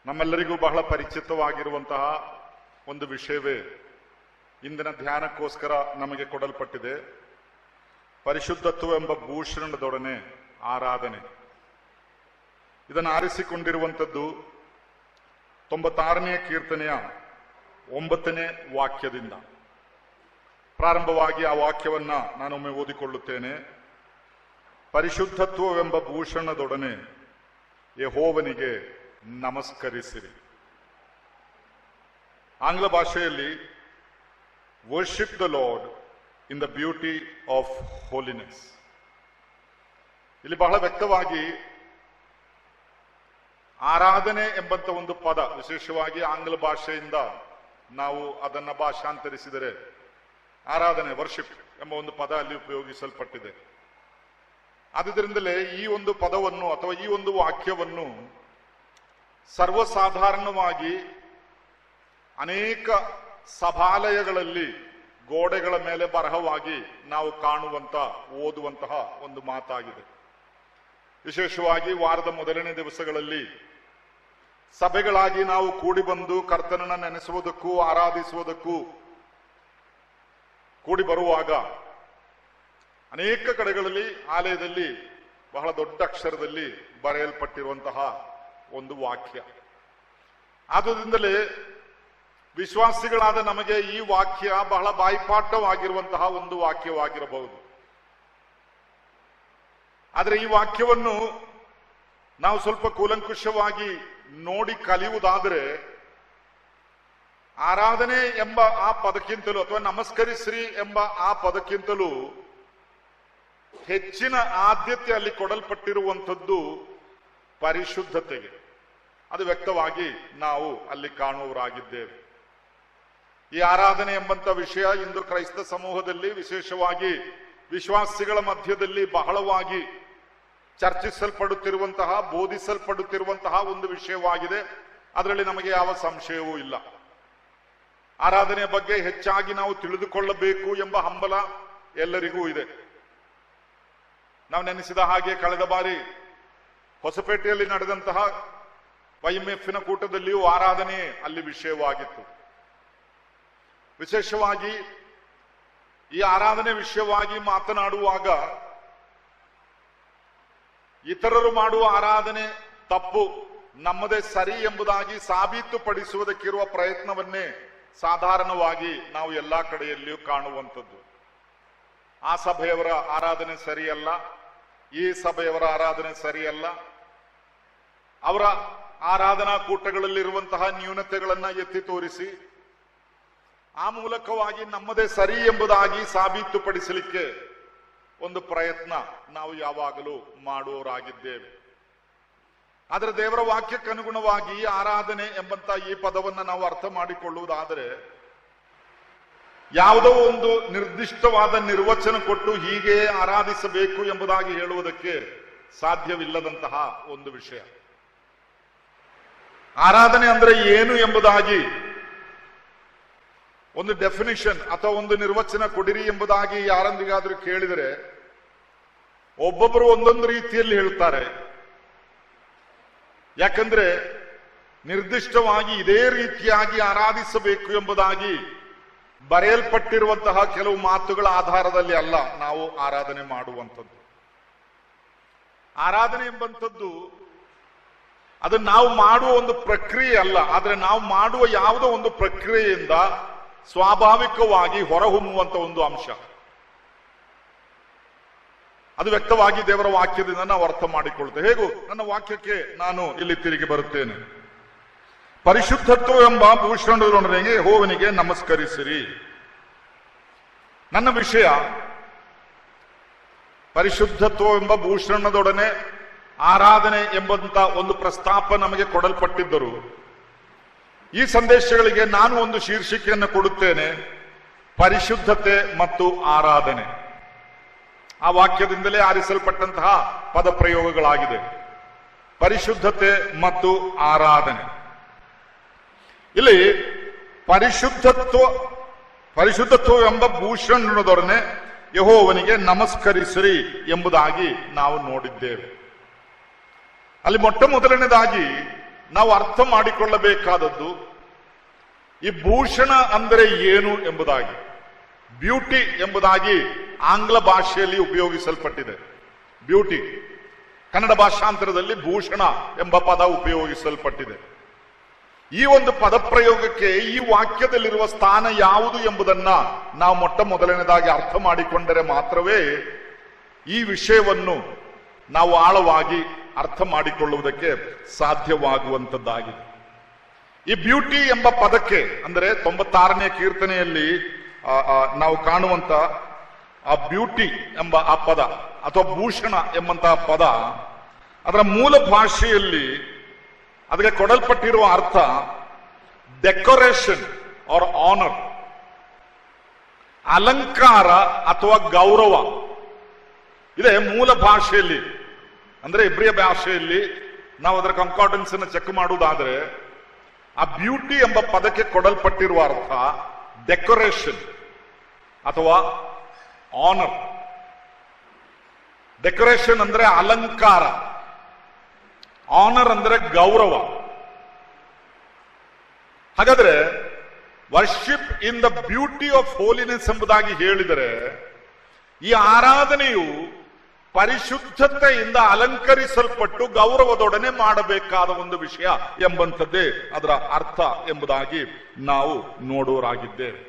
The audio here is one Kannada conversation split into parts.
ನಮ್ಮೆಲ್ಲರಿಗೂ ಬಹಳ ಪರಿಚಿತವಾಗಿರುವಂತಹ ಒಂದು ವಿಷಯವೇ ಇಂದಿನ ಧ್ಯಾನಕ್ಕೋಸ್ಕರ ನಮಗೆ ಕೊಡಲ್ಪಟ್ಟಿದೆ. ಪರಿಶುದ್ಧತ್ವವೆಂಬ ಭೂಷಣದೊಡನೆ ಆರಾಧನೆ. ಇದನ್ನು ಆರಿಸಿಕೊಂಡಿರುವಂಥದ್ದು 96ನೇ ಕೀರ್ತನೆಯ 9ನೇ ವಾಕ್ಯದಿಂದ. ಪ್ರಾರಂಭವಾಗಿ ಆ ವಾಕ್ಯವನ್ನ ನಾನೊಮ್ಮೆ ಓದಿಕೊಳ್ಳುತ್ತೇನೆ. ಪರಿಶುದ್ಧತ್ವವೆಂಬ ಭೂಷಣದೊಡನೆ ಯೆಹೋವನಿಗೆ ನಮಸ್ಕರಿಸಿರಿ. ಆಂಗ್ಲ ಭಾಷೆಯಲ್ಲಿ worship the lord in the beauty of holiness. ಇಲ್ಲಿ ಬಹಳ ವ್ಯಕ್ತವಾಗಿ ಆರಾಧನೆ ಎಂಬಂತ ಒಂದು ಪದ, ವಿಶೇಷವಾಗಿ ಆಂಗ್ಲ ಭಾಷೆಯಿಂದ ನಾವು ಅದನ್ನ ಭಾಷಾಂತರಿಸಿದರೆ ಆರಾಧನೆ, ವರ್ಷಿಪ್ ಎಂಬ ಒಂದು ಪದ ಅಲ್ಲಿ ಉಪಯೋಗಿಸಲ್ಪಟ್ಟಿದೆ. ಆದುದರಿಂದಲೇ ಈ ಒಂದು ಪದವನ್ನು ಅಥವಾ ಈ ಒಂದು ವಾಕ್ಯವನ್ನು ಸರ್ವಸಾಧಾರಣವಾಗಿ ಅನೇಕ ಸಭಾಲಯಗಳಲ್ಲಿ ಗೋಡೆಗಳ ಮೇಲೆ ಬರಹವಾಗಿ ನಾವು ಕಾಣುವಂತ ಓದುವಂತಹ ಒಂದು ಮಾತಾಗಿದೆ. ವಿಶೇಷವಾಗಿ ವಾರದ ಮೊದಲನೇ ದಿವಸಗಳಲ್ಲಿ ಸಭೆಗಳಾಗಿ ನಾವು ಕೂಡಿ ಬಂದು ಕರ್ತನನ್ನ ನೆನೆಸುವುದಕ್ಕೂ ಆರಾಧಿಸುವುದಕ್ಕೂ ಕೂಡಿ ಬರುವಾಗ ಅನೇಕ ಕಡೆಗಳಲ್ಲಿ ಆಲಯದಲ್ಲಿ ಬಹಳ ದೊಡ್ಡ ಅಕ್ಷರದಲ್ಲಿ ಬರೆಯಲ್ಪಟ್ಟಿರುವಂತಹ ಒಂದು ವಾಕ್ಯ. ಆದುದರಿಂದಲೇ ವಿಶ್ವಾಸಿಗಳಾದ ನಮಗೆ ಈ ವಾಕ್ಯ ಬಹಳ ಬಾಯಿಪಾಠವಾಗಿರುವಂತಹ ಒಂದು ವಾಕ್ಯವಾಗಿರಬಹುದು. ಆದರೆ ಈ ವಾಕ್ಯವನ್ನು ನಾವು ಸ್ವಲ್ಪ ಕೂಲಂಕುಷವಾಗಿ ನೋಡಿ ಕಲಿಯುವುದಾದರೆ ಆರಾಧನೆ ಎಂಬ ಆ ಪದಕ್ಕಿಂತಲೂ ಅಥವಾ ನಮಸ್ಕರಿಸ್ರಿ ಎಂಬ ಆ ಪದಕ್ಕಿಂತಲೂ ಹೆಚ್ಚಿನ ಆದ್ಯತೆ ಅಲ್ಲಿ ಕೊಡಲ್ಪಟ್ಟಿರುವಂಥದ್ದು ಪರಿಶುದ್ಧತೆಗೆ. ಅದು ವ್ಯಕ್ತವಾಗಿ ನಾವು ಅಲ್ಲಿ ಕಾಣುವವರಾಗಿದ್ದೇವೆ. ಈ ಆರಾಧನೆ ಎಂಬಂತ ವಿಷಯ ಇಂದು ಕ್ರೈಸ್ತ ಸಮೂಹದಲ್ಲಿ, ವಿಶೇಷವಾಗಿ ವಿಶ್ವಾಸಿಗಳ ಮಧ್ಯದಲ್ಲಿ ಬಹಳವಾಗಿ ಚರ್ಚಿಸಲ್ಪಡುತ್ತಿರುವಂತಹ, ಬೋಧಿಸಲ್ಪಡುತ್ತಿರುವಂತಹ ಒಂದು ವಿಷಯವಾಗಿದೆ. ಅದರಲ್ಲಿ ನಮಗೆ ಯಾವ ಸಂಶಯವೂ ಇಲ್ಲ. ಆರಾಧನೆಯ ಬಗ್ಗೆ ಹೆಚ್ಚಾಗಿ ನಾವು ತಿಳಿದುಕೊಳ್ಳಬೇಕು ಎಂಬ ಹಂಬಲ ಎಲ್ಲರಿಗೂ ಇದೆ. ನಾವು ನೆನೆಸಿದ ಹಾಗೆ ಕಳೆದ ಬಾರಿ ಹೊಸಪೇಟೆಯಲ್ಲಿ ನಡೆದಂತಹ YMF ಕೂಟದಲ್ಲಿಯೂ ಆರಾಧನೆ ಅಲ್ಲಿ ವಿಷಯವಾಗಿತ್ತು. ವಿಶೇಷವಾಗಿ ಈ ಆರಾಧನೆ ವಿಷಯವಾಗಿ ಮಾತನಾಡುವಾಗ ಇತರರು ಮಾಡುವ ಆರಾಧನೆ ತಪ್ಪು, ನಮ್ಮದೇ ಸರಿ ಎಂಬುದಾಗಿ ಸಾಬೀತುಪಡಿಸುವುದಕ್ಕಿರುವ ಪ್ರಯತ್ನವನ್ನೇ ಸಾಧಾರಣವಾಗಿ ನಾವು ಎಲ್ಲಾ ಕಡೆಯಲ್ಲಿಯೂ ಕಾಣುವಂಥದ್ದು. ಆ ಸಭೆಯವರ ಆರಾಧನೆ ಸರಿಯಲ್ಲ, ಈ ಸಭೆಯವರ ಆರಾಧನೆ ಸರಿಯಲ್ಲ, ಅವರ ಆರಾಧನಾ ಕೂಟಗಳಲ್ಲಿರುವಂತಹ ನ್ಯೂನತೆಗಳನ್ನ ಎತ್ತಿ ತೋರಿಸಿ ಆ ಮೂಲಕವಾಗಿ ನಮ್ಮದೇ ಸರಿ ಎಂಬುದಾಗಿ ಸಾಬೀತುಪಡಿಸಲಿಕ್ಕೆ ಒಂದು ಪ್ರಯತ್ನ ನಾವು ಯಾವಾಗಲೂ ಮಾಡುವವರಾಗಿದ್ದೇವೆ. ಆದರೆ ದೇವರ ವಾಕ್ಯಕ್ಕನುಗುಣವಾಗಿ ಆರಾಧನೆ ಎಂಬಂತ ಈ ಪದವನ್ನು ನಾವು ಅರ್ಥ ಮಾಡಿಕೊಳ್ಳುವುದಾದರೆ ಯಾವುದೋ ಒಂದು ನಿರ್ದಿಷ್ಟವಾದ ನಿರ್ವಚನ ಕೊಟ್ಟು ಹೀಗೆ ಆರಾಧಿಸಬೇಕು ಎಂಬುದಾಗಿ ಹೇಳುವುದಕ್ಕೆ ಸಾಧ್ಯವಿಲ್ಲದಂತಹ ಒಂದು ವಿಷಯ. ಆರಾಧನೆ ಅಂದ್ರೆ ಏನು ಎಂಬುದಾಗಿ ಒಂದು ಡೆಫಿನಿಷನ್ ಅಥವಾ ಒಂದು ನಿರ್ವಚನ ಕೊಡಿರಿ ಎಂಬುದಾಗಿ ಯಾರೊಂದಿಗಾದ್ರೂ ಕೇಳಿದರೆ ಒಬ್ಬೊಬ್ಬರು ಒಂದೊಂದು ರೀತಿಯಲ್ಲಿ ಹೇಳ್ತಾರೆ. ಯಾಕಂದ್ರೆ ನಿರ್ದಿಷ್ಟವಾಗಿ ಇದೇ ರೀತಿಯಾಗಿ ಆರಾಧಿಸಬೇಕು ಎಂಬುದಾಗಿ ಬರೆಯಲ್ಪಟ್ಟಿರುವಂತಹ ಕೆಲವು ಮಾತುಗಳ ಆಧಾರದಲ್ಲಿ ಅಲ್ಲ ನಾವು ಆರಾಧನೆ ಮಾಡುವಂಥದ್ದು. ಆರಾಧನೆ ಎಂಬಂಥದ್ದು ಅದನ್ನು ನಾವು ಮಾಡುವ ಒಂದು ಪ್ರಕ್ರಿಯೆ ಅಲ್ಲ, ಆದ್ರೆ ನಾವು ಮಾಡುವ ಯಾವುದೋ ಒಂದು ಪ್ರಕ್ರಿಯೆಯಿಂದ ಸ್ವಾಭಾವಿಕವಾಗಿ ಹೊರಹೊಮ್ಮುವಂತ ಒಂದು ಅಂಶ. ಅದು ವ್ಯಕ್ತವಾಗಿ ದೇವರ ವಾಕ್ಯದಿಂದ ನಾವು ಅರ್ಥ ಮಾಡಿಕೊಳ್ತೇವೆ. ಹೇಗೂ ನನ್ನ ವಾಕ್ಯಕ್ಕೆ ನಾನು ಇಲ್ಲಿ ತಿರುಗಿ ಬರುತ್ತೇನೆ. ಪರಿಶುದ್ಧತ್ವ ಎಂಬ ಭೂಷಣದೊಡನೆ ಯೆಹೋವನಿಗೆ ನಮಸ್ಕರಿಸಿರಿ. ನನ್ನ ವಿಷಯ ಪರಿಶುದ್ಧತ್ವ ಎಂಬ ಭೂಷಣದೊಡನೆ ಆರಾಧನೆ ಎಂಬಂತ ಒಂದು ಪ್ರಸ್ತಾಪ ನಮಗೆ ಕೊಡಲ್ಪಟ್ಟಿದ್ದರು. ಈ ಸಂದೇಶಗಳಿಗೆ ನಾನು ಒಂದು ಶೀರ್ಷಿಕೆಯನ್ನು ಕೊಡುತ್ತೇನೆ, ಪರಿಶುದ್ಧತೆ ಮತ್ತು ಆರಾಧನೆ. ಆ ವಾಕ್ಯದಿಂದಲೇ ಆರಿಸಲ್ಪಟ್ಟಂತಹ ಪದ ಪ್ರಯೋಗಗಳಾಗಿದೆ, ಪರಿಶುದ್ಧತೆ ಮತ್ತು ಆರಾಧನೆ. ಇಲ್ಲಿ ಪರಿಶುದ್ಧತ್ವ ಎಂಬ ಭೂಷಣದೊಡನೆ ಯೆಹೋವನಿಗೆ ನಮಸ್ಕರಿಸಿರಿ ಎಂಬುದಾಗಿ ನಾವು ನೋಡಿದ್ದೇವೆ. ಅಲ್ಲಿ ಮೊಟ್ಟ ಮೊದಲನೇದಾಗಿ ನಾವು ಅರ್ಥ ಮಾಡಿಕೊಳ್ಳಬೇಕಾದದ್ದು ಈ ಭೂಷಣ ಅಂದರೆ ಏನು ಎಂಬುದಾಗಿ. ಬ್ಯೂಟಿ ಎಂಬುದಾಗಿ ಆಂಗ್ಲ ಭಾಷೆಯಲ್ಲಿ ಉಪಯೋಗಿಸಲ್ಪಟ್ಟಿದೆ. ಬ್ಯೂಟಿ ಕನ್ನಡ ಭಾಷಾಂತರದಲ್ಲಿ ಭೂಷಣ ಎಂಬ ಪದ ಉಪಯೋಗಿಸಲ್ಪಟ್ಟಿದೆ. ಈ ಒಂದು ಪದಪ್ರಯೋಗಕ್ಕೆ ಈ ವಾಕ್ಯದಲ್ಲಿರುವ ಸ್ಥಾನ ಯಾವುದು ಎಂಬುದನ್ನ ನಾವು ಮೊಟ್ಟ ಮೊದಲನೇದಾಗಿ ಅರ್ಥ ಮಾಡಿಕೊಂಡರೆ ಮಾತ್ರವೇ ಈ ವಿಷಯವನ್ನು ನಾವು ಆಳವಾಗಿ ಅರ್ಥ ಮಾಡಿಕೊಳ್ಳುವುದಕ್ಕೆ ಸಾಧ್ಯವಾಗುವಂತದ್ದಾಗಿದೆ. ಈ ಬ್ಯೂಟಿ ಎಂಬ ಪದಕ್ಕೆ ಅಂದರೆ 96ನೇ ಕೀರ್ತನೆಯಲ್ಲಿ ನಾವು ಕಾಣುವಂತ ಆ ಬ್ಯೂಟಿ ಎಂಬ ಆ ಪದ ಅಥವಾ ಭೂಷಣ ಎಂಬಂತಹ ಪದ, ಅದರ ಮೂಲ ಭಾಷೆಯಲ್ಲಿ ಅದಕ್ಕೆ ಕೊಡಲ್ಪಟ್ಟಿರುವ ಅರ್ಥ ಡೆಕೋರೇಷನ್ ಆರ್ ಆನರ್, ಅಲಂಕಾರ ಅಥವಾ ಗೌರವ. ಇದೆ ಮೂಲ ಭಾಷೆಯಲ್ಲಿ. ಅಂದ್ರೆ ಇಬ್ರಿಯ ಭಾಷೆಯಲ್ಲಿ ನಾವು ಅದರ ಕಂಕಾರ್ಡೆನ್ಸ್ ಅನ್ನು ಚೆಕ್ ಮಾಡುವುದಾದ್ರೆ ಆ ಬ್ಯೂಟಿ ಎಂಬ ಪದಕ್ಕೆ ಕೊಡಲ್ಪಟ್ಟಿರುವ ಅರ್ಥ ಡೆಕೋರೇಷನ್ ಅಥವಾ ಆನರ್. ಡೆಕೋರೇಷನ್ ಅಂದ್ರೆ ಅಲಂಕಾರ, ಆನರ್ ಅಂದ್ರೆ ಗೌರವ. ಹಾಗಾದ್ರೆ worship in the beauty of holiness ಎಂಬುದಾಗಿ ಹೇಳಿದರೆ ಈ ಆರಾಧನೆಯು ಪರಿಶುದ್ಧತೆಯಿಂದ ಅಲಂಕರಿಸಲ್ಪಟ್ಟು ಗೌರವದೊಡನೆ ಮಾಡಬೇಕಾದ ಒಂದು ವಿಷಯ ಎಂಬಂಥದ್ದೇ ಅದರ ಅರ್ಥ ಎಂಬುದಾಗಿ ನಾವು ನೋಡುವರಾಗಿದ್ದೇವೆ.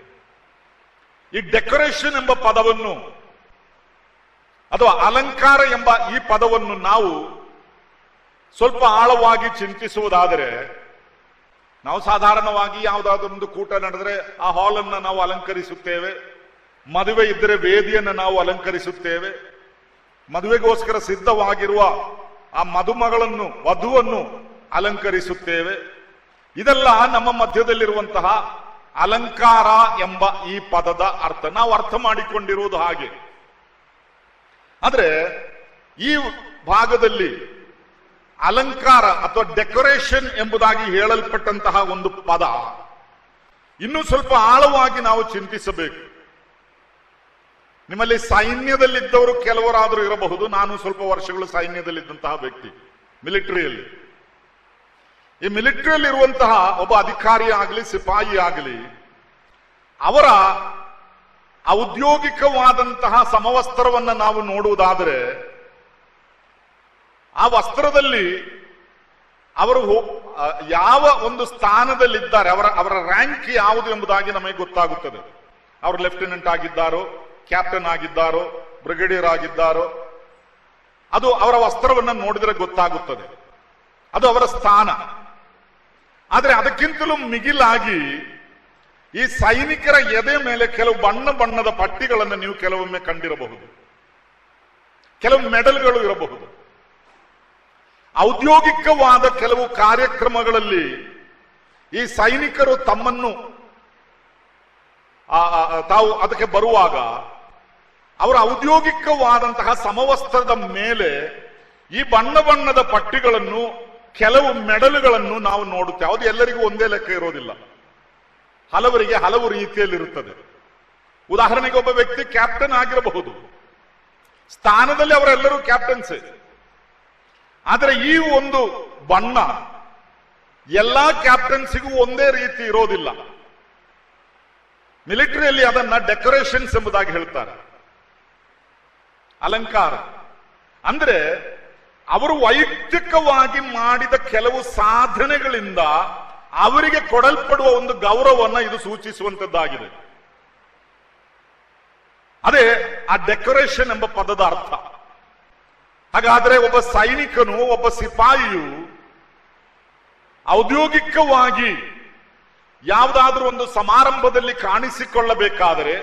ಈ ಡೆಕೋರೇಷನ್ ಎಂಬ ಪದವನ್ನು ಅಥವಾ ಅಲಂಕಾರ ಎಂಬ ಈ ಪದವನ್ನು ನಾವು ಸ್ವಲ್ಪ ಆಳವಾಗಿ ಚಿಂತಿಸುವುದಾದರೆ, ನಾವು ಸಾಧಾರಣವಾಗಿ ಯಾವುದಾದ್ರೊಂದು ಕೂಟ ನಡೆದರೆ ಆ ಹಾಲ್ ಅನ್ನು ನಾವು ಅಲಂಕರಿಸುತ್ತೇವೆ, ಮದುವೆ ಇದ್ದರೆ ವೇದಿಯನ್ನು ನಾವು ಅಲಂಕರಿಸುತ್ತೇವೆ, ಮದುವೆಗೋಸ್ಕರ ಸಿದ್ಧವಾಗಿರುವ ಆ ಮದುಮಗಳನ್ನು ವಧುವನ್ನು ಅಲಂಕರಿಸುತ್ತೇವೆ. ಇದೆಲ್ಲ ನಮ್ಮ ಮಧ್ಯದಲ್ಲಿರುವಂತಹ ಅಲಂಕಾರ ಎಂಬ ಈ ಪದದ ಅರ್ಥ. ನಾವು ಅರ್ಥ ಮಾಡಿಕೊಂಡಿರುವುದು ಹಾಗೆ. ಆದ್ರೆ ಈ ಭಾಗದಲ್ಲಿ ಅಲಂಕಾರ ಅಥವಾ ಡೆಕೋರೇಷನ್ ಎಂಬುದಾಗಿ ಹೇಳಲ್ಪಟ್ಟಂತಹ ಒಂದು ಪದ ಇನ್ನೂ ಸ್ವಲ್ಪ ಆಳವಾಗಿ ನಾವು ಚಿಂತಿಸಬೇಕು. ನಿಮ್ಮಲ್ಲಿ ಸೈನ್ಯದಲ್ಲಿದ್ದವರು ಕೆಲವರಾದರೂ ಇರಬಹುದು. ನಾನು ಸ್ವಲ್ಪ ವರ್ಷಗಳು ಸೈನ್ಯದಲ್ಲಿದ್ದಂತಹ ವ್ಯಕ್ತಿ, ಮಿಲಿಟರಿಯಲ್ಲಿ. ಈ ಮಿಲಿಟರಿಯಲ್ಲಿ ಇರುವಂತಹ ಒಬ್ಬ ಅಧಿಕಾರಿ ಆಗಲಿ ಸಿಪಾಯಿ ಆಗಲಿ, ಅವರ ಔದ್ಯೋಗಿಕವಾದಂತಹ ಸಮವಸ್ತ್ರವನ್ನು ನಾವು ನೋಡುವುದಾದರೆ ಆ ವಸ್ತ್ರದಲ್ಲಿ ಅವರು ಯಾವ ಒಂದು ಸ್ಥಾನದಲ್ಲಿದ್ದಾರೆ, ಅವರ ರ್ಯಾಂಕ್ ಯಾವುದು ಎಂಬುದಾಗಿ ನಮಗೆ ಗೊತ್ತಾಗುತ್ತದೆ. ಅವರು ಲೆಫ್ಟಿನೆಂಟ್ ಆಗಿದ್ದಾರೋ, ಕ್ಯಾಪ್ಟನ್ ಆಗಿದ್ದಾರೋ, ಬ್ರಿಗೇಡಿಯರ್ ಆಗಿದ್ದಾರೋ, ಅದು ಅವರ ವಸ್ತ್ರವನ್ನು ನೋಡಿದರೆ ಗೊತ್ತಾಗುತ್ತದೆ. ಅದು ಅವರ ಸ್ಥಾನ. ಆದರೆ ಅದಕ್ಕಿಂತಲೂ ಮಿಗಿಲಾಗಿ ಈ ಸೈನಿಕರ ಎದೆ ಮೇಲೆ ಕೆಲವು ಬಣ್ಣ ಬಣ್ಣದ ಪಟ್ಟಿಗಳನ್ನು ನೀವು ಕೆಲವೊಮ್ಮೆ ಕಂಡಿರಬಹುದು, ಕೆಲವು ಮೆಡಲ್ಗಳು ಇರಬಹುದು. ಔದ್ಯೋಗಿಕವಾದ ಕೆಲವು ಕಾರ್ಯಕ್ರಮಗಳಲ್ಲಿ ಈ ಸೈನಿಕರು ತಮ್ಮನ್ನು ತಾವು ಅದಕ್ಕೆ ಬರುವಾಗ ಅವರ ಔದ್ಯೋಗಿಕವಾದಂತಹ ಸಮವಸ್ತ್ರದ ಮೇಲೆ ಈ ಬಣ್ಣ ಬಣ್ಣದ ಪಟ್ಟಿಗಳನ್ನು, ಕೆಲವು ಮೆಡಲ್ಗಳನ್ನು ನಾವು ನೋಡುತ್ತೇವೆ. ಅದು ಎಲ್ಲರಿಗೂ ಒಂದೇ ಲೆಕ್ಕ ಇರೋದಿಲ್ಲ, ಹಲವರಿಗೆ ಹಲವು ರೀತಿಯಲ್ಲಿರುತ್ತದೆ. ಉದಾಹರಣೆಗೆ ಒಬ್ಬ ವ್ಯಕ್ತಿ ಕ್ಯಾಪ್ಟನ್ ಆಗಿರಬಹುದು, ಸ್ಥಾನದಲ್ಲಿ ಅವರೆಲ್ಲರೂ ಕ್ಯಾಪ್ಟನ್ಸೇ. ಆದರೆ ಈ ಒಂದು ಬಣ್ಣ ಎಲ್ಲಾ ಕ್ಯಾಪ್ಟನ್ಸಿಗೂ ಒಂದೇ ರೀತಿ ಇರೋದಿಲ್ಲ. ಮಿಲಿಟರಿಯಲ್ಲಿ ಅದನ್ನ ಡೆಕೋರೇಷನ್ಸ್ ಎಂಬುದಾಗಿ ಹೇಳ್ತಾರೆ, ಅಲಂಕಾರ. ಅಂದ್ರೆ ಅವರು ವೈಯಕ್ತಿಕವಾಗಿ ಮಾಡಿದ ಕೆಲವು ಸಾಧನೆಗಳಿಂದ ಅವರಿಗೆ ಕೊಡಲ್ಪಡುವ ಒಂದು ಗೌರವವನ್ನು ಇದು ಸೂಚಿಸುವಂತದ್ದಾಗಿದೆ. ಅದೇ ಆ ಡೆಕೋರೇಷನ್ ಎಂಬ ಪದದ ಅರ್ಥ. ಹಾಗಾದ್ರೆ ಒಬ್ಬ ಸೈನಿಕನು, ಒಬ್ಬ ಸಿಪಾಯಿಯು ಔದ್ಯೋಗಿಕವಾಗಿ ಯಾವುದಾದ್ರೂ ಒಂದು ಸಮಾರಂಭದಲ್ಲಿ ಕಾಣಿಸಿಕೊಳ್ಳಬೇಕಾದರೆ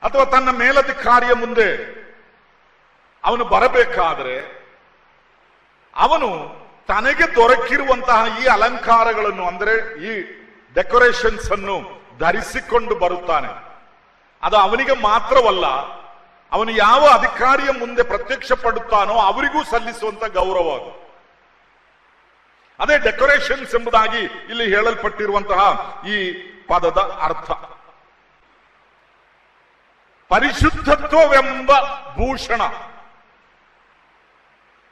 ಅಥವಾ ತನ್ನ ಮೇಲಧಿಕಾರಿಯ ಮುಂದೆ ಅವನು ಬರಬೇಕಾದರೆ ಅವನು ತನಗೆ ದೊರಕಿರುವಂತಹ ಈ ಅಲಂಕಾರಗಳನ್ನು, ಅಂದರೆ ಈ ಡೆಕೋರೇಷನ್ಸ್ ಅನ್ನು ಧರಿಸಿಕೊಂಡು ಬರುತ್ತಾನೆ. ಅದು ಅವನಿಗೆ ಮಾತ್ರವಲ್ಲ, ಅವನು ಯಾವ ಅಧಿಕಾರಿಯ ಮುಂದೆ ಪ್ರತ್ಯಕ್ಷ ಪಡುತ್ತಾನೋ ಅವರಿಗೂ ಸಲ್ಲಿಸುವಂತ ಗೌರವ ಅದು. ಅದೇ ಡೆಕೋರೇಷನ್ಸ್ ಎಂಬುದಾಗಿ ಇಲ್ಲಿ ಹೇಳಲ್ಪಟ್ಟಿರುವಂತಹ ಈ ಪದದ ಅರ್ಥ. ಪರಿಶುದ್ಧತ್ವವೆಂಬ ಭೂಷಣ.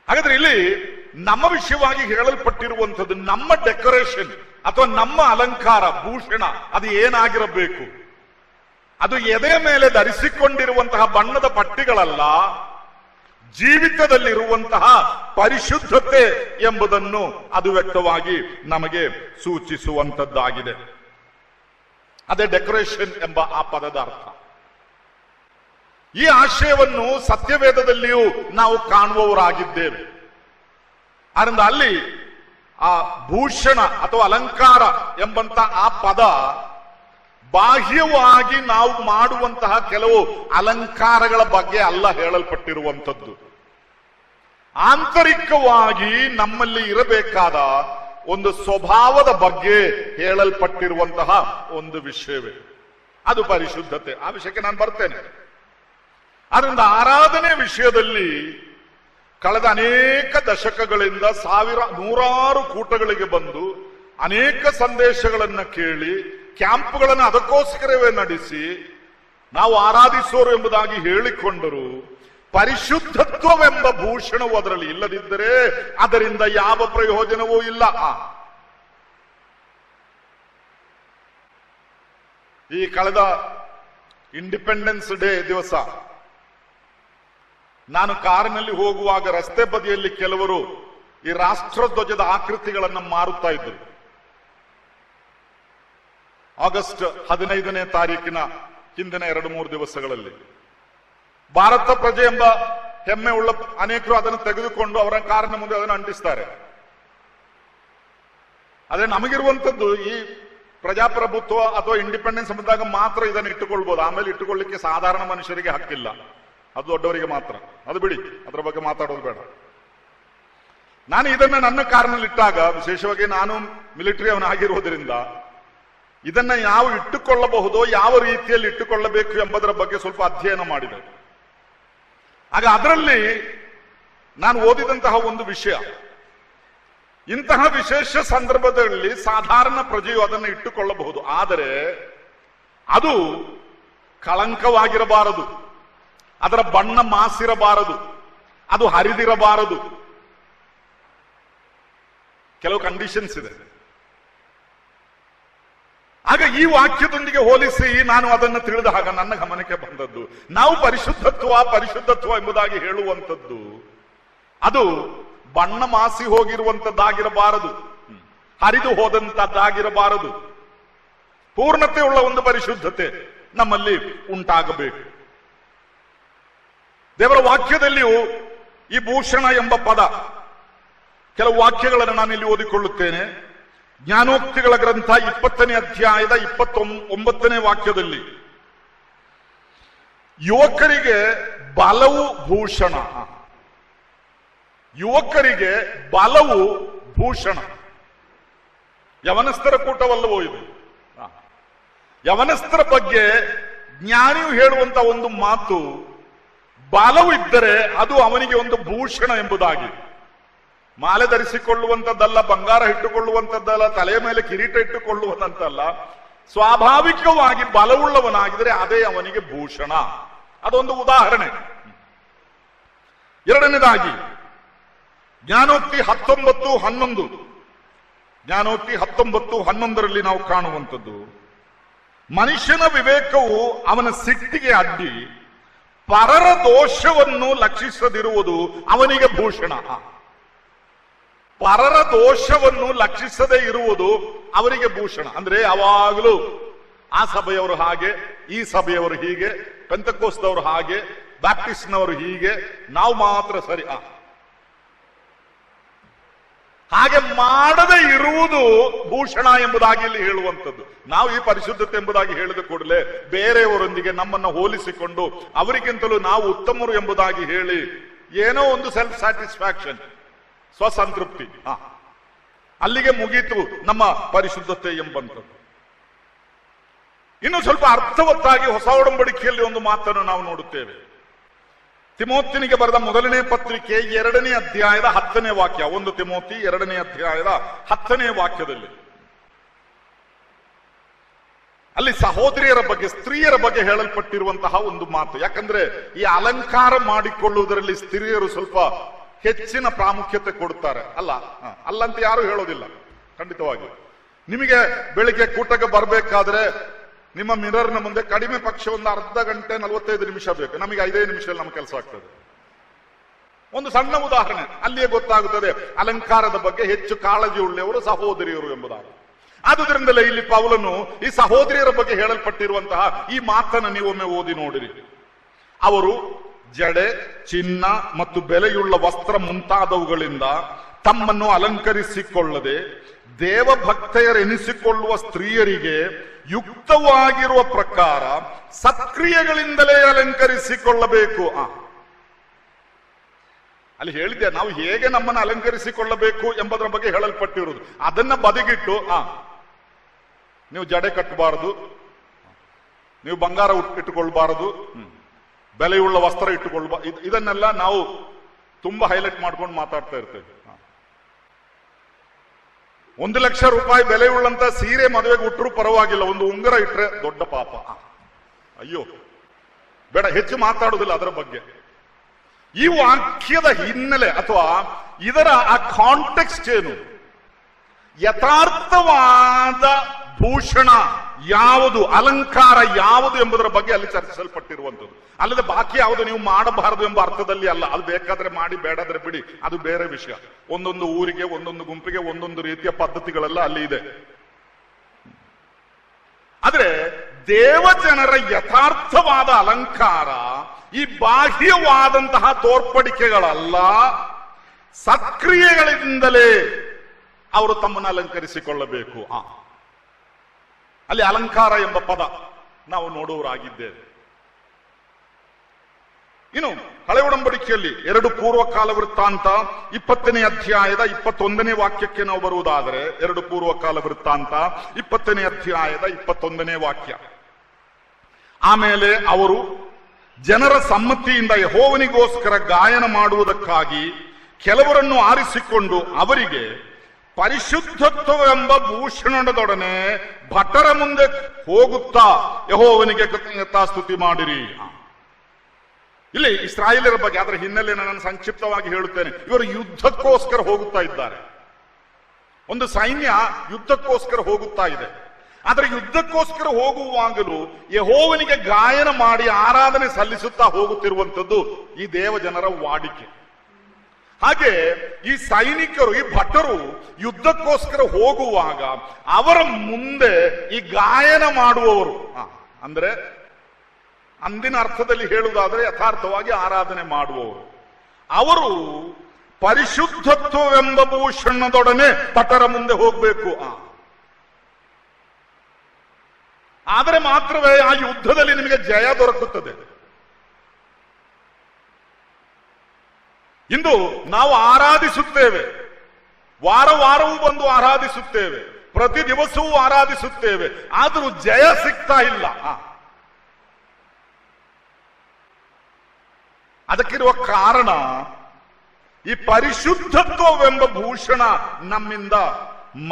ಹಾಗಾದ್ರೆ ಇಲ್ಲಿ ನಮ್ಮ ವಿಷಯವಾಗಿ ಹೇಳಲ್ಪಟ್ಟಿರುವಂಥದ್ದು ನಮ್ಮ ಡೆಕೋರೇಷನ್ ಅಥವಾ ನಮ್ಮ ಅಲಂಕಾರ ಭೂಷಣ ಅದು ಏನಾಗಿರಬೇಕು? ಅದು ಎದೆ ಮೇಲೆ ಧರಿಸಿಕೊಂಡಿರುವಂತಹ ಬಣ್ಣದ ಪಟ್ಟಿಗಳಲ್ಲ, ಜೀವಿತದಲ್ಲಿರುವಂತಹ ಪರಿಶುದ್ಧತೆ ಎಂಬುದನ್ನು ಅದು ವ್ಯಕ್ತವಾಗಿ ನಮಗೆ ಸೂಚಿಸುವಂತದ್ದಾಗಿದೆ. ಅದೇ ಡೆಕೋರೇಷನ್ ಎಂಬ ಆ ಪದದ ಅರ್ಥ. ಈ ಆಶಯವನ್ನು ಸತ್ಯವೇದದಲ್ಲಿಯೂ ನಾವು ಕಾಣುವವರಾಗಿದ್ದೇವೆ. ಆದ್ದರಿಂದ ಅಲ್ಲಿ ಆ ಭೂಷಣ ಅಥವಾ ಅಲಂಕಾರ ಎಂಬಂತ ಆ ಪದ ಬಾಹ್ಯವಾಗಿ ನಾವು ಮಾಡುವಂತಹ ಕೆಲವು ಅಲಂಕಾರಗಳ ಬಗ್ಗೆ ಅಲ್ಲ ಹೇಳಲ್ಪಟ್ಟಿರುವಂಥದ್ದು. ಆಂತರಿಕವಾಗಿ ನಮ್ಮಲ್ಲಿ ಇರಬೇಕಾದ ಒಂದು ಸ್ವಭಾವದ ಬಗ್ಗೆ ಹೇಳಲ್ಪಟ್ಟಿರುವಂತಹ ಒಂದು ವಿಷಯವೇ ಅದು ಪರಿಶುದ್ಧತೆ. ಆ ವಿಷಯಕ್ಕೆ ನಾನು ಬರ್ತೇನೆ. ಆದ್ದರಿಂದ ಆರಾಧನೆ ವಿಷಯದಲ್ಲಿ ಕಳೆದ ಅನೇಕ ದಶಕಗಳಿಂದ ನೂರಾರು ಕೂಟಗಳಿಗೆ ಬಂದು ಅನೇಕ ಸಂದೇಶಗಳನ್ನ ಕೇಳಿ ಕ್ಯಾಂಪ್ಗಳನ್ನು ಅದಕ್ಕೋಸ್ಕರವೇ ನಡೆಸಿ ನಾವು ಆರಾಧಿಸೋರು ಎಂಬುದಾಗಿ ಹೇಳಿಕೊಂಡರು. ಪರಿಶುದ್ಧತ್ವವೆಂಬ ಭೂಷಣವು ಅದರಲ್ಲಿ ಇಲ್ಲದಿದ್ದರೆ ಅದರಿಂದ ಯಾವ ಪ್ರಯೋಜನವೂ ಇಲ್ಲ. ಈ ಕಳೆದ ಇಂಡಿಪೆಂಡೆನ್ಸ್ ಡೇ ದಿವಸ ನಾನು ಕಾರಿನಲ್ಲಿ ಹೋಗುವಾಗ ರಸ್ತೆ ಬದಿಯಲ್ಲಿ ಕೆಲವರು ಈ ರಾಷ್ಟ್ರಧ್ವಜದ ಆಕೃತಿಗಳನ್ನು ಮಾರುತ್ತಾ ಇದ್ರು. ಆಗಸ್ಟ್ 15ನೇ ತಾರೀಕಿನ ಹಿಂದಿನ 2-3 ದಿವಸಗಳಲ್ಲಿ ಭಾರತ ಪ್ರಜೆ ಎಂಬ ಹೆಮ್ಮೆ ಉಳ್ಳ ಅನೇಕರು ಅದನ್ನು ತೆಗೆದುಕೊಂಡು ಅವರ ಕಾರಿನ ಮುಂದೆ ಅದನ್ನು ಅಂಟಿಸ್ತಾರೆ. ಆದ್ರೆ ನಮಗಿರುವಂತದ್ದು ಈ ಪ್ರಜಾಪ್ರಭುತ್ವ ಅಥವಾ ಇಂಡಿಪೆಂಡೆನ್ಸ್ ಬಂದಾಗ ಮಾತ್ರ ಇದನ್ನು ಇಟ್ಟುಕೊಳ್ಬಹುದು. ಆಮೇಲೆ ಇಟ್ಟುಕೊಳ್ಳಿಕ್ಕೆ ಸಾಧಾರಣ ಮನುಷ್ಯರಿಗೆ ಹಕ್ಕಿಲ್ಲ, ಅದು ದೊಡ್ಡವರಿಗೆ ಮಾತ್ರ. ಅದು ಬಿಡಿ, ಅದರ ಬಗ್ಗೆ ಮಾತಾಡೋದು ಬೇಡ. ನಾನು ಇದನ್ನ ನನ್ನ ಕಾರಿನಲ್ಲಿ ಇಟ್ಟಾಗ, ವಿಶೇಷವಾಗಿ ನಾನು ಮಿಲಿಟರಿ ಅವನಾಗಿರುವುದರಿಂದ ಇದನ್ನ ಯಾವ ಇಟ್ಟುಕೊಳ್ಳಬಹುದೋ, ಯಾವ ರೀತಿಯಲ್ಲಿ ಇಟ್ಟುಕೊಳ್ಳಬೇಕು ಎಂಬುದರ ಬಗ್ಗೆ ಸ್ವಲ್ಪ ಅಧ್ಯಯನ ಮಾಡಿದೆ. ಆಗ ಅದರಲ್ಲಿ ನಾನು ಓದಿದಂತಹ ಒಂದು ವಿಷಯ, ಇಂತಹ ವಿಶೇಷ ಸಂದರ್ಭದಲ್ಲಿ ಸಾಧಾರಣ ಪ್ರಜೆಯು ಅದನ್ನು ಇಟ್ಟುಕೊಳ್ಳಬಹುದು, ಆದರೆ ಅದು ಕಳಂಕವಾಗಿರಬಾರದು, ಅದರ ಬಣ್ಣ ಮಾಸಿರಬಾರದು, ಅದು ಹರಿದಿರಬಾರದು. ಕೆಲವು ಕಂಡೀಷನ್ಸ್ ಇದೆ. ಆಗ ಈ ವಾಕ್ಯದೊಂದಿಗೆ ಹೋಲಿಸಿ ನಾನು ಅದನ್ನು ತಿಳಿದ ಹಾಗ ನನ್ನ ಗಮನಕ್ಕೆ ಬಂದದ್ದು, ನಾವು ಪರಿಶುದ್ಧತ್ವ ಎಂಬುದಾಗಿ ಹೇಳುವಂಥದ್ದು ಅದು ಬಣ್ಣ ಮಾಸಿ ಹೋಗಿರುವಂತದ್ದಾಗಿರಬಾರದು, ಹರಿದು ಹೋದಂತದ್ದಾಗಿರಬಾರದು. ಪೂರ್ಣತೆ ಉಳ್ಳ ಒಂದು ಪರಿಶುದ್ಧತೆ ನಮ್ಮಲ್ಲಿ ಉಂಟಾಗಬೇಕು. ದೇವರ ವಾಕ್ಯದಲ್ಲಿಯೂ ಈ ಭೂಷಣ ಎಂಬ ಪದ, ಕೆಲವು ವಾಕ್ಯಗಳನ್ನು ನಾನಿಲ್ಲಿ ಓದಿಕೊಳ್ಳುತ್ತೇನೆ. ಜ್ಞಾನೋಕ್ತಿಗಳ ಗ್ರಂಥ 20ನೇ ಅಧ್ಯಾಯದ 29ನೇ ವಾಕ್ಯದಲ್ಲಿ, ಯುವಕರಿಗೆ ಬಲವು ಭೂಷಣ, ಯುವಕರಿಗೆ ಬಲವು ಭೂಷಣ. ಯವನಸ್ಥರ ಕೂಟವಲ್ಲವೋ ಇದು? ಯವನಸ್ಥರ ಬಗ್ಗೆ ಜ್ಞಾನಿಯು ಹೇಳುವಂತ ಒಂದು ಮಾತು, ಬಲವು ಇದ್ದರೆ ಅದು ಅವನಿಗೆ ಒಂದು ಭೂಷಣ ಎಂಬುದಾಗಿ. ಮಾಲೆ ಧರಿಸಿಕೊಳ್ಳುವಂಥದ್ದಲ್ಲ, ಬಂಗಾರ ಇಟ್ಟುಕೊಳ್ಳುವಂಥದ್ದಲ್ಲ, ತಲೆಯ ಮೇಲೆ ಕಿರೀಟ ಇಟ್ಟುಕೊಳ್ಳುವಂತಲ್ಲ, ಸ್ವಾಭಾವಿಕವಾಗಿ ಬಲವುಳ್ಳವನಾಗಿದ್ರೆ ಅದೇ ಅವನಿಗೆ ಭೂಷಣ. ಅದೊಂದು ಉದಾಹರಣೆ. ಎರಡನೇದಾಗಿ ಜ್ಞಾನೋಕ್ತಿ 19:11, ಜ್ಞಾನೋಕ್ತಿ 19:11ರಲ್ಲಿ ನಾವು ಕಾಣುವಂಥದ್ದು, ಮನುಷ್ಯನ ವಿವೇಕವು ಅವನ ಸಿಟ್ಟಿಗೆ ಅಡ್ಡಿ, ಪರರ ದೋಷವನ್ನು ಲಕ್ಷಿಸದಿರುವುದು ಅವನಿಗೆ ಭೂಷಣ. ಪರರ ದೋಷವನ್ನು ಲಕ್ಷಿಸದೇ ಇರುವುದು ಅವರಿಗೆ ಭೂಷಣ. ಅಂದ್ರೆ ಯಾವಾಗಲೂ ಆ ಸಭೆಯವರು ಹಾಗೆ, ಈ ಸಭೆಯವರು ಹೀಗೆ, ಪೆಂತಕೋಸ್ತವರು ಹಾಗೆ, ಬ್ಯಾಪ್ಟಿಸ್ಟ್ನವರು ಹೀಗೆ, ನಾವು ಮಾತ್ರ ಸರಿ, ಹಾಗೆ ಮಾಡದೇ ಇರುವುದು ಭೂಷಣ ಎಂಬುದಾಗಿ ಇಲ್ಲಿ ಹೇಳುವಂಥದ್ದು. ನಾವು ಈ ಪರಿಶುದ್ಧತೆ ಎಂಬುದಾಗಿ ಹೇಳಿದ ಕೂಡಲೇ ಬೇರೆಯವರೊಂದಿಗೆ ನಮ್ಮನ್ನು ಹೋಲಿಸಿಕೊಂಡು ಅವರಿಗಿಂತಲೂ ನಾವು ಉತ್ತಮರು ಎಂಬುದಾಗಿ ಹೇಳಿ ಏನೋ ಒಂದು ಸೆಲ್ಫ್ ಸ್ಯಾಟಿಸ್ಫ್ಯಾಕ್ಷನ್, ಸ್ವಸಂತೃಪ್ತಿ, ಅಲ್ಲಿಗೆ ಮುಗೀತು ನಮ್ಮ ಪರಿಶುದ್ಧತೆ ಎಂಬಂಥದ್ದು. ಇನ್ನು ಸ್ವಲ್ಪ ಅರ್ಥವತ್ತಾಗಿ ಹೊಸ ಒಡಂಬಡಿಕೆಯಲ್ಲಿ ಒಂದು ಮಾತನ್ನು ನಾವು ನೋಡುತ್ತೇವೆ. ತಿಮೋತಿನಿಗೆ ಬರೆದ 1ನೇ ಪತ್ರಿಕೆ 2ನೇ ಅಧ್ಯಾಯದ 10ನೇ ವಾಕ್ಯ. 1 ತಿಮೋತಿ 2ನೇ ಅಧ್ಯಾಯದ 10ನೇ ವಾಕ್ಯದಲ್ಲಿ ಅಲ್ಲಿ ಸಹೋದರಿಯರ ಬಗ್ಗೆ, ಸ್ತ್ರೀಯರ ಬಗ್ಗೆ ಹೇಳಲ್ಪಟ್ಟಿರುವಂತಹ ಒಂದು ಮಾತು. ಯಾಕಂದ್ರೆ ಈ ಅಲಂಕಾರ ಮಾಡಿಕೊಳ್ಳುವುದರಲ್ಲಿ ಸ್ತ್ರೀಯರು ಸ್ವಲ್ಪ ಹೆಚ್ಚಿನ ಪ್ರಾಮುಖ್ಯತೆ ಕೊಡ್ತಾರೆ. ಅಲ್ಲಂತ ಯಾರು ಹೇಳೋದಿಲ್ಲ. ಖಂಡಿತವಾಗಿ ನಿಮಗೆ ಬೆಳಿಗ್ಗೆ ಕೂಟಕ್ಕೆ ಬರಬೇಕಾದ್ರೆ ನಿಮ್ಮ ಮಿರರ್ನ ಮುಂದೆ ಕಡಿಮೆ ಪಕ್ಷ ಒಂದು ಅರ್ಧ ಗಂಟೆ 45 ನಿಮಿಷ ಬೇಕು. ನಮಗೆ 5 ನಿಮಿಷದಲ್ಲಿ ನಮ್ಮ ಕೆಲಸ ಆಗ್ತದೆ. ಒಂದು ಸಣ್ಣ ಉದಾಹರಣೆ, ಅಲ್ಲಿಯೇ ಗೊತ್ತಾಗುತ್ತದೆ ಅಲಂಕಾರದ ಬಗ್ಗೆ ಹೆಚ್ಚು ಕಾಳಜಿ ಉಳ್ಳವರು ಸಹೋದರಿಯರು ಎಂಬುದಾಗಿ. ಆದುದರಿಂದಲೇ ಇಲ್ಲಿ ಪೌಲನು ಈ ಸಹೋದರಿಯರ ಬಗ್ಗೆ ಹೇಳಲ್ಪಟ್ಟಿರುವಂತಹ ಈ ಮಾತನ್ನು ನೀವೊಮ್ಮೆ ಓದಿ ನೋಡಿರಿ. ಅವರು ಜಡೆ, ಚಿನ್ನ ಮತ್ತು ಬೆಲೆಯುಳ್ಳ ವಸ್ತ್ರ ಮುಂತಾದವುಗಳಿಂದ ತಮ್ಮನ್ನು ಅಲಂಕರಿಸಿಕೊಳ್ಳದೆ ದೇವಭಕ್ತೆಯರೆನಿಸಿಕೊಳ್ಳುವ ಸ್ತ್ರೀಯರಿಗೆ ಯುಕ್ತವಾಗಿರುವ ಪ್ರಕಾರ ಸತ್ಕ್ರಿಯೆಗಳಿಂದಲೇ ಅಲಂಕರಿಸಿಕೊಳ್ಳಬೇಕು. ಅಲ್ಲಿ ಹೇಳಿದ್ದೆ ನಾವು ಹೇಗೆ ನಮ್ಮನ್ನು ಅಲಂಕರಿಸಿಕೊಳ್ಳಬೇಕು ಎಂಬುದರ ಬಗ್ಗೆ ಹೇಳಲ್ಪಟ್ಟಿರುವುದು. ಅದನ್ನ ಬದಿಗಿಟ್ಟು ನೀವು ಜಡೆ ಕಟ್ಟಬಾರದು, ನೀವು ಬಂಗಾರ ಇಟ್ಟುಕೊಳ್ಬಾರದು, ಬೆಲೆಯುಳ್ಳ ವಸ್ತ್ರ ಇಟ್ಟುಕೊಳ್ಬಾರದು, ಇದನ್ನೆಲ್ಲ ನಾವು ತುಂಬಾ ಹೈಲೈಟ್ ಮಾಡ್ಕೊಂಡು ಮಾತಾಡ್ತಾ ಇರ್ತೇವೆ. 1 ಲಕ್ಷ ರೂಪಾಯಿ ಬೆಲೆಯುಳ್ಳಂತ ಸೀರೆ ಮದುವೆಗೆ ಉಟ್ಟರು ಪರವಾಗಿಲ್ಲ, ಒಂದು ಉಂಗುರ ಇಟ್ರೆ ದೊಡ್ಡ ಪಾಪ. ಅಯ್ಯೋ ಬೇಡ, ಹೆಚ್ಚು ಮಾತಾಡುವುದಿಲ್ಲ ಅದರ ಬಗ್ಗೆ. ಈ ವಾಕ್ಯದ ಹಿನ್ನೆಲೆ ಅಥವಾ ಇದರ ಆ ಕಾಂಟೆಕ್ಸ್ಟ್ ಏನು, ಯಥಾರ್ಥವಾದ ಭೂಷಣ ಯಾವುದು, ಅಲಂಕಾರ ಯಾವುದು ಎಂಬುದರ ಬಗ್ಗೆ ಅಲ್ಲಿ ಚರ್ಚಿಸಲ್ಪಟ್ಟಿರುವಂಥದ್ದು. ಅಲ್ಲದೆ ಬಾಕಿ ಯಾವುದು ನೀವು ಮಾಡಬಾರದು ಎಂಬ ಅರ್ಥದಲ್ಲಿ ಅಲ್ಲ. ಅದು ಬೇಕಾದ್ರೆ ಮಾಡಿ, ಬೇಡಾದ್ರೆ ಬಿಡಿ, ಅದು ಬೇರೆ ವಿಷಯ. ಒಂದೊಂದು ಊರಿಗೆ, ಒಂದೊಂದು ಗುಂಪಿಗೆ ಒಂದೊಂದು ರೀತಿಯ ಪದ್ಧತಿಗಳೆಲ್ಲ ಅಲ್ಲಿ ಇದೆ. ಆದ್ರೆ ದೇವಜನರ ಯಥಾರ್ಥವಾದ ಅಲಂಕಾರ ಈ ಬಾಹ್ಯವಾದಂತಹ ತೋರ್ಪಡಿಕೆಗಳಲ್ಲ, ಸತ್ಕ್ರಿಯೆಗಳಿಂದಲೇ ಅವರು ತಮ್ಮನ್ನು ಅಲಂಕರಿಸಿಕೊಳ್ಳಬೇಕು. ಅಲ್ಲಿ ಅಲಂಕಾರ ಎಂಬ ಪದ ನಾವು ನೋಡುವರಾಗಿದ್ದೇವೆ. ಇನ್ನು ಹಳೆ ಒಡಂಬಡಿಕೆಯಲ್ಲಿ 2 ಪೂರ್ವಕಾಲ ವೃತ್ತಾಂತ 20ನೇ ಅಧ್ಯಾಯದ 21ನೇ ವಾಕ್ಯಕ್ಕೆ ನಾವು ಬರುವುದಾದರೆ, 2 ಪೂರ್ವಕಾಲ ವೃತ್ತಾಂತ 20ನೇ ಅಧ್ಯಾಯದ 21ನೇ ವಾಕ್ಯ. ಆಮೇಲೆ ಅವರು ಜನರ ಸಮ್ಮತಿಯಿಂದ ಯೆಹೋವನಿಗೋಸ್ಕರ ಗಾಯನ ಮಾಡುವುದಕ್ಕಾಗಿ ಕೆಲವರನ್ನು ಆರಿಸಿಕೊಂಡು ಅವರಿಗೆ ಪರಿಶುದ್ಧತ್ವವೆಂಬ ಭೂಷಣದೊಡನೆ ಭಟರ ಮುಂದೆ ಹೋಗುತ್ತಾ ಯೆಹೋವನಿಗೆ ಕೃತಜ್ಞತಾ ಸ್ತುತಿ ಮಾಡಿರಿ. ಇಲ್ಲಿ ಇಸ್ರಾಯೇಲರ ಬಗ್ಗೆ ಅದರ ಹಿನ್ನೆಲೆ ನಾನು ಸಂಕ್ಷಿಪ್ತವಾಗಿ ಹೇಳುತ್ತೇನೆ. ಇವರು ಯುದ್ಧಕ್ಕೋಸ್ಕರ ಹೋಗುತ್ತಾ ಇದ್ದಾರೆ. ಒಂದು ಸೈನ್ಯ ಯುದ್ಧಕ್ಕೋಸ್ಕರ ಹೋಗುತ್ತಾ ಇದೆ. ಆದರೆ ಯುದ್ಧಕ್ಕೋಸ್ಕರ ಹೋಗುವಾಗಲೂ ಯೆಹೋವನಿಗೆ ಗಾಯನ ಮಾಡಿ ಆರಾಧನೆ ಸಲ್ಲಿಸುತ್ತಾ ಹೋಗುತ್ತಿರುವಂಥದ್ದು ಈ ದೇವಜನರ ವಾಡಿಕೆ. ಹಾಗೆ ಈ ಸೈನಿಕರು, ಈ ಭಟರು ಯುದ್ಧಕ್ಕೋಸ್ಕರ ಹೋಗುವಾಗ ಅವರ ಮುಂದೆ ಈ ಗಾಯನ ಮಾಡುವವರು, ಅಂದ್ರೆ ಅಂದಿನ ಅರ್ಥದಲ್ಲಿ ಹೇಳುವುದಾದರೆ ಯಥಾರ್ಥವಾಗಿ ಆರಾಧನೆ ಮಾಡುವವರು, ಅವರು ಪರಿಶುದ್ಧತ್ವವೆಂಬ ಭೂಷಣದೊಡನೆ ಭಟರ ಮುಂದೆ ಹೋಗಬೇಕು. ಆದರೆ ಮಾತ್ರವೇ ಆ ಯುದ್ಧದಲ್ಲಿ ನಿಮಗೆ ಜಯ ದೊರಕುತ್ತದೆ. ಇಂದು ನಾವು ಆರಾಧಿಸುತ್ತೇವೆ, ವಾರ ವಾರವೂ ಬಂದು ಆರಾಧಿಸುತ್ತೇವೆ, ಪ್ರತಿ ದಿವಸವೂ ಆರಾಧಿಸುತ್ತೇವೆ, ಆದರೂ ಜಯ ಸಿಗ್ತಾ ಇಲ್ಲ. ಅದಕ್ಕಿರುವ ಕಾರಣ ಈ ಪರಿಶುದ್ಧತ್ವವೆಂಬ ಭೂಷಣ ನಮ್ಮಿಂದ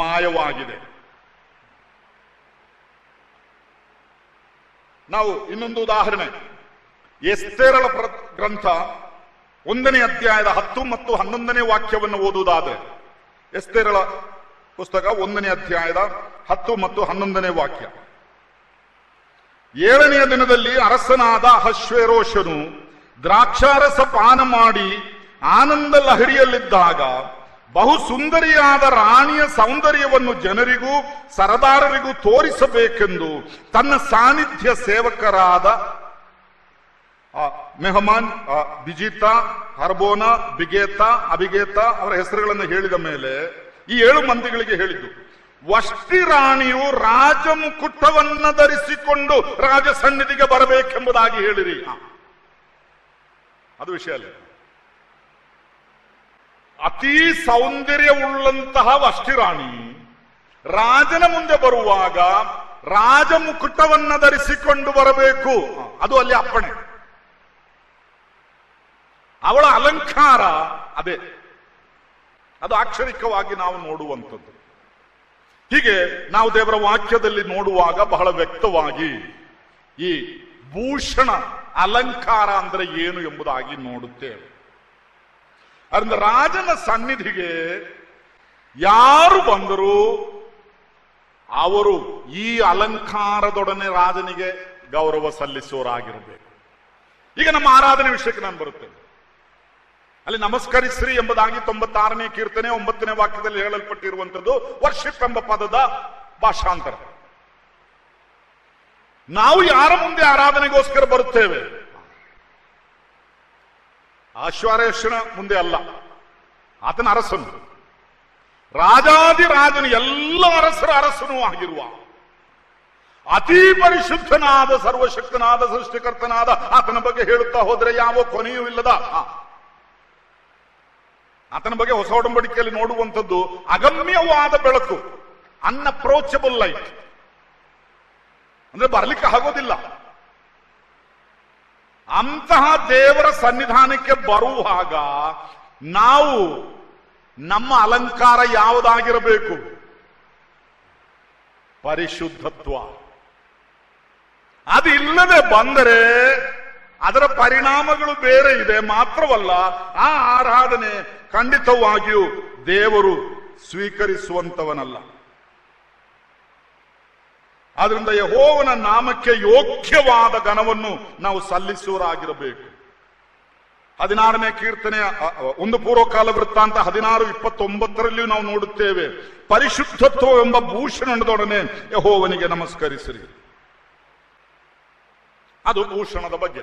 ಮಾಯವಾಗಿದೆ. ನಾವು ಇನ್ನೊಂದು ಉದಾಹರಣೆ, ಎಸ್ತೇರಳ ಗ್ರಂಥ 1ನೇ ಅಧ್ಯಾಯದ 10 ಮತ್ತು 11ನೇ ವಾಕ್ಯವನ್ನು ಓದುವುದಾದರೆ, ಎಸ್ತೇರಳ ಪುಸ್ತಕ 1ನೇ ಅಧ್ಯಾಯದ 10 ಮತ್ತು 11ನೇ ವಾಕ್ಯ. 7ನೆಯ ದಿನದಲ್ಲಿ ಅರಸನಾದ ಅಹಷ್ವೇರೋಷನು ದ್ರಾಕ್ಷಾರಸ ಪಾನ ಮಾಡಿ ಆನಂದ ಲಹರಿಯಲ್ಲಿದ್ದಾಗ ಬಹು ಸುಂದರಿಯಾದ ರಾಣಿಯ ಸೌಂದರ್ಯವನ್ನು ಜನರಿಗೂ ಸರದಾರರಿಗೂ ತೋರಿಸಬೇಕೆಂದು ತನ್ನ ಸಾನ್ನಿಧ್ಯ ಸೇವಕರಾದ ಮೆಹಮಾನ್, ಬಿಜಿತಾ, ಹರ್ಬೋನಾ, ಬಿಗೇತಾ, ಅಬಿಗೇತಾ ಅವರ ಹೆಸರುಗಳನ್ನು ಹೇಳಿದ ಮೇಲೆ ಈ 7 ಮಂದಿಗಳಿಗೆ ಹೇಳಿದ್ದು, ವಷ್ಟಿ ರಾಣಿಯು ರಾಜಮುಕುಟವನ್ನ ಧರಿಸಿಕೊಂಡು ರಾಜ ಸನ್ನಿಧಿಗೆ ಬರಬೇಕೆಂಬುದಾಗಿ ಹೇಳಿರಿ. ಅದು ವಿಷಯ ಅಲ್ಲ. ಅತಿ ಸೌಂದರ್ಯವುಳ್ಳಂತಹ ವಷ್ಟಿ ರಾಣಿ ರಾಜನ ಮುಂದೆ ಬರುವಾಗ ರಾಜಮುಕುಟವನ್ನ ಧರಿಸಿಕೊಂಡು ಬರಬೇಕು. ಅದು ಅಲ್ಲಿ ಅಪ್ಪಣೆ. ಅವಳ ಅಲಂಕಾರ ಅದೇ, ಅದು ಅಕ್ಷರಿಕವಾಗಿ ನಾವು ನೋಡುವಂಥದ್ದು. ಹೀಗೆ ನಾವು ದೇವರ ವಾಕ್ಯದಲ್ಲಿ ನೋಡುವಾಗ ಬಹಳ ವ್ಯಕ್ತವಾಗಿ ಈ ಭೂಷಣ, ಅಲಂಕಾರ ಅಂದ್ರೆ ಏನು ಎಂಬುದಾಗಿ ನೋಡುತ್ತೇವೆ. ಅದರಿಂದ ರಾಜನ ಸನ್ನಿಧಿಗೆ ಯಾರು ಬಂದರೂ ಅವರು ಈ ಅಲಂಕಾರದೊಡನೆ ರಾಜನಿಗೆ ಗೌರವ ಸಲ್ಲಿಸುವರಾಗಿರಬೇಕು. ಈಗ ನಮ್ಮ ಆರಾಧನೆ ವಿಷಯಕ್ಕೆ ನಾನು ಬರುತ್ತೇನೆ. ಅಲ್ಲಿ ನಮಸ್ಕರಿಸ್ರಿ ಎಂಬುದಾಗಿ 96ನೇ ಕೀರ್ತನೆ 9ನೇ ವಾಕ್ಯದಲ್ಲಿ ಹೇಳಲ್ಪಟ್ಟಿರುವಂಥದ್ದು ವರ್ಷಿಪ್ ಎಂಬ ಪದದ ಭಾಷಾಂತರ. ನಾವು ಯಾರ ಮುಂದೆ ಆರಾಧನೆಗೋಸ್ಕರ ಬರುತ್ತೇವೆ? ಆಶ್ವರೇಷನ ಮುಂದೆ ಅಲ್ಲ, ಆತನ ಅರಸನು, ರಾಜಾದಿರಾಜನು, ಎಲ್ಲ ಅರಸರ ಅರಸನೂ ಆಗಿರುವ ಅತಿ ಪರಿಶುದ್ಧನಾದ ಸರ್ವಶಕ್ತನಾದ ಸೃಷ್ಟಿಕರ್ತನಾದ ಆತನ ಬಗ್ಗೆ ಹೇಳುತ್ತಾ ಹೋದರೆ ಯಾವ ಕೊನೆಯೂ ಇಲ್ಲದ ಆತನ ಬಗ್ಗೆ ಹೊಸ ಒಡಂಬಡಿಕೆಯಲ್ಲಿ ನೋಡುವಂಥದ್ದು ಅಗಮ್ಯವಾದ ಬೆಳಕು, ಅನ್ಅಪ್ರೋಚಬಲ್ ಲೈಟ್. ಅಂದ್ರೆ ಬರ್ಲಿಕ್ಕೆ ಆಗೋದಿಲ್ಲ. ಅಂತಹ ದೇವರ ಸನ್ನಿಧಾನಕ್ಕೆ ಬರುವಾಗ ನಾವು ನಮ್ಮ ಅಲಂಕಾರ ಯಾವುದಾಗಿರಬೇಕು? ಪರಿಶುದ್ಧತ್ವ. ಅದು ಇಲ್ಲದೆ ಬಂದರೆ ಅದರ ಪರಿಣಾಮಗಳು ಬೇರೆ ಇದೆ. ಮಾತ್ರವಲ್ಲ, ಆ ಆರಾಧನೆ ಖಂಡಿತವಾಗಿಯೂ ದೇವರು ಸ್ವೀಕರಿಸುವಂತವನಲ್ಲ. ಆದ್ರಿಂದ ಯೆಹೋವನ ನಾಮಕ್ಕೆ ಯೋಗ್ಯವಾದ ಘನವನ್ನು ನಾವು ಸಲ್ಲಿಸುವರಾಗಿರಬೇಕು. 16ನೇ ಕೀರ್ತನೆಯ 1 ಪೂರ್ವಕಾಲ ವೃತ್ತಾಂತ 16:29 ನಾವು ನೋಡುತ್ತೇವೆ, ಪರಿಶುದ್ಧತ್ವವೆಂಬ ಭೂಷಣದೊಡನೆ ಯೆಹೋವನಿಗೆ ನಮಸ್ಕರಿಸಿರಿ. ಅದು ಭೂಷಣದ ಬಗ್ಗೆ.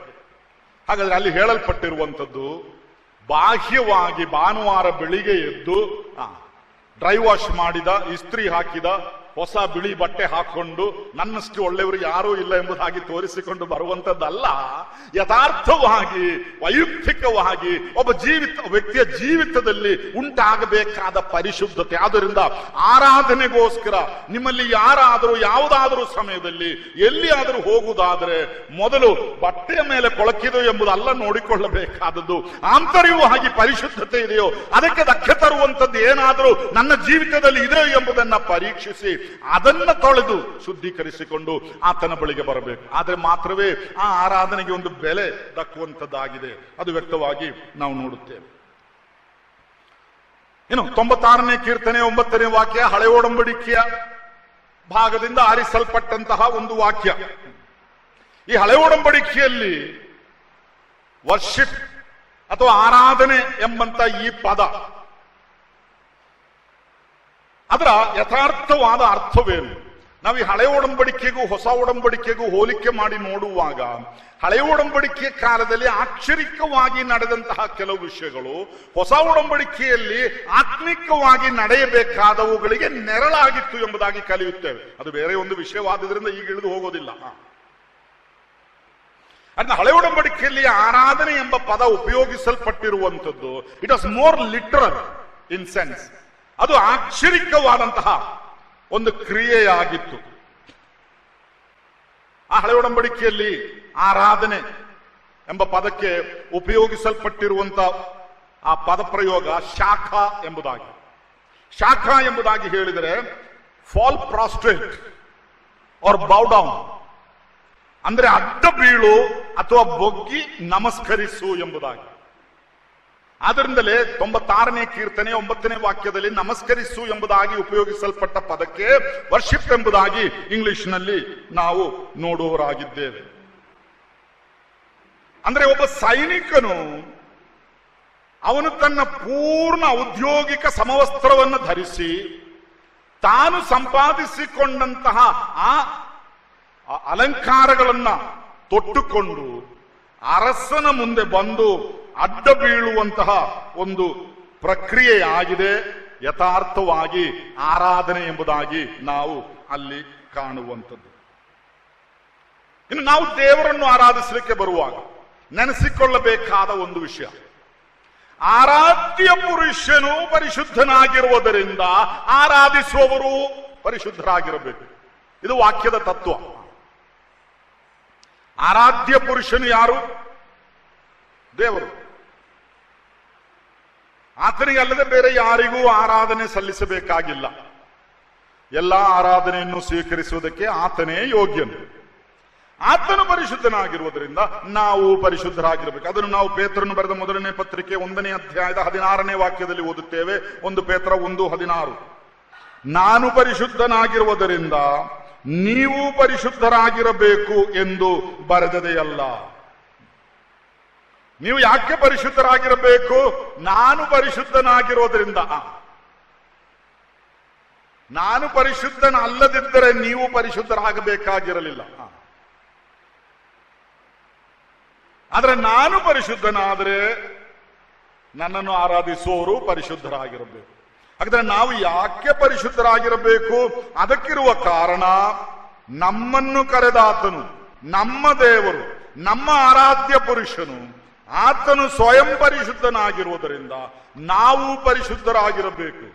ಹಾಗಾದ್ರೆ ಅಲ್ಲಿ ಹೇಳಲ್ಪಟ್ಟಿರುವಂಥದ್ದು ಬಾಹ್ಯವಾಗಿ ಭಾನುವಾರ ಬೆಳಿಗ್ಗೆ ಎದ್ದು ಡ್ರೈ ವಾಶ್ ಮಾಡಿದ, ಇಸ್ತ್ರಿ ಹಾಕಿದ, ಹೊಸ ಬಿಳಿ ಬಟ್ಟೆ ಹಾಕೊಂಡು ನನ್ನಷ್ಟು ಒಳ್ಳೆಯವರು ಯಾರೂ ಇಲ್ಲ ಎಂಬುದಾಗಿ ತೋರಿಸಿಕೊಂಡು ಬರುವಂತದ್ದಲ್ಲ. ಯಥಾರ್ಥವಾಗಿ ವೈಯಕ್ತಿಕವಾಗಿ ಒಬ್ಬ ವ್ಯಕ್ತಿಯ ಜೀವಿತದಲ್ಲಿ ಉಂಟಾಗಬೇಕಾದ ಪರಿಶುದ್ಧತೆ. ಆದ್ದರಿಂದ ಆರಾಧನೆಗೋಸ್ಕರ ನಿಮ್ಮಲ್ಲಿ ಯಾರಾದರೂ ಯಾವುದಾದರೂ ಸಮಯದಲ್ಲಿ ಎಲ್ಲಿಯಾದರೂ ಹೋಗುವುದಾದರೆ ಮೊದಲು ಬಟ್ಟೆಯ ಮೇಲೆ ಕೊಳಕಿದೆಯೋ ಎಂಬುದಲ್ಲ ನೋಡಿಕೊಳ್ಳಬೇಕಾದದ್ದು, ಆಂತರ್ಯವಾಗಿ ಪರಿಶುದ್ಧತೆ ಇದೆಯೋ, ಅದಕ್ಕೆ ಧಕ್ಕೆ ತರುವಂಥದ್ದು ಏನಾದರೂ ನನ್ನ ಜೀವಿತದಲ್ಲಿ ಇದೆಯೋ ಎಂಬುದನ್ನ ಪರೀಕ್ಷಿಸಿ ಅದನ್ನ ತೊಳೆದು ಶುದ್ಧೀಕರಿಸಿಕೊಂಡು ಆತನ ಬಳಿಗೆ ಬರಬೇಕು. ಆದರೆ ಮಾತ್ರವೇ ಆ ಆರಾಧನೆಗೆ ಒಂದು ಬೆಲೆ ದಕ್ಕುವಂಥದ್ದಾಗಿದೆ. ಅದು ವ್ಯಕ್ತವಾಗಿ ನಾವು ನೋಡುತ್ತೇವೆ. ಇನ್ನು 96ನೇ ಕೀರ್ತನೆ 9ನೇ ವಾಕ್ಯ ಹಳೆ ಒಡಂಬಡಿಕೆಯ ಭಾಗದಿಂದ ಆರಿಸಲ್ಪಟ್ಟಂತಹ ಒಂದು ವಾಕ್ಯ. ಈ ಹಳೆ ಒಡಂಬಡಿಕೆಯಲ್ಲಿ ವರ್ಷಿಪ್ ಅಥವಾ ಆರಾಧನೆ ಎಂಬಂತ ಈ ಪದ, ಅದರ ಯಥಾರ್ಥವಾದ ಅರ್ಥವೇನು? ನಾವು ಈ ಹಳೆ ಒಡಂಬಡಿಕೆಗೂ ಹೊಸ ಒಡಂಬಡಿಕೆಗೂ ಹೋಲಿಕೆ ಮಾಡಿ ನೋಡುವಾಗ ಹಳೆ ಒಡಂಬಡಿಕೆಯ ಕಾಲದಲ್ಲಿ ಆಕ್ಷರಿಕವಾಗಿ ನಡೆದಂತಹ ಕೆಲವು ವಿಷಯಗಳು ಹೊಸ ಒಡಂಬಡಿಕೆಯಲ್ಲಿ ಆತ್ಮಿಕವಾಗಿ ನಡೆಯಬೇಕಾದವುಗಳಿಗೆ ನೆರಳಾಗಿತ್ತು ಎಂಬುದಾಗಿ ಕಲಿಯುತ್ತೇವೆ. ಅದು ಬೇರೆ ಒಂದು ವಿಷಯವಾದ್ದರಿಂದ ಈಗ ಇಳಿದು ಹೋಗೋದಿಲ್ಲ. ಅದನ್ನ ಹಳೆ ಒಡಂಬಡಿಕೆಯಲ್ಲಿ ಆರಾಧನೆ ಎಂಬ ಪದ ಉಪಯೋಗಿಸಲ್ಪಟ್ಟಿರುವಂಥದ್ದು it was more literal in sense. ಅದು ಆಕ್ಷರಿಕವಾದಂತಹ ಒಂದು ಕ್ರಿಯೆಯಾಗಿತ್ತು. ಆ ಹಳೆ ಒಡಂಬಡಿಕೆಯಲ್ಲಿ ಆರಾಧನೆ ಎಂಬ ಪದಕ್ಕೆ ಉಪಯೋಗಿಸಲ್ಪಟ್ಟಿರುವಂತಹ ಆ ಪದ ಪ್ರಯೋಗ ಶಾಖ ಎಂಬುದಾಗಿ. ಶಾಖ ಎಂಬುದಾಗಿ ಹೇಳಿದರೆ ಫಾಲ್ ಪ್ರಾಸ್ಟ್ರೇಟ್ ಆರ್ ಬೌ ಡೌನ್, ಅಂದ್ರೆ ಅಡ್ಡ ಬೀಳು ಅಥವಾ ಬೊಗ್ಗಿ ನಮಸ್ಕರಿಸು ಎಂಬುದಾಗಿ. ಆದ್ದರಿಂದಲೇ 96ನೇ ಕೀರ್ತನೆ 9ನೇ ವಾಕ್ಯದಲ್ಲಿ ನಮಸ್ಕರಿಸು ಎಂಬುದಾಗಿ ಉಪಯೋಗಿಸಲ್ಪಟ್ಟ ಪದಕ್ಕೆ ವರ್ಷಿಪ್ ಎಂಬುದಾಗಿ ಇಂಗ್ಲಿಷ್ನಲ್ಲಿ ನಾವು ನೋಡುವವರಾಗಿದ್ದೇವೆ. ಅಂದ್ರೆ ಒಬ್ಬ ಸೈನಿಕನು ಅವನು ತನ್ನ ಪೂರ್ಣ ಔದ್ಯೋಗಿಕ ಸಮವಸ್ತ್ರವನ್ನು ಧರಿಸಿ ತಾನು ಸಂಪಾದಿಸಿಕೊಂಡಂತಹ ಆ ಅಲಂಕಾರಗಳನ್ನ ತೊಟ್ಟುಕೊಂಡು ಅರಸನ ಮುಂದೆ ಬಂದು ಅಡ್ಡ ಬೀಳುವಂತಹ ಒಂದು ಪ್ರಕ್ರಿಯೆಯಾಗಿದೆ ಯಥಾರ್ಥವಾಗಿ ಆರಾಧನೆ ಎಂಬುದಾಗಿ ನಾವು ಅಲ್ಲಿ ಕಾಣುವಂಥದ್ದು. ಇನ್ನು ನಾವು ದೇವರನ್ನು ಆರಾಧಿಸಲಿಕ್ಕೆ ಬರುವಾಗ ನೆನೆಸಿಕೊಳ್ಳಬೇಕಾದ ಒಂದು ವಿಷಯ, ಆರಾಧ್ಯ ಪುರುಷನು ಪರಿಶುದ್ಧನಾಗಿರುವುದರಿಂದ ಆರಾಧಿಸುವವರು ಪರಿಶುದ್ಧರಾಗಿರಬೇಕು. ಇದು ವಾಕ್ಯದ ತತ್ವ. ಆರಾಧ್ಯ ಪುರುಷನು ಯಾರು? ದೇವರು. ಆತನಿಗೆ ಅಲ್ಲದೆ ಬೇರೆ ಯಾರಿಗೂ ಆರಾಧನೆ ಆತನು ಪರಿಶುದ್ಧನಾಗಿರುವುದರಿಂದ ನಾವು ಪರಿಶುದ್ಧರಾಗಿರಬೇಕು. ಅದನ್ನು ನಾವು ಪೇತ್ರನು ಬರೆದ ಮೊದಲನೇ ಪತ್ರಿಕೆ 1ನೇ ಅಧ್ಯಾಯದ 16ನೇ ವಾಕ್ಯದಲ್ಲಿ ಓದುತ್ತೇವೆ. 1 ಪೇತ್ರ 1:16. ನಾನು ಪರಿಶುದ್ಧನಾಗಿರುವುದರಿಂದ ನೀವು ಪರಿಶುದ್ಧರಾಗಿರಬೇಕು ಎಂದು ಬರೆದದೆಯಲ್ಲ. ನೀವು ಯಾಕೆ ಪರಿಶುದ್ಧರಾಗಿರಬೇಕು? ನಾನು ಪರಿಶುದ್ಧನಾಗಿರೋದ್ರಿಂದ. ನಾನು ಪರಿಶುದ್ಧನಲ್ಲದಿದ್ದರೆ ನೀವು ಪರಿಶುದ್ಧರಾಗಬೇಕಾಗಿರಲಿಲ್ಲ. ಆದ್ರೆ ನಾನು ಪರಿಶುದ್ಧನಾದರೆ ನನ್ನನ್ನು ಆರಾಧಿಸುವವರು ಪರಿಶುದ್ಧರಾಗಿರಬೇಕು. ಹಾಗಾದ್ರೆ ನಾವು ಯಾಕೆ ಪರಿಶುದ್ಧರಾಗಿರಬೇಕು? ಅದಕ್ಕಿರುವ ಕಾರಣ ನಮ್ಮನ್ನು ಕರೆದಾತನು, ನಮ್ಮ ದೇವರು, ನಮ್ಮ ಆರಾಧ್ಯ ಪುರುಷನು, ಆತನು ಸ್ವಯಂ ಪರಿಶುದ್ಧನಾಗಿರುವುದರಿಂದ ನಾವು ಪರಿಶುದ್ಧರಾಗಿರಬೇಕು.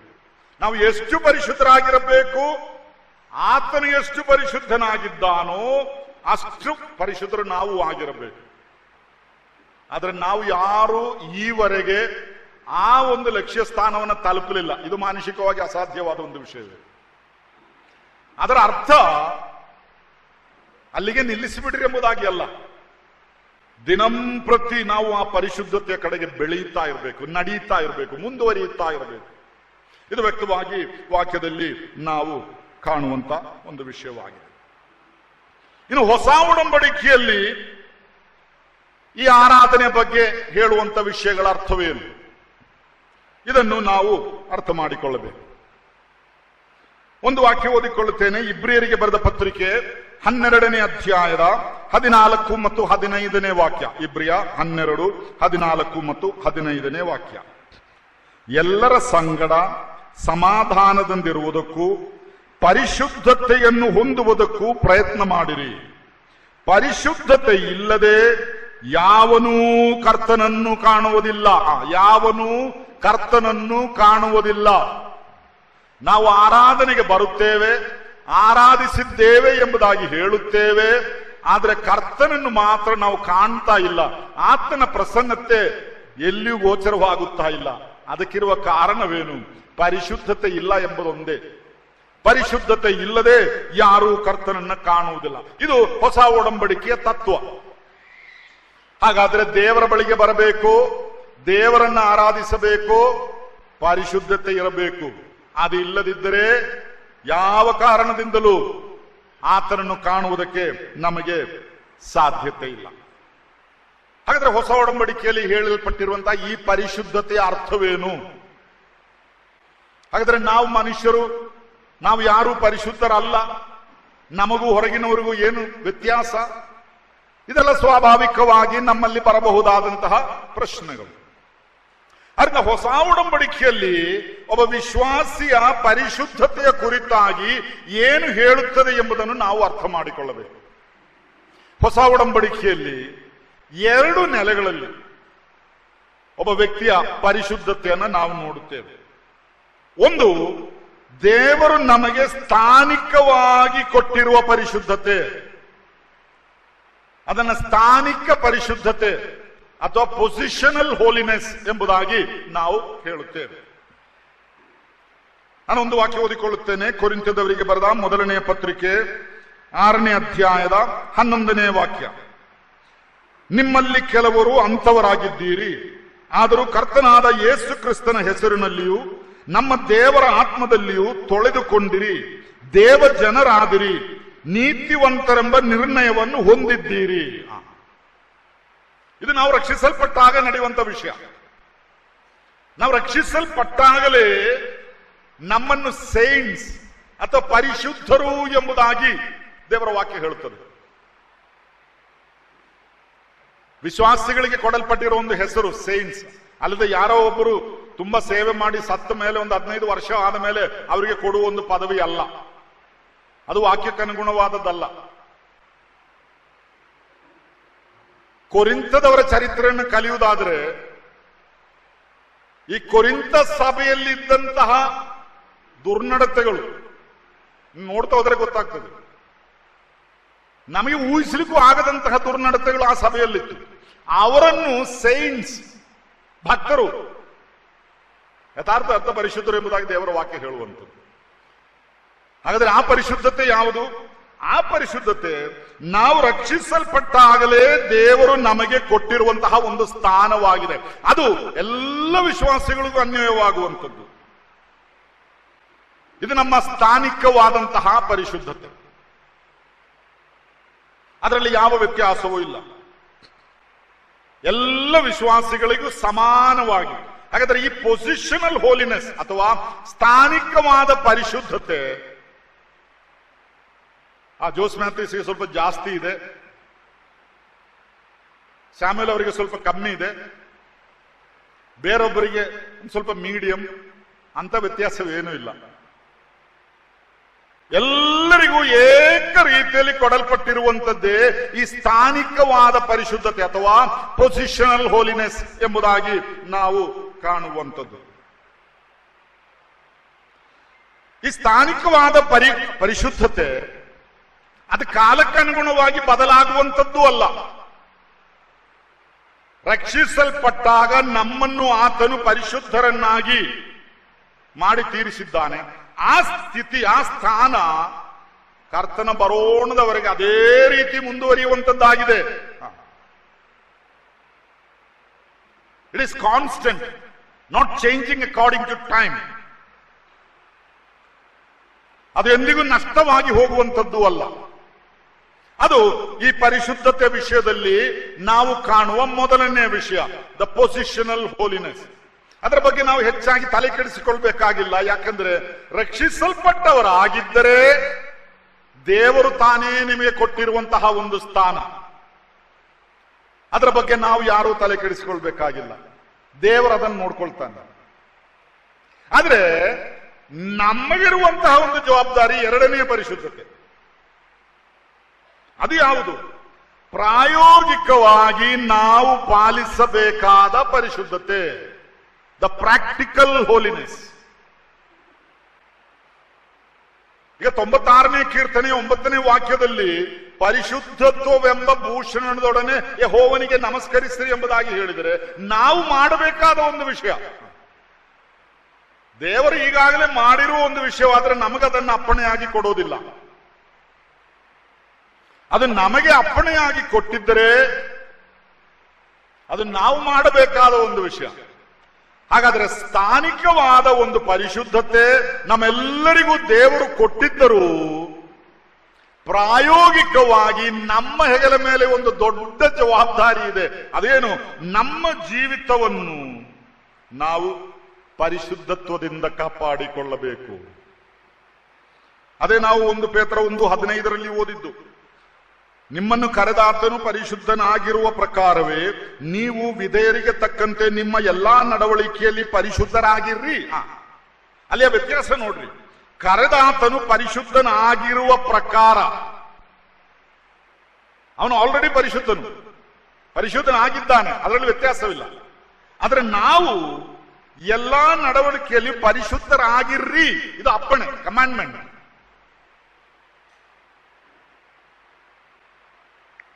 ನಾವು ಎಷ್ಟು ಪರಿಶುದ್ಧರಾಗಿರಬೇಕು? ಆತನು ಎಷ್ಟು ಪರಿಶುದ್ಧನಾಗಿದ್ದಾನೋ ಅಷ್ಟು ಪರಿಶುದ್ಧರು ನಾವು ಆಗಿರಬೇಕು. ಆದ್ರೆ ನಾವು ಯಾರು ಈವರೆಗೆ ಆ ಒಂದು ಲಕ್ಷ್ಯ ಸ್ಥಾನವನ್ನು ತಲುಪಲಿಲ್ಲ. ಇದು ಮಾನಸಿಕವಾಗಿ ಅಸಾಧ್ಯವಾದ ಒಂದು ವಿಷಯವೇ. ಅದರ ಅರ್ಥ ಅಲ್ಲಿಗೆ ನಿಲ್ಲಿಸಿಬಿಡ್ರಿ ಎಂಬುದಾಗಿ ಅಲ್ಲ. ದಿನಂಪ್ರತಿ ನಾವು ಆ ಪರಿಶುದ್ಧತೆಯ ಕಡೆಗೆ ಬೆಳೆಯುತ್ತಾ ಇರಬೇಕು, ನಡೀತಾ ಇರಬೇಕು, ಮುಂದುವರಿಯುತ್ತಾ ಇರಬೇಕು. ಇದು ವ್ಯಕ್ತವಾಗಿ ವಾಕ್ಯದಲ್ಲಿ ನಾವು ಕಾಣುವಂತ ಒಂದು ವಿಷಯವಾಗಿದೆ. ಇನ್ನು ಹೊಸ ಒಡಂಬಡಿಕೆಯಲ್ಲಿ ಈ ಆರಾಧನೆ ಬಗ್ಗೆ ಹೇಳುವಂತ ವಿಷಯಗಳ ಅರ್ಥವೇನು? ಇದನ್ನು ನಾವು ಅರ್ಥ ಮಾಡಿಕೊಳ್ಳಬೇಕು. ಒಂದು ವಾಕ್ಯ ಓದಿಕೊಳ್ಳುತ್ತೇನೆ. ಇಬ್ರಿಯರಿಗೆ ಬರೆದ ಪತ್ರಿಕೆ 12ನೇ ಅಧ್ಯಾಯದ 14 ಮತ್ತು 15ನೇ ವಾಕ್ಯ. ಇಬ್ರಿಯ 12, 14 ಮತ್ತು 15ನೇ ವಾಕ್ಯ. ಎಲ್ಲರ ಸಂಗಡ ಸಮಾಧಾನದಿಂದಿರುವುದಕ್ಕೂ ಪರಿಶುದ್ಧತೆಯನ್ನು ಹೊಂದುವುದಕ್ಕೂ ಪ್ರಯತ್ನ ಮಾಡಿರಿ. ಪರಿಶುದ್ಧತೆ ಇಲ್ಲದೆ ಯಾವನೂ ಕರ್ತನನ್ನು ಕಾಣುವುದಿಲ್ಲ. ಯಾವನೂ ಕರ್ತನನ್ನು ಕಾಣುವುದಿಲ್ಲ. ನಾವು ಆರಾಧನೆಗೆ ಬರುತ್ತೇವೆ, ಆರಾಧಿಸಿದ್ದೇವೆ ಎಂಬುದಾಗಿ ಹೇಳುತ್ತೇವೆ, ಆದರೆ ಕರ್ತನನ್ನು ಮಾತ್ರ ನಾವು ಕಾಣ್ತಾ ಇಲ್ಲ. ಆತನ ಪ್ರಸನ್ನತೆ ಎಲ್ಲಿಯೂ ಗೋಚರವಾಗುತ್ತಾ ಇಲ್ಲ. ಅದಕ್ಕಿರುವ ಕಾರಣವೇನು? ಪರಿಶುದ್ಧತೆ ಇಲ್ಲ ಎಂಬುದೊಂದೇ. ಪರಿಶುದ್ಧತೆ ಇಲ್ಲದೆ ಯಾರೂ ಕರ್ತನನ್ನ ಕಾಣುವುದಿಲ್ಲ. ಇದು ಹೊಸ ಒಡಂಬಡಿಕೆಯ ತತ್ವ. ಹಾಗಾದ್ರೆ ದೇವರ ಬಳಿಗೆ ಬರಬೇಕು, ದೇವರನ್ನ ಆರಾಧಿಸಬೇಕು, ಪರಿಶುದ್ಧತೆ ಇರಬೇಕು. ಅದು ಇಲ್ಲದಿದ್ದರೆ ಯಾವ ಕಾರಣದಿಂದಲೂ ಆತನನ್ನು ಕಾಣುವುದಕ್ಕೆ ನಮಗೆ ಸಾಧ್ಯತೆ ಇಲ್ಲ. ಹಾಗಾದ್ರೆ ಹೊಸ ಒಡಂಬಡಿಕೆಯಲ್ಲಿ ಹೇಳಲ್ಪಟ್ಟಿರುವಂತಹ ಈ ಪರಿಶುದ್ಧತೆಯ ಅರ್ಥವೇನು? ಹಾಗಾದ್ರೆ ನಾವು ಮನುಷ್ಯರು, ನಾವು ಯಾರು ಪರಿಶುದ್ಧರಲ್ಲ, ನಮಗೂ ಹೊರಗಿನವರಿಗೂ ಏನು ವ್ಯತ್ಯಾಸ? ಇದೆಲ್ಲ ಸ್ವಾಭಾವಿಕವಾಗಿ ನಮ್ಮಲ್ಲಿ ಬರಬಹುದಾದಂತಹ ಪ್ರಶ್ನೆಗಳು. ಅದರಿಂದ ಹೊಸ ಒಡಂಬಡಿಕೆಯಲ್ಲಿ ಒಬ್ಬ ವಿಶ್ವಾಸಿಯ ಪರಿಶುದ್ಧತೆಯ ಕುರಿತಾಗಿ ಏನು ಹೇಳುತ್ತದೆ ಎಂಬುದನ್ನು ನಾವು ಅರ್ಥ ಮಾಡಿಕೊಳ್ಳಬೇಕು. ಹೊಸ ಒಡಂಬಡಿಕೆಯಲ್ಲಿ 2 ನೆಲೆಗಳಲ್ಲಿ ಒಬ್ಬ ವ್ಯಕ್ತಿಯ ಪರಿಶುದ್ಧತೆಯನ್ನು ನಾವು ನೋಡುತ್ತೇವೆ. ಒಂದು, ದೇವರು ನಮಗೆ ಸ್ಥಾನಿಕವಾಗಿ ಕೊಟ್ಟಿರುವ ಪರಿಶುದ್ಧತೆ. ಅದನ್ನ ಸ್ಥಾನಿಕ ಪರಿಶುದ್ಧತೆ ಅಥವಾ ಪೊಸಿಷನಲ್ ಹೋಲಿನೆಸ್ ಎಂಬುದಾಗಿ ನಾವು ಹೇಳುತ್ತೇವೆ. ನಾನು ಒಂದು ವಾಕ್ಯ ಓದಿಕೊಳ್ಳುತ್ತೇನೆ. ಕೊರಿಂಥದವರಿಗೆ ಬರೆದ ಮೊದಲನೆಯ ಪತ್ರಿಕೆ 6ನೇ ಅಧ್ಯಾಯದ 11ನೇ ವಾಕ್ಯ. ನಿಮ್ಮಲ್ಲಿ ಕೆಲವರು ಅಂಥವರಾಗಿದ್ದೀರಿ, ಆದರೂ ಕರ್ತನಾದ ಯೇಸು ಕ್ರಿಸ್ತನ ಹೆಸರಿನಲ್ಲಿಯೂ ನಮ್ಮ ದೇವರ ಆತ್ಮದಲ್ಲಿಯೂ ತೊಳೆದುಕೊಂಡಿರಿ, ದೇವ ಜನರಾದಿರಿ, ನೀತಿವಂತರೆಂಬ ನಿರ್ಣಯವನ್ನು ಹೊಂದಿದ್ದೀರಿ. ಇದು ನಾವು ರಕ್ಷಿಸಲ್ಪಟ್ಟಾಗ ನಡೆಯುವಂತ ವಿಷಯ. ನಾವು ರಕ್ಷಿಸಲ್ಪಟ್ಟಾಗಲೇ ನಮ್ಮನ್ನು ಸೇಂಟ್ಸ್ ಅಥವಾ ಪರಿಶುದ್ಧರು ಎಂಬುದಾಗಿ ದೇವರ ವಾಕ್ಯ ಹೇಳುತ್ತದೆ. ವಿಶ್ವಾಸಿಗಳಿಗೆ ಕೊಡಲ್ಪಟ್ಟಿರೋ ಒಂದು ಹೆಸರು ಸೇಂಟ್ಸ್. ಅಲ್ಲದೆ ಯಾರೋ ಒಬ್ಬರು ತುಂಬಾ ಸೇವೆ ಮಾಡಿ ಸತ್ತ ಮೇಲೆ ಒಂದು 15 ವರ್ಷ ಆದ ಮೇಲೆ ಅವರಿಗೆ ಕೊಡುವ ಒಂದು ಪದವಿ ಅಲ್ಲ. ಅದು ವಾಕ್ಯಕ್ಕನುಗುಣವಾದದ್ದಲ್ಲ. ಕೊರಿಂಥದವರ ಚರಿತ್ರೆಯನ್ನು ಕಲಿಯುವುದಾದ್ರೆ ಈ ಕೊರಿಂಥ ಸಭೆಯಲ್ಲಿದ್ದಂತಹ ದುರ್ನಡತೆಗಳು ನೋಡ್ತಾ ಹೋದ್ರೆ ಗೊತ್ತಾಗ್ತದೆ. ನಮಗೆ ಊಹಿಸಲಿಕ್ಕೂ ಆಗದಂತಹ ದುರ್ನಡತೆಗಳು ಆ ಸಭೆಯಲ್ಲಿತ್ತು. ಅವರನ್ನು ಸೈನ್ಸ್, ಭಕ್ತರು, ಯಥಾರ್ಥ ಅರ್ಥ ಪರಿಶುದ್ಧರು ಎಂಬುದಾಗಿ ದೇವರ ವಾಕ್ಯ ಹೇಳುವಂಥದ್ದು. ಹಾಗಾದ್ರೆ ಆ ಪರಿಶುದ್ಧತೆ ಯಾವುದು? ಆ ಪರಿಶುದ್ಧತೆ ನಾವು ರಕ್ಷಿಸಲ್ಪಟ್ಟಾಗಲೇ ದೇವರು ನಮಗೆ ಕೊಟ್ಟಿರುವಂತಹ ಒಂದು ಸ್ಥಾನವಾಗಿದೆ. ಅದು ಎಲ್ಲ ವಿಶ್ವಾಸಿಗಳಿಗೂ ಅನ್ವಯವಾಗುವಂಥದ್ದು. ಇದು ನಮ್ಮ ಸ್ಥಾನಿಕವಾದಂತಹ ಪರಿಶುದ್ಧತೆ. ಅದರಲ್ಲಿ ಯಾವ ವ್ಯತ್ಯಾಸವೂ ಇಲ್ಲ, ಎಲ್ಲ ವಿಶ್ವಾಸಿಗಳಿಗೂ ಸಮಾನವಾಗಿ. ಹಾಗಾದ್ರೆ ಈ ಪೊಸಿಷನಲ್ ಹೋಲಿನೆಸ್ ಅಥವಾ ಸ್ಥಾನಿಕವಾದ ಪರಿಶುದ್ಧತೆ ಆ ಜೋಸ್ ಮ್ಯಾಥ್ಯೂಸ್ಗೆ ಸ್ವಲ್ಪ ಜಾಸ್ತಿ ಇದೆ, ಸ್ಯಾಮ್ಯುಯಲ್ ಅವರಿಗೆ ಸ್ವಲ್ಪ ಕಮ್ಮಿ ಇದೆ, ಬೇರೊಬ್ಬರಿಗೆ ಸ್ವಲ್ಪ ಮೀಡಿಯಂ, ಅಂತ ವ್ಯತ್ಯಾಸವೇನೂ ಇಲ್ಲ. ಎಲ್ಲರಿಗೂ ಏಕ ರೀತಿಯಲ್ಲಿ ಕೊಡಲ್ಪಟ್ಟಿರುವಂತದ್ದೇ ಈ ಸ್ಥಾನಿಕವಾದ ಪರಿಶುದ್ಧತೆ ಅಥವಾ ಪೊಸಿಷನಲ್ ಹೋಲಿನೆಸ್ ಎಂಬುದಾಗಿ ನಾವು ಕಾಣುವಂಥದ್ದು. ಈ ಸ್ಥಾನಿಕವಾದ ಪರಿಶುದ್ಧತೆ ಅದು ಕಾಲಕ್ಕನುಗುಣವಾಗಿ ಬದಲಾಗುವಂಥದ್ದು ಅಲ್ಲ. ರಕ್ಷಿಸಲ್ಪಟ್ಟಾಗ ನಮ್ಮನ್ನು ಆತನು ಪರಿಶುದ್ಧರನ್ನಾಗಿ ಮಾಡಿ ತೀರಿಸಿದ್ದಾನೆ. ಆ ಸ್ಥಿತಿ, ಆ ಸ್ಥಾನ ಕರ್ತನ ಬರೋಣದವರೆಗೆ ಅದೇ ರೀತಿ ಮುಂದುವರಿಯುವಂತದ್ದಾಗಿದೆ. It is constant, not changing according to time. ಅದು ಎಂದಿಗೂ ನಷ್ಟವಾಗಿ ಹೋಗುವಂಥದ್ದು ಅಲ್ಲ. ಅದು ಈ ಪರಿಶುದ್ಧತೆ ವಿಷಯದಲ್ಲಿ ನಾವು ಕಾಣುವ ಮೊದಲನೇ ವಿಷಯ, ದ ಪೊಸಿಷನಲ್ ಹೋಲಿನೆಸ್. ಅದರ ಬಗ್ಗೆ ನಾವು ಹೆಚ್ಚಾಗಿ ತಲೆ ಕೆಡಿಸಿಕೊಳ್ಬೇಕಾಗಿಲ್ಲ. ಯಾಕಂದ್ರೆ ರಕ್ಷಿಸಲ್ಪಟ್ಟವರಾಗಿದ್ದರೆ ದೇವರು ತಾನೇ ನಿಮಗೆ ಕೊಟ್ಟಿರುವಂತಹ ಒಂದು ಸ್ಥಾನ, ಅದರ ಬಗ್ಗೆ ನಾವು ಯಾರೂ ತಲೆ ಕೆಡಿಸಿಕೊಳ್ಬೇಕಾಗಿಲ್ಲ. ದೇವರು ಅದನ್ನು ನೋಡ್ಕೊಳ್ತಾನೆ. ಆದ್ರೆ ನಮಗಿರುವಂತಹ ಒಂದು ಜವಾಬ್ದಾರಿ ಎರಡನೇ ಪರಿಶುದ್ಧತೆ. ಅದು ಯಾವುದು? ಪ್ರಾಯೋಗಿಕವಾಗಿ ನಾವು ಪಾಲಿಸಬೇಕಾದ ಪರಿಶುದ್ಧತೆ, ದ ಪ್ರಾಕ್ಟಿಕಲ್ ಹೋಲಿನೆಸ್. ಈಗ 96ನೇ ಕೀರ್ತನೆ 9ನೇ ವಾಕ್ಯದಲ್ಲಿ ಪರಿಶುದ್ಧತ್ವವೆಂಬ ಭೂಷಣದೊಡನೆ ಯೆಹೋವನಿಗೆ ನಮಸ್ಕರಿಸಿರಿ ಎಂಬುದಾಗಿ ಹೇಳಿದರೆ ನಾವು ಮಾಡಬೇಕಾದ ಒಂದು ವಿಷಯ. ದೇವರು ಈಗಾಗಲೇ ಮಾಡಿರುವ ಒಂದು ವಿಷಯವಾದ್ರೆ ನಮಗದನ್ನು ಅಪ್ಪಣೆಯಾಗಿ ಕೊಡೋದಿಲ್ಲ. ಅದು ನಮಗೆ ಅಪ್ಪಣೆಯಾಗಿ ಕೊಟ್ಟಿದ್ದರೆ ಅದು ನಾವು ಮಾಡಬೇಕಾದ ಒಂದು ವಿಷಯ. ಹಾಗಾದ್ರೆ ಸ್ಥಾನಿಕವಾದ ಒಂದು ಪರಿಶುದ್ಧತೆ ನಮ್ಮೆಲ್ಲರಿಗೂ ದೇವರು ಕೊಟ್ಟಿದ್ದರೂ ಪ್ರಾಯೋಗಿಕವಾಗಿ ನಮ್ಮ ಹೆಗಲ ಮೇಲೆ ಒಂದು ದೊಡ್ಡ ಜವಾಬ್ದಾರಿ ಇದೆ. ಅದೇನು? ನಮ್ಮ ಜೀವಿತವನ್ನು ನಾವು ಪರಿಶುದ್ಧತ್ವದಿಂದ ಕಾಪಾಡಿಕೊಳ್ಳಬೇಕು. ಅದೇ ನಾವು 1 ಪೇತ್ರ 1:15 ಓದಿದ್ದು. ನಿಮ್ಮನ್ನು ಕರೆದಾತನು ಪರಿಶುದ್ಧನಾಗಿರುವ ಪ್ರಕಾರವೇ ನೀವು ವಿಧೇಯರಿಗೆ ತಕ್ಕಂತೆ ನಿಮ್ಮ ಎಲ್ಲಾ ನಡವಳಿಕೆಯಲ್ಲಿ ಪರಿಶುದ್ಧರಾಗಿರ್ರಿ. ಅಲ್ಲಿಯ ವ್ಯತ್ಯಾಸ ನೋಡ್ರಿ. ಕರೆದಾತನು ಪರಿಶುದ್ಧನಾಗಿರುವ ಪ್ರಕಾರ, ಅವನು ಆಲ್ರೆಡಿ ಪರಿಶುದ್ಧನಾಗಿದ್ದಾನೆ, ಅದರಲ್ಲಿ ವ್ಯತ್ಯಾಸವಿಲ್ಲ. ಆದ್ರೆ ನಾವು ಎಲ್ಲಾ ನಡವಳಿಕೆಯಲ್ಲಿ ಪರಿಶುದ್ಧರಾಗಿರ್ರಿ, ಇದು ಅಪ್ಪಣೆ, ಕಮಾಂಡ್ಮೆಂಟ್.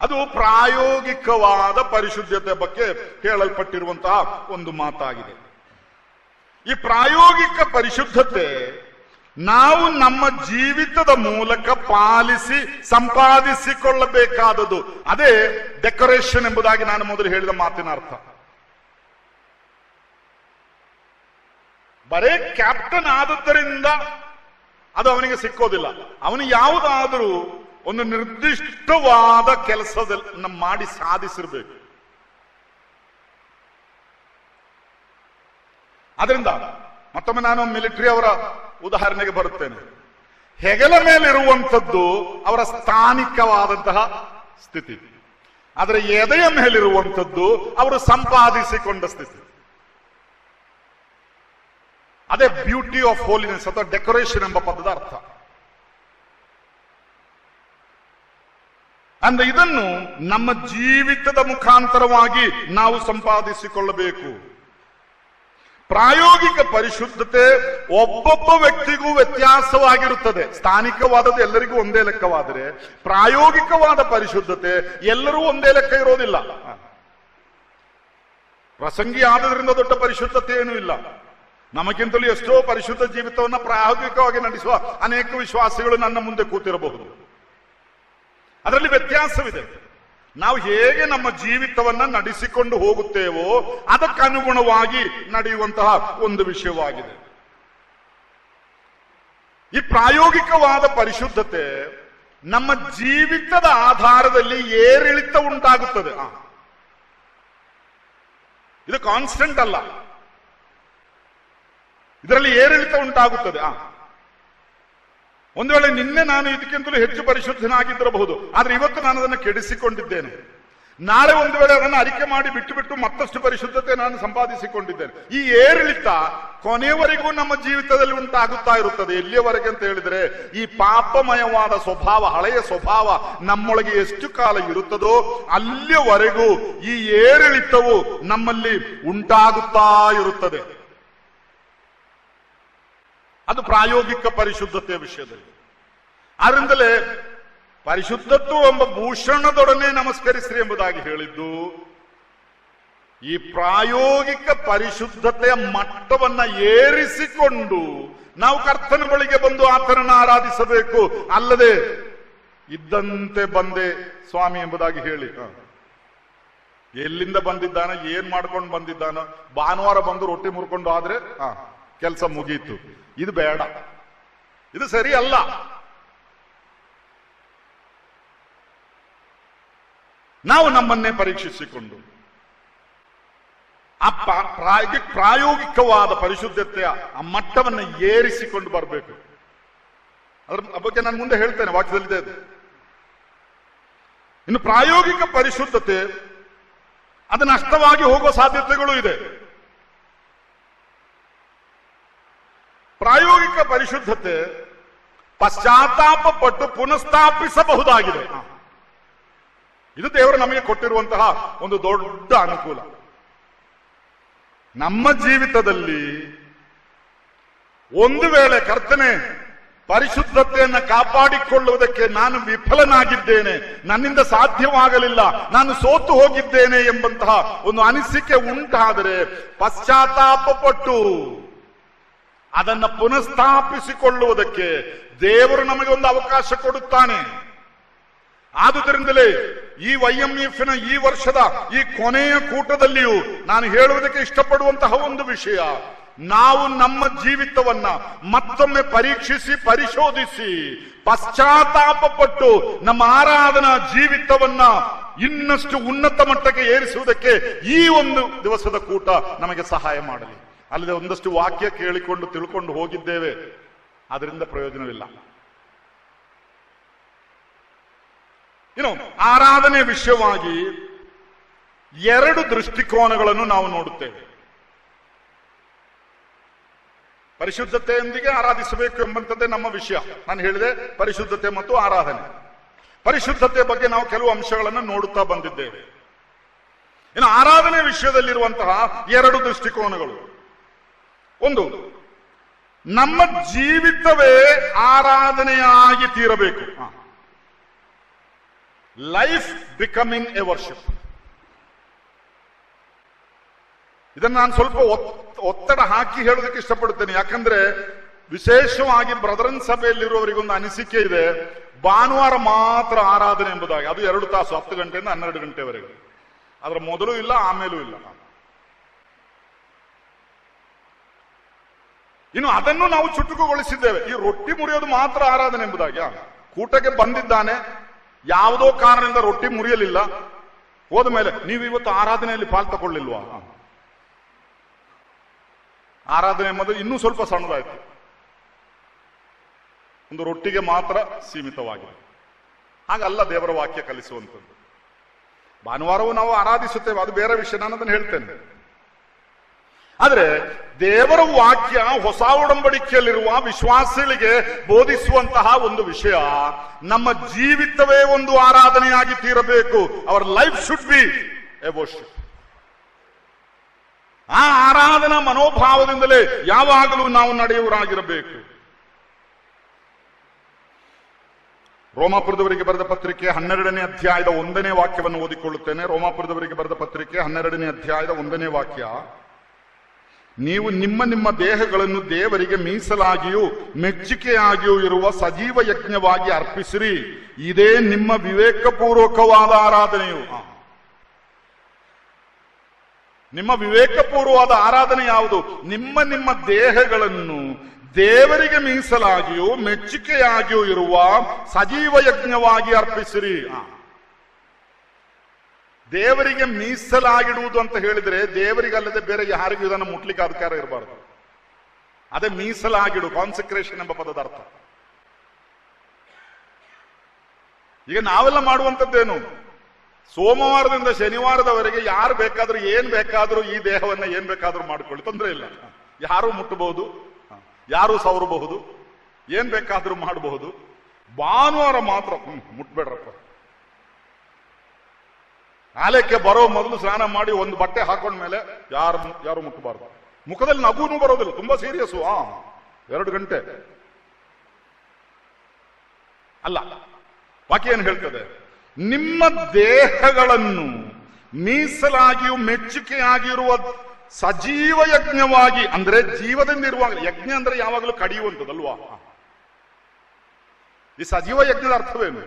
ಅದು ಪ್ರಾಯೋಗಿಕವಾದ ಪರಿಶುದ್ಧತೆ ಬಗ್ಗೆ ಹೇಳಲ್ಪಟ್ಟಿರುವಂತಹ ಒಂದು ಮಾತಾಗಿದೆ. ಈ ಪ್ರಾಯೋಗಿಕ ಪರಿಶುದ್ಧತೆ ನಾವು ನಮ್ಮ ಜೀವಿತದ ಮೂಲಕ ಪಾಲಿಸಿ ಸಂಪಾದಿಸಿಕೊಳ್ಳಬೇಕಾದದ್ದು. ಅದೇ ಡೆಕೋರೇಷನ್ ಎಂಬುದಾಗಿ ನಾನು ಮೊದಲು ಹೇಳಿದ ಮಾತಿನ ಅರ್ಥ. ಬರೇ ಕ್ಯಾಪ್ಟನ್ ಆದದ್ದರಿಂದ ಅದು ಅವನಿಗೆ ಸಿಕ್ಕೋದಿಲ್ಲ. ಅವನು ಯಾವುದಾದರೂ ಒಂದು ನಿರ್ದಿಷ್ಟವಾದ ಕೆಲಸದಲ್ಲಿ ಮಾಡಿ ಸಾಧಿಸಿರ್ಬೇಕು. ಅದರಿಂದ ಮತ್ತೊಮ್ಮೆ ನಾನು ಮಿಲಿಟರಿ ಅವರ ಉದಾಹರಣೆಗೆ ಬರುತ್ತೇನೆ. ಹೆಗಲ ಮೇಲಿರುವಂಥದ್ದು ಅವರ ಸ್ಥಾನಿಕವಾದಂತಹ ಸ್ಥಿತಿ, ಆದರೆ ಎದೆಯ ಮೇಲಿರುವಂಥದ್ದು ಅವರು ಸಂಪಾದಿಸಿಕೊಂಡ ಸ್ಥಿತಿ. ಅದೇ ಬ್ಯೂಟಿ ಆಫ್ ಹೋಲಿನೆಸ್ ಅಥವಾ ಡೆಕೋರೇಷನ್ ಎಂಬ ಪದದ ಅರ್ಥ. ಅಂದ್ರೆ ಇದನ್ನು ನಮ್ಮ ಜೀವಿತದ ಮುಖಾಂತರವಾಗಿ ನಾವು ಸಂಪಾದಿಸಿಕೊಳ್ಳಬೇಕು. ಪ್ರಾಯೋಗಿಕ ಪರಿಶುದ್ಧತೆ ಒಬ್ಬೊಬ್ಬ ವ್ಯಕ್ತಿಗೂ ವ್ಯತ್ಯಾಸವಾಗಿರುತ್ತದೆ. ಸ್ಥಾನಿಕವಾದದ್ದು ಎಲ್ಲರಿಗೂ ಒಂದೇ ಲೆಕ್ಕವಾದರೆ, ಪ್ರಾಯೋಗಿಕವಾದ ಪರಿಶುದ್ಧತೆ ಎಲ್ಲರೂ ಒಂದೇ ಲೆಕ್ಕ ಇರೋದಿಲ್ಲ. ಪ್ರಸಂಗಿ ಆದ್ರಿಂದ ದೊಡ್ಡ ಪರಿಶುದ್ಧತೆ ಏನೂ ಇಲ್ಲ. ನಮಗಿಂತಲೂ ಎಷ್ಟೋ ಪರಿಶುದ್ಧ ಜೀವಿತವನ್ನ ಪ್ರಾಯೋಗಿಕವಾಗಿ ನಡೆಸುವ ಅನೇಕ ವಿಶ್ವಾಸಿಗಳು ನನ್ನ ಮುಂದೆ ಕೂತಿರಬಹುದು. ಅದರಲ್ಲಿ ವ್ಯತ್ಯಾಸವಿದೆ. ನಾವು ಹೇಗೆ ನಮ್ಮ ಜೀವಿತವನ್ನ ನಡೆಸಿಕೊಂಡು ಹೋಗುತ್ತೇವೋ ಅದಕ್ಕನುಗುಣವಾಗಿ ನಡೆಯುವಂತಹ ಒಂದು ವಿಷಯವಾಗಿದೆ. ಈ ಪ್ರಾಯೋಗಿಕವಾದ ಪರಿಶುದ್ಧತೆ ನಮ್ಮ ಜೀವಿತದ ಆಧಾರದಲ್ಲಿ ಏರಿಳಿತ ಉಂಟಾಗುತ್ತದೆ. ಇದು ಕಾನ್ಸ್ಟೆಂಟ್ ಅಲ್ಲ, ಇದರಲ್ಲಿ ಏರಿಳಿತ ಉಂಟಾಗುತ್ತದೆ. ಒಂದು ವೇಳೆ ನಿನ್ನೆ ನಾನು ಇದಕ್ಕಿಂತಲೂ ಹೆಚ್ಚು ಪರಿಶುದ್ಧನಾಗಿದ್ದಿರಬಹುದು, ಆದ್ರೆ ಇವತ್ತು ನಾನು ಅದನ್ನು ಕೆಡಿಸಿಕೊಂಡಿದ್ದೇನೆ. ನಾಳೆ ಒಂದು ವೇಳೆ ಅದನ್ನು ಅರಿಕೆ ಮಾಡಿ ಬಿಟ್ಟು ಮತ್ತಷ್ಟು ಪರಿಶುದ್ಧತೆ ನಾನು ಸಂಪಾದಿಸಿಕೊಂಡಿದ್ದೇನೆ. ಈ ಏರಿಳಿತ ಕೊನೆಯವರೆಗೂ ನಮ್ಮ ಜೀವಿತದಲ್ಲಿ ಉಂಟಾಗುತ್ತಾ ಇರುತ್ತದೆ. ಎಲ್ಲಿಯವರೆಗೆ ಅಂತ ಹೇಳಿದ್ರೆ, ಈ ಪಾಪಮಯವಾದ ಸ್ವಭಾವ, ಹಳೆಯ ಸ್ವಭಾವ ನಮ್ಮೊಳಗೆ ಎಷ್ಟು ಕಾಲ ಇರುತ್ತದೋ ಅಲ್ಲಿಯವರೆಗೂ ಈ ಏರಿಳಿತವು ನಮ್ಮಲ್ಲಿ ಉಂಟಾಗುತ್ತಾ ಇರುತ್ತದೆ. ಅದು ಪ್ರಾಯೋಗಿಕ ಪರಿಶುದ್ಧತೆಯ ವಿಷಯದಲ್ಲಿ. ಆದ್ರಿಂದಲೇ ಪರಿಶುದ್ಧತ್ವ ಎಂಬ ಭೂಷಣದೊಡನೆ ನಮಸ್ಕರಿಸ್ರಿ ಎಂಬುದಾಗಿ ಹೇಳಿದ್ದು. ಈ ಪ್ರಾಯೋಗಿಕ ಪರಿಶುದ್ಧತೆಯ ಮಟ್ಟವನ್ನ ಏರಿಸಿಕೊಂಡು ನಾವು ಕರ್ತನ ಬಳಿಗೆ ಬಂದು ಆತನನ್ನು ಆರಾಧಿಸಬೇಕು, ಅಲ್ಲದೆ ಇದ್ದಂತೆ ಬಂದೆ ಸ್ವಾಮಿ ಎಂಬುದಾಗಿ ಹೇಳಿ. ಎಲ್ಲಿಂದ ಬಂದಿದ್ದಾನ, ಏನ್ ಮಾಡ್ಕೊಂಡು ಬಂದಿದ್ದಾನ, ಭಾನುವಾರ ಬಂದು ರೊಟ್ಟಿ ಮುರ್ಕೊಂಡು ಆದ್ರೆ ಕೆಲಸ ಮುಗೀತು. ಇದು ಬೇಡ, ಇದು ಸರಿ ಅಲ್ಲ. ನಾವು ನಮ್ಮನ್ನೇ ಪರೀಕ್ಷಿಸಿಕೊಂಡು ಆ ಪ್ರಾಯೋಗಿಕವಾದ ಪರಿಶುದ್ಧತೆಯ ಆ ಮಟ್ಟವನ್ನು ಏರಿಸಿಕೊಂಡು ಬರಬೇಕು. ಅದ್ರ ಬಗ್ಗೆ ನಾನು ಮುಂದೆ ಹೇಳ್ತೇನೆ, ವಾಕ್ಯದಲ್ಲಿದೆ ಅದು. ಇನ್ನು ಪ್ರಾಯೋಗಿಕ ಪರಿಶುದ್ಧತೆ ಅದು ನಷ್ಟವಾಗಿ ಹೋಗುವ ಸಾಧ್ಯತೆಗಳು ಇದೆ. ಪ್ರಾಯೋಗಿಕ ಪರಿಶುದ್ಧತೆ ಪಶ್ಚಾತ್ತಾಪ ಪಟ್ಟು ಪುನಃಸ್ಥಾಪಿಸಬಹುದಾಗಿದೆ. ಇದು ದೇವರು ನಮಗೆ ಕೊಟ್ಟಿರುವಂತಹ ಒಂದು ದೊಡ್ಡ ಅನುಕೂಲ. ನಮ್ಮ ಜೀವಿತದಲ್ಲಿ ಒಂದು ವೇಳೆ ಕರ್ತನೆ ಪರಿಶುದ್ಧತೆಯನ್ನು ಕಾಪಾಡಿಕೊಳ್ಳುವುದಕ್ಕೆ ನಾನು ವಿಫಲನಾಗಿದ್ದೇನೆ, ನನ್ನಿಂದ ಸಾಧ್ಯವಾಗಲಿಲ್ಲ, ನಾನು ಸೋತು ಹೋಗಿದ್ದೇನೆ ಎಂಬಂತಹ ಒಂದು ಅನಿಸಿಕೆ ಉಂಟಾದರೆ ಪಶ್ಚಾತ್ತಾಪ ಪಟ್ಟು ಅದನ್ನ ಪುನಃಸ್ಥಾಪಿಸಿಕೊಳ್ಳುವುದಕ್ಕೆ ದೇವರು ನಮಗೆ ಒಂದು ಅವಕಾಶ ಕೊಡುತ್ತಾನೆ. ಆದುದರಿಂದಲೇ ಈ YMF ನ ಈ ವರ್ಷದ ಈ ಕೊನೆಯ ಕೂಟದಲ್ಲಿಯೂ ನಾನು ಹೇಳುವುದಕ್ಕೆ ಇಷ್ಟಪಡುವಂತಹ ಒಂದು ವಿಷಯ, ನಾವು ನಮ್ಮ ಜೀವಿತವನ್ನ ಮತ್ತೊಮ್ಮೆ ಪರೀಕ್ಷಿಸಿ ಪರಿಶೋಧಿಸಿ ಪಶ್ಚಾತ್ತಾಪ ಪಟ್ಟು ನಮ್ಮ ಆರಾಧನಾ ಜೀವಿತವನ್ನ ಇನ್ನಷ್ಟು ಉನ್ನತ ಮಟ್ಟಕ್ಕೆ ಏರಿಸುವುದಕ್ಕೆ ಈ ಒಂದು ದಿವಸದ ಕೂಟ ನಮಗೆ ಸಹಾಯ ಮಾಡಲಿ. ಅಲ್ಲದೆ ಒಂದಷ್ಟು ವಾಕ್ಯ ಕೇಳಿಕೊಂಡು ತಿಳ್ಕೊಂಡು ಹೋಗಿದ್ದೇವೆ, ಅದರಿಂದ ಪ್ರಯೋಜನವಿಲ್ಲ. ಆರಾಧನೆ ವಿಷಯವಾಗಿ ಎರಡು ದೃಷ್ಟಿಕೋನಗಳನ್ನು ನಾವು ನೋಡುತ್ತೇವೆ. ಪರಿಶುದ್ಧತೆಯೊಂದಿಗೆ ಆರಾಧಿಸಬೇಕು ಎಂಬಂಥದ್ದೇ ನಮ್ಮ ವಿಷಯ. ನಾನು ಹೇಳಿದೆ ಪರಿಶುದ್ಧತೆ ಮತ್ತು ಆರಾಧನೆ. ಪರಿಶುದ್ಧತೆ ಬಗ್ಗೆ ನಾವು ಕೆಲವು ಅಂಶಗಳನ್ನು ನೋಡುತ್ತಾ ಬಂದಿದ್ದೇವೆ. ಇನ್ನು ಆರಾಧನೆ ವಿಷಯದಲ್ಲಿರುವಂತಹ ಎರಡು ದೃಷ್ಟಿಕೋನಗಳು. ಒಂದು, ನಮ್ಮ ಜೀವಿತವೇ ಆರಾಧನೆಯಾಗಿ ತೀರಬೇಕು. Life becoming a worship. ಇದನ್ನು ನಾನು ಸ್ವಲ್ಪ ಒತ್ತಡ ಹಾಕಿ ಹೇಳೋದಕ್ಕೆ ಇಷ್ಟಪಡುತ್ತೇನೆ. ಯಾಕಂದ್ರೆ ವಿಶೇಷವಾಗಿ ಬ್ರದರನ್ ಸಭೆಯಲ್ಲಿರುವವರಿಗೊಂದು ಅನಿಸಿಕೆ ಇದೆ, ಭಾನುವಾರ ಮಾತ್ರ ಆರಾಧನೆ ಎಂಬುದಾಗಿ. ಅದು 2 ತಾಸು, 10 ಗಂಟೆಯಿಂದ 12 ಗಂಟೆವರೆಗೆ. ಅದರ ಮೊದಲು ಇಲ್ಲ, ಆಮೇಲೂ ಇಲ್ಲ. ಇನ್ನು ಅದನ್ನು ನಾವು ಚುಟುಕುಗೊಳಿಸಿದ್ದೇವೆ. ಈ ರೊಟ್ಟಿ ಮುರಿಯೋದು ಮಾತ್ರ ಆರಾಧನೆ ಎಂಬುದಾಗಿ. ಕೂಟಕ್ಕೆ ಬಂದಿದ್ದಾನೆ, ಯಾವುದೋ ಕಾರಣದಿಂದ ರೊಟ್ಟಿ ಮುರಿಯಲಿಲ್ಲ, ಹೋದ ಮೇಲೆ ನೀವು ಇವತ್ತು ಆರಾಧನೆಯಲ್ಲಿ ಪಾಲ್ ತಗೊಳ್ಳಿಲ್ವಾ? ಆರಾಧನೆ ಎಂಬುದು ಇನ್ನೂ ಸ್ವಲ್ಪ ಸಣ್ಣದಾಯ್ತು, ಒಂದು ರೊಟ್ಟಿಗೆ ಮಾತ್ರ ಸೀಮಿತವಾಗಿದೆ. ಹಾಗಲ್ಲ ದೇವರ ವಾಕ್ಯ ಕಲಿಸುವಂಥದ್ದು. ಭಾನುವಾರವೂ ನಾವು ಆರಾಧಿಸುತ್ತೇವೆ, ಅದು ಬೇರೆ ವಿಷಯ, ನಾನು ಅದನ್ನು ಹೇಳ್ತೇನೆ. ಆದ್ರೆ ದೇವರ ವಾಕ್ಯ ಹೊಸ ಒಡಂಬಡಿಕೆಯಲ್ಲಿರುವ ವಿಶ್ವಾಸಿಗಳಿಗೆ ಬೋಧಿಸುವಂತಹ ಒಂದು ವಿಷಯ, ನಮ್ಮ ಜೀವಿತವೇ ಒಂದು ಆರಾಧನೆಯಾಗಿ ತೀರಬೇಕು. Our life should be a worship. ಆ ಆರಾಧನಾ ಮನೋಭಾವದಿಂದಲೇ ಯಾವಾಗಲೂ ನಾವು ನಡೆಯುವರಾಗಿರಬೇಕು. ರೋಮಾಪುರದವರಿಗೆ ಬರೆದ ಪತ್ರಿಕೆ 12ನೇ ಅಧ್ಯಾಯದ 1ನೇ ವಾಕ್ಯವನ್ನು ಓದಿಕೊಳ್ಳುತ್ತೇನೆ. ರೋಮಾಪುರದವರಿಗೆ ಬರೆದ ಪತ್ರಿಕೆ 12ನೇ ಅಧ್ಯಾಯದ 1ನೇ ವಾಕ್ಯ. ನೀವು ನಿಮ್ಮ ನಿಮ್ಮ ದೇಹಗಳನ್ನು ದೇವರಿಗೆ ಮೀಸಲಾಗಿಯೂ ಮೆಚ್ಚುಗೆಯಾಗಿಯೂ ಇರುವ ಸಜೀವ ಯಜ್ಞವಾಗಿ ಅರ್ಪಿಸಿರಿ. ಇದೇ ನಿಮ್ಮ ವಿವೇಕಪೂರ್ವಕವಾದ ಆರಾಧನೆಯು. ನಿಮ್ಮ ವಿವೇಕಪೂರ್ವವಾದ ಆರಾಧನೆ ಯಾವುದು? ನಿಮ್ಮ ನಿಮ್ಮ ದೇಹಗಳನ್ನು ದೇವರಿಗೆ ಮೀಸಲಾಗಿಯೂ ಮೆಚ್ಚುಗೆಯಾಗಿಯೂ ಇರುವ ಸಜೀವ ಯಜ್ಞವಾಗಿ ಅರ್ಪಿಸಿರಿ. ದೇವರಿಗೆ ಮೀಸಲಾಗಿಡುವುದು ಅಂತ ಹೇಳಿದ್ರೆ ದೇವರಿಗಲ್ಲದೆ ಬೇರೆ ಯಾರಿಗೂ ಇದನ್ನು ಮುಟ್ಲಿಕ್ಕೆ ಅಧಿಕಾರ ಇರಬಾರದು. ಅದೇ ಮೀಸಲಾಗಿಡು, ಕಾನ್ಸಂಕ್ರೇಷನ್ ಎಂಬ ಪದದ ಅರ್ಥ. ಈಗ ನಾವೆಲ್ಲ ಮಾಡುವಂಥದ್ದೇನು? ಸೋಮವಾರದಿಂದ ಶನಿವಾರದವರೆಗೆ ಯಾರು ಬೇಕಾದ್ರೂ ಏನ್ ಬೇಕಾದ್ರೂ ಈ ದೇಹವನ್ನ ಏನ್ ಬೇಕಾದ್ರೂ ಮಾಡ್ಕೊಳ್ಳಿ, ತೊಂದರೆ ಇಲ್ಲ. ಯಾರು ಮುಟ್ಟಬಹುದು, ಯಾರು ಸವರಬಹುದು, ಏನ್ ಬೇಕಾದ್ರೂ ಮಾಡಬಹುದು. ಭಾನುವಾರ ಮಾತ್ರ ಮುಟ್ಬೇಡ್ರಪ್ಪ. ಆಲಯಕ್ಕೆ ಬರೋ ಮೊದಲು ಸ್ನಾನ ಮಾಡಿ ಒಂದು ಬಟ್ಟೆ ಹಾಕೊಂಡ್ಮೇಲೆ ಯಾರು ಮುಟ್ಟಬಾರ್ದು. ಮುಖದಲ್ಲಿ ನಗುನು ಬರೋದಿಲ್ಲ, ತುಂಬಾ ಸೀರಿಯಸ್. 2 ಗಂಟೆ ಅಲ್ಲ. ವಾಕ್ಯ ಏನ್ ಹೇಳ್ತದೆ? ನಿಮ್ಮ ದೇಹಗಳನ್ನು ಮೀಸಲಾಗಿಯೂ ಮೆಚ್ಚುಗೆಯಾಗಿರುವ ಸಜೀವ ಯಜ್ಞವಾಗಿ, ಅಂದ್ರೆ ಜೀವದಿಂದ ಇರುವಾಗ. ಯಜ್ಞ ಅಂದ್ರೆ ಯಾವಾಗಲೂ ಕಡಿಯುವಂಥದ್ದಲ್ವಾ? ಈ ಸಜೀವ ಯಜ್ಞದ ಅರ್ಥವೇನು?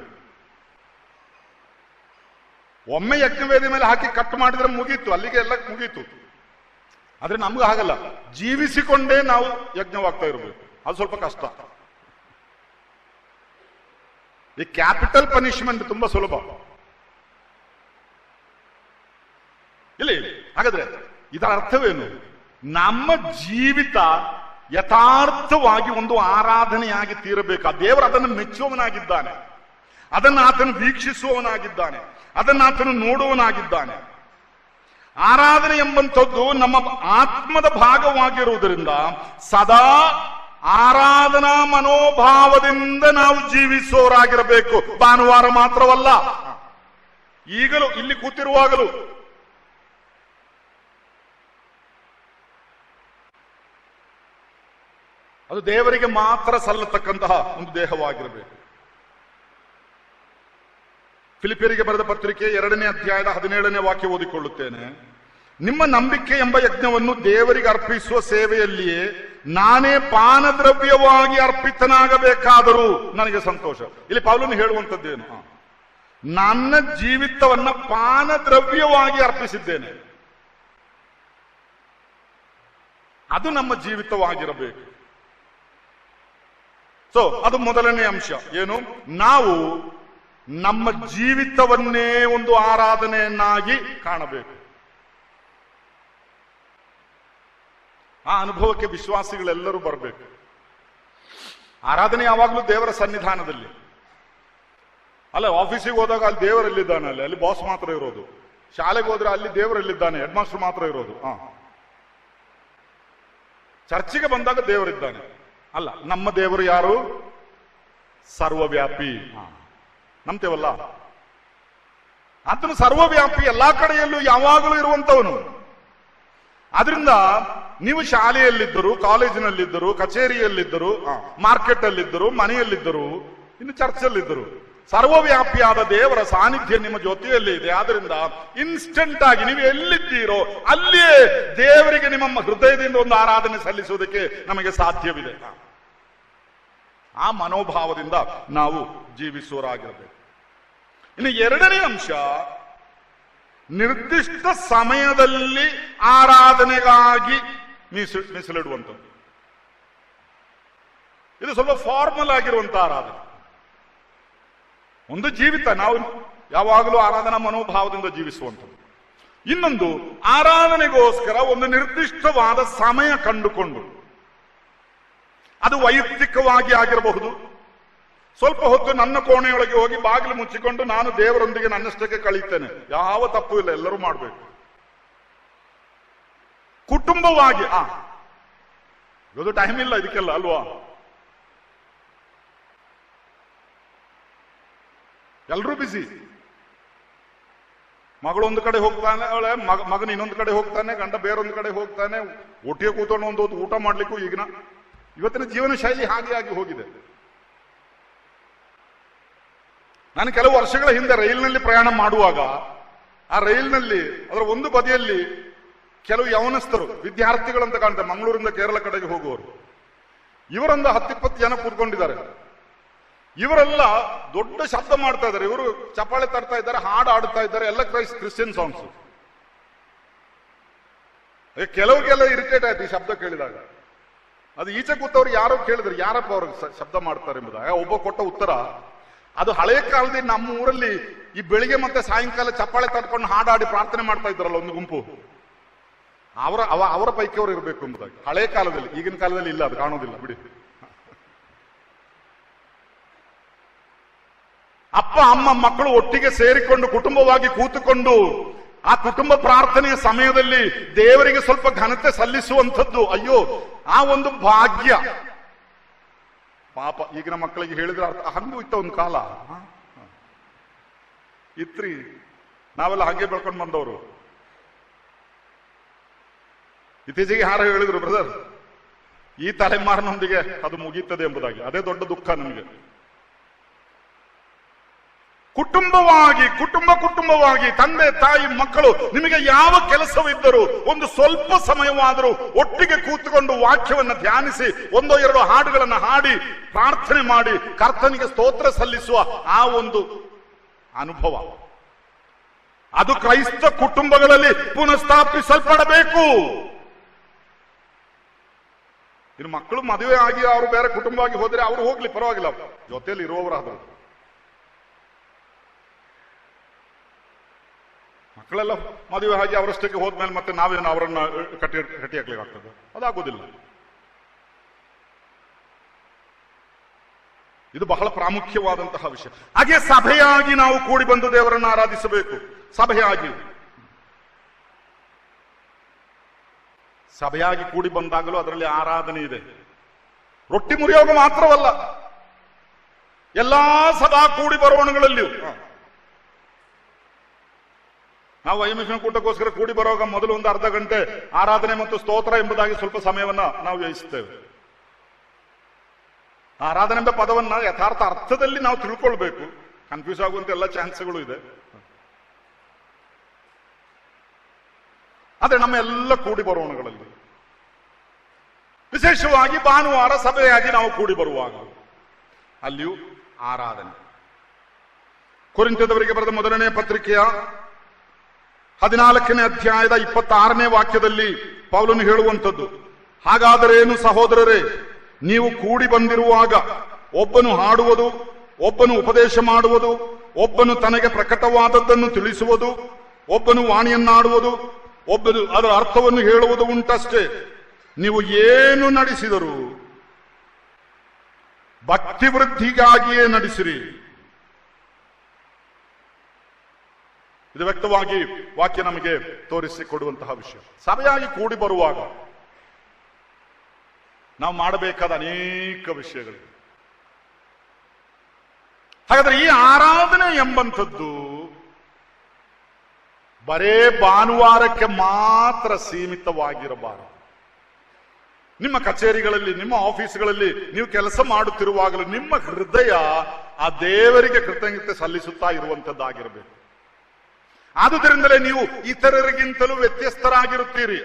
ಒಮ್ಮೆ ಯಜ್ಞವೇದಿ ಮೇಲೆ ಹಾಕಿ ಕಟ್ ಮಾಡಿದ್ರೆ ಮುಗೀತು, ಅಲ್ಲಿಗೆ ಎಲ್ಲ ಮುಗೀತು. ಆದ್ರೆ ನಮ್ಗೆ ಹಾಗಲ್ಲ, ಜೀವಿಸಿಕೊಂಡೇ ನಾವು ಯಜ್ಞವಾಗ್ತಾ ಇರಬೇಕು. ಅದು ಸ್ವಲ್ಪ ಕಷ್ಟ. ಈ ಕ್ಯಾಪಿಟಲ್ ಪನಿಷ್ಮೆಂಟ್ ತುಂಬಾ ಸುಲಭ. ಇಲ್ಲಿ ಹಾಗಾದ್ರೆ ಇದರ ಅರ್ಥವೇನು? ನಮ್ಮ ಜೀವಿತ ಯಥಾರ್ಥವಾಗಿ ಒಂದು ಆರಾಧನೆಯಾಗಿ ತೀರಬೇಕು. ಆ ದೇವರು ಅದನ್ನು ಮೆಚ್ಚುವವನಾಗಿದ್ದಾನೆ, ಅದನ್ನು ಆತನು ವೀಕ್ಷಿಸುವವನಾಗಿದ್ದಾನೆ, ಅದನ್ನು ಆತನು ನೋಡುವವನಾಗಿದ್ದಾನೆ. ಆರಾಧನೆ ಎಂಬಂಥದ್ದು ನಮ್ಮ ಆತ್ಮದ ಭಾಗವಾಗಿರುವುದರಿಂದ ಸದಾ ಆರಾಧನಾ ಮನೋಭಾವದಿಂದ ನಾವು ಜೀವಿಸುವವರಾಗಿರಬೇಕು. ಭಾನುವಾರ ಮಾತ್ರವಲ್ಲ, ಈಗಲೂ ಇಲ್ಲಿ ಕೂತಿರುವಾಗಲೂ. ಅದು ದೇವರಿಗೆ ಮಾತ್ರ ಸಲ್ಲತಕ್ಕಂತಹ ಒಂದು ದೇಹವಾಗಿರಬೇಕು. ಫಿಲಿಪಿಯರಿಗೆ ಬರೆದ ಪತ್ರಿಕೆ 2ನೇ ಅಧ್ಯಾಯದ 17ನೇ ವಾಕ್ಯ ಓದಿಕೊಳ್ಳುತ್ತೇನೆ. ನಿಮ್ಮ ನಂಬಿಕೆ ಎಂಬ ಯಜ್ಞವನ್ನು ದೇವರಿಗೆ ಅರ್ಪಿಸುವ ಸೇವೆಯಲ್ಲಿಯೇ ನಾನೇ ಪಾನದ್ರವ್ಯವಾಗಿ ಅರ್ಪಿತನಾಗಬೇಕಾದರೂ ನನಗೆ ಸಂತೋಷ. ಇಲ್ಲಿ ಪೌಲನು ಹೇಳುವಂಥದ್ದೇನು? ನನ್ನ ಜೀವಿತವನ್ನ ಪಾನದ್ರವ್ಯವಾಗಿ ಅರ್ಪಿಸಿದ್ದೇನೆ. ಅದು ನಮ್ಮ ಜೀವಿತವಾಗಿರಬೇಕು. ಸೊ ಅದು ಮೊದಲನೇ ಅಂಶ. ಏನು? ನಾವು ನಮ್ಮ ಜೀವಿತವನ್ನೇ ಒಂದು ಆರಾಧನೆಯನ್ನಾಗಿ ಕಾಣಬೇಕು. ಆ ಅನುಭವಕ್ಕೆ ವಿಶ್ವಾಸಿಗಳೆಲ್ಲರೂ ಬರಬೇಕು. ಆರಾಧನೆ ಯಾವಾಗಲೂ ದೇವರ ಸನ್ನಿಧಾನದಲ್ಲಿ ಅಲ್ಲ. ಆಫೀಸಿಗೆ ಹೋದಾಗ ಅಲ್ಲಿ ದೇವರಲ್ಲಿದ್ದಾನೆ, ಅಲ್ಲಿ ಬಾಸ್ ಮಾತ್ರ ಇರೋದು. ಶಾಲೆಗೆ ಹೋದ್ರೆ ಅಲ್ಲಿ ದೇವರಲ್ಲಿದ್ದಾನೆ, ಹೆಡ್ ಮಾಸ್ಟರ್ ಮಾತ್ರ ಇರೋದು. ಚರ್ಚಿಗೆ ಬಂದಾಗ ದೇವರಿದ್ದಾನೆ. ಅಲ್ಲ, ನಮ್ಮ ದೇವರು ಯಾರು? ಸರ್ವವ್ಯಾಪಿ. ನಂಬ್ತೇವಲ್ಲ, ಆತನು ಸರ್ವವ್ಯಾಪಿ, ಎಲ್ಲಾ ಕಡೆಯಲ್ಲೂ ಯಾವಾಗಲೂ ಇರುವಂತವನು. ಆದ್ರಿಂದ ನೀವು ಶಾಲೆಯಲ್ಲಿದ್ದರು, ಕಾಲೇಜಿನಲ್ಲಿದ್ದರು, ಕಚೇರಿಯಲ್ಲಿದ್ದರು, ಮಾರ್ಕೆಟ್ ಅಲ್ಲಿದ್ದರು, ಮನೆಯಲ್ಲಿದ್ದರು, ಇನ್ನು ಚರ್ಚಲ್ಲಿದ್ದರು, ಸರ್ವವ್ಯಾಪಿಯಾದ ದೇವರ ಸಾನ್ನಿಧ್ಯ ನಿಮ್ಮ ಜೊತೆಯಲ್ಲಿ ಇದೆ. ಆದ್ರಿಂದ ಇನ್ಸ್ಟೆಂಟ್ ಆಗಿ ನೀವು ಎಲ್ಲಿದ್ದೀರೋ ಅಲ್ಲಿಯೇ ದೇವರಿಗೆ ನಿಮ್ಮ ಹೃದಯದಿಂದ ಒಂದು ಆರಾಧನೆ ಸಲ್ಲಿಸುವುದಕ್ಕೆ ನಮಗೆ ಸಾಧ್ಯವಿದೆ. ಆ ಮನೋಭಾವದಿಂದ ನಾವು ಜೀವಿಸುವರಾಗಿರಬೇಕು. ಇನ್ನು ಎರಡನೇ ಅಂಶ, ನಿರ್ದಿಷ್ಟ ಸಮಯದಲ್ಲಿ ಆರಾಧನೆಗಾಗಿ ಮೀಸಲಿಡುವಂಥದ್ದು. ಇದು ಸ್ವಲ್ಪ ಫಾರ್ಮಲ್ ಆಗಿರುವಂತಹ ಆರಾಧನೆ. ಒಂದು ಜೀವಿತ, ನಾವು ಯಾವಾಗಲೂ ಆರಾಧನಾ ಮನೋಭಾವದಿಂದ ಜೀವಿಸುವಂಥದ್ದು. ಇನ್ನೊಂದು, ಆರಾಧನೆಗೋಸ್ಕರ ಒಂದು ನಿರ್ದಿಷ್ಟವಾದ ಸಮಯ ಕಂಡುಕೊಂಡು, ಅದು ವೈಯಕ್ತಿಕವಾಗಿ ಆಗಿರಬಹುದು. ಸ್ವಲ್ಪ ಹೊತ್ತು ನನ್ನ ಕೋಣೆಯೊಳಗೆ ಹೋಗಿ ಬಾಗಿಲು ಮುಚ್ಚಿಕೊಂಡು ನಾನು ದೇವರೊಂದಿಗೆ ನನ್ನಷ್ಟಕ್ಕೆ ಕಳೀತೇನೆ, ಯಾವ ತಪ್ಪು ಇಲ್ಲ, ಎಲ್ಲರೂ ಮಾಡಬೇಕು. ಕುಟುಂಬವಾಗಿ ಇವತ್ತು ಟೈಮ್ ಇಲ್ಲ ಇದಕ್ಕೆಲ್ಲ ಅಲ್ವಾ? ಎಲ್ಲರೂ ಬಿಸಿ. ಮಗಳು ಒಂದು ಕಡೆ ಹೋಗ್ತಾನೆ, ಮಗನ ಇನ್ನೊಂದು ಕಡೆ ಹೋಗ್ತಾನೆ, ಗಂಡ ಬೇರೊಂದು ಕಡೆ ಹೋಗ್ತಾನೆ, ಒಟ್ಟಿಗೆ ಕೂತ್ಕೊಂಡು ಒಂದು ಹೊತ್ತು ಊಟ ಮಾಡ್ಲಿಕ್ಕೂ ಇವತ್ತಿನ ಜೀವನ ಶೈಲಿ ಹಾಗೆ ಆಗಿ ಹೋಗಿದೆ. ನಾನು ಕೆಲವು ವರ್ಷಗಳ ಹಿಂದೆ ರೈಲಿನಲ್ಲಿ ಪ್ರಯಾಣ ಮಾಡುವಾಗ, ಆ ರೈಲಿನಲ್ಲಿ ಅದರ ಒಂದು ಬದಿಯಲ್ಲಿ ಕೆಲವು ಯವನಸ್ಥರು ವಿದ್ಯಾರ್ಥಿಗಳಂತ ಕಾಣ್ತಾರೆ, ಮಂಗಳೂರಿಂದ ಕೇರಳ ಕಡೆಗೆ ಹೋಗುವವರು. ಇವರೊಂದು 10-20 ಜನ ಕೂತ್ಕೊಂಡಿದ್ದಾರೆ. ಇವರೆಲ್ಲ ದೊಡ್ಡ ಶಬ್ದ ಮಾಡ್ತಾ ಇದ್ದಾರೆ, ಇವರು ಚಪ್ಪಾಳೆ ತರ್ತಾ ಇದ್ದಾರೆ, ಹಾಡು ಆಡ್ತಾ ಇದ್ದಾರೆ, ಎಲ್ಲ ಕ್ರಿಶ್ಚಿಯನ್ ಸಾಂಗ್ಸ್. ಕೆಲವ್ರಿಗೆಲ್ಲ ಇರಿಟೇಟ್ ಆಯ್ತು ಈ ಶಬ್ದ ಕೇಳಿದಾಗ. ಅದು ಈಚೆ ಕೂತವ್ರು ಯಾರೋ ಕೇಳಿದ್ರು, ಯಾರಪ್ಪ ಅವ್ರಿಗೆ ಶಬ್ದ ಮಾಡ್ತಾರೆ ಎಂಬುದಾಗ ಒಬ್ಬ ಕೊಟ್ಟ ಉತ್ತರ, ಅದು ಹಳೆಯ ಕಾಲದಲ್ಲಿ ನಮ್ಮ ಊರಲ್ಲಿ ಈ ಬೆಳಿಗ್ಗೆ ಮತ್ತೆ ಸಾಯಂಕಾಲ ಚಪ್ಪಾಳೆ ತಟ್ಕೊಂಡು ಹಾಡಾಡಿ ಪ್ರಾರ್ಥನೆ ಮಾಡ್ತಾ ಇದ್ರಲ್ಲ ಒಂದು ಗುಂಪು, ಅವರ ಪೈಕಿ ಅವರು ಇರಬೇಕು ಎಂಬುದಾಗಿ. ಹಳೆಯ ಕಾಲದಲ್ಲಿ, ಈಗಿನ ಕಾಲದಲ್ಲಿ ಇಲ್ಲ, ಅದು ಕಾಣೋದಿಲ್ಲ ಬಿಡಿ. ಅಪ್ಪ ಅಮ್ಮ ಮಕ್ಕಳು ಒಟ್ಟಿಗೆ ಸೇರಿಕೊಂಡು ಕುಟುಂಬವಾಗಿ ಕೂತುಕೊಂಡು ಆ ಕುಟುಂಬ ಪ್ರಾರ್ಥನೆಯ ಸಮಯದಲ್ಲಿ ದೇವರಿಗೆ ಸ್ವಲ್ಪ ಘನತೆ ಸಲ್ಲಿಸುವಂಥದ್ದು, ಅಯ್ಯೋ ಆ ಒಂದು ಭಾಗ್ಯ. ಪಾಪ ಈಗಿನ ಮಕ್ಕಳಿಗೆ ಹೇಳಿದ್ರೆ ಅರ್ಥ, ಹಂಗೂ ಇತ್ತ ಒಂದು ಕಾಲ ಇತ್ರಿ, ನಾವೆಲ್ಲ ಹಾಗೆ ಬೆಳ್ಕೊಂಡು ಬಂದವರು. ಇತ್ತೀಚೆಗೆ ಯಾರು ಹೇಳಿದ್ರು, ಬ್ರದರ್ ಈ ತಲೆಮಾರಿನೊಂದಿಗೆ ಅದು ಮುಗೀತದೆ ಎಂಬುದಾಗಿ. ಅದೇ ದೊಡ್ಡ ದುಃಖ ನಮಗೆ. ಕುಟುಂಬವಾಗಿ ತಂದೆ ತಾಯಿ ಮಕ್ಕಳು ನಿಮಗೆ ಯಾವ ಕೆಲಸವಿದ್ದರೂ ಒಂದು ಸ್ವಲ್ಪ ಸಮಯವಾದರೂ ಒಟ್ಟಿಗೆ ಕೂತುಕೊಂಡು ವಾಕ್ಯವನ್ನು ಧ್ಯಾನಿಸಿ 1-2 ಹಾಡುಗಳನ್ನು ಹಾಡಿ ಪ್ರಾರ್ಥನೆ ಮಾಡಿ ಕರ್ತನಿಗೆ ಸ್ತೋತ್ರ ಸಲ್ಲಿಸುವ ಆ ಒಂದು ಅನುಭವ, ಅದು ಕ್ರೈಸ್ತ ಕುಟುಂಬಗಳಲ್ಲಿ ಪುನಃಸ್ಥಾಪಿಸಲ್ಪಡಬೇಕು. ಇನ್ನು ಮಕ್ಕಳು ಮದುವೆ ಆಗಿ ಅವರು ಬೇರೆ ಕುಟುಂಬವಾಗಿ ಹೋದ್ರೆ ಅವರು ಹೋಗ್ಲಿ, ಪರವಾಗಿಲ್ಲ, ಜೊತೆಯಲ್ಲಿ ಇರುವವರಾದ್ರು. ಮಕ್ಕಳೆಲ್ಲ ಮದುವೆ ಆಗಿ ಅವರಷ್ಟಕ್ಕೆ ಹೋದ್ಮೇಲೆ ಮತ್ತೆ ನಾವೇನು ಅವರನ್ನ ಕಟ್ಟಿ ಹಾಕ್ಲಿಕ್ಕೆ ಆಗ್ತದೆ? ಅದಾಗುದಿಲ್ಲ. ಇದು ಬಹಳ ಪ್ರಾಮುಖ್ಯವಾದಂತಹ ವಿಷಯ. ಹಾಗೆ ಸಭೆಯಾಗಿ ನಾವು ಕೂಡಿ ಬಂದು ದೇವರನ್ನು ಆರಾಧಿಸಬೇಕು. ಸಭೆಯಾಗಿ ಕೂಡಿ ಬಂದಾಗಲೂ ಅದರಲ್ಲಿ ಆರಾಧನೆ ಇದೆ. ರೊಟ್ಟಿ ಮುರಿಯೋಗ ಮಾತ್ರವಲ್ಲ, ಎಲ್ಲಾ ಸಭಾ ಕೂಡಿ ಬರೋಣಗಳಲ್ಲಿಯೂ ನಾವು ವೈಮಿಷಣ ಕೂಟಕ್ಕೋಸ್ಕರ ಕೂಡಿ ಬರುವಾಗ ಮೊದಲು ಒಂದು ಅರ್ಧ ಗಂಟೆ ಆರಾಧನೆ ಮತ್ತು ಸ್ತೋತ್ರ ಎಂಬುದಾಗಿ ಸ್ವಲ್ಪ ಸಮಯವನ್ನ ನಾವು ವ್ಯಯಿಸುತ್ತೇವೆ. ಆರಾಧನೆ ಎಂಬ ಪದವನ್ನ ಯಥಾರ್ಥ ಅರ್ಥದಲ್ಲಿ ನಾವು ತಿಳ್ಕೊಳ್ಬೇಕು. ಕನ್ಫ್ಯೂಸ್ ಆಗುವಂತ ಎಲ್ಲ ಚಾನ್ಸ್ಗಳು ಇದೆ. ಆದ್ರೆ ನಮ್ಮ ಎಲ್ಲ ಕೂಡಿ ಬರೋಣಗಳಲ್ಲಿ, ವಿಶೇಷವಾಗಿ ಭಾನುವಾರ ಸಭೆಯಾಗಿ ನಾವು ಕೂಡಿ ಬರುವಾಗ ಅಲ್ಲಿಯೂ ಆರಾಧನೆ. ಕೊರಿಂಥದವರಿಗೆ ಬರೆದ 1ನೇ ಪತ್ರಿಕೆಯ 14ನೇ ಅಧ್ಯಾಯದ 26ನೇ ವಾಕ್ಯದಲ್ಲಿ ಪೌಲನು ಹೇಳುವಂಥದ್ದು, ಹಾಗಾದರೇನು ಸಹೋದರರೇ, ನೀವು ಕೂಡಿ ಬಂದಿರುವಾಗ ಒಬ್ಬನು ಹಾಡುವುದು, ಒಬ್ಬನು ಉಪದೇಶ ಮಾಡುವುದು, ಒಬ್ಬನು ತನಗೆ ಪ್ರಕಟವಾದದ್ದನ್ನು ತಿಳಿಸುವುದು, ಒಬ್ಬನು ವಾಣಿಯನ್ನಾಡುವುದು, ಒಬ್ಬನು ಅದರ ಅರ್ಥವನ್ನು ಹೇಳುವುದು ಉಂಟಷ್ಟೇ. ನೀವು ಏನು ನಡೆಸಿದರೂ ಭಕ್ತಿ ವೃದ್ಧಿಗಾಗಿಯೇ ನಡೆಸಿರಿ. ಇದು ವ್ಯಕ್ತವಾಗಿ ವಾಕ್ಯ ನಮಗೆ ತೋರಿಸಿಕೊಡುವಂತಹ ವಿಷಯ. ಸಭೆಯಾಗಿ ಕೂಡಿ ಬರುವಾಗ ನಾವು ಮಾಡಬೇಕಾದ ಅನೇಕ ವಿಷಯಗಳು. ಹಾಗಾದ್ರೆ ಈ ಆರಾಧನೆ ಎಂಬಂಥದ್ದು ಬರೇ ಭಾನುವಾರಕ್ಕೆ ಮಾತ್ರ ಸೀಮಿತವಾಗಿರಬಾರದು. ನಿಮ್ಮ ಕಚೇರಿಗಳಲ್ಲಿ, ನಿಮ್ಮ ಆಫೀಸ್ಗಳಲ್ಲಿ ನೀವು ಕೆಲಸ ಮಾಡುತ್ತಿರುವಾಗಲೂ ನಿಮ್ಮ ಹೃದಯ ಆ ದೇವರಿಗೆ ಕೃತಜ್ಞತೆ ಸಲ್ಲಿಸುತ್ತಾ ಇರುವಂತದ್ದಾಗಿರಬೇಕು. ಆದುದರಿಂದಲೇ ನೀವು ಇತರರಿಗಿಂತಲೂ ವ್ಯತ್ಯಸ್ತರಾಗಿರುತ್ತೀರಿ.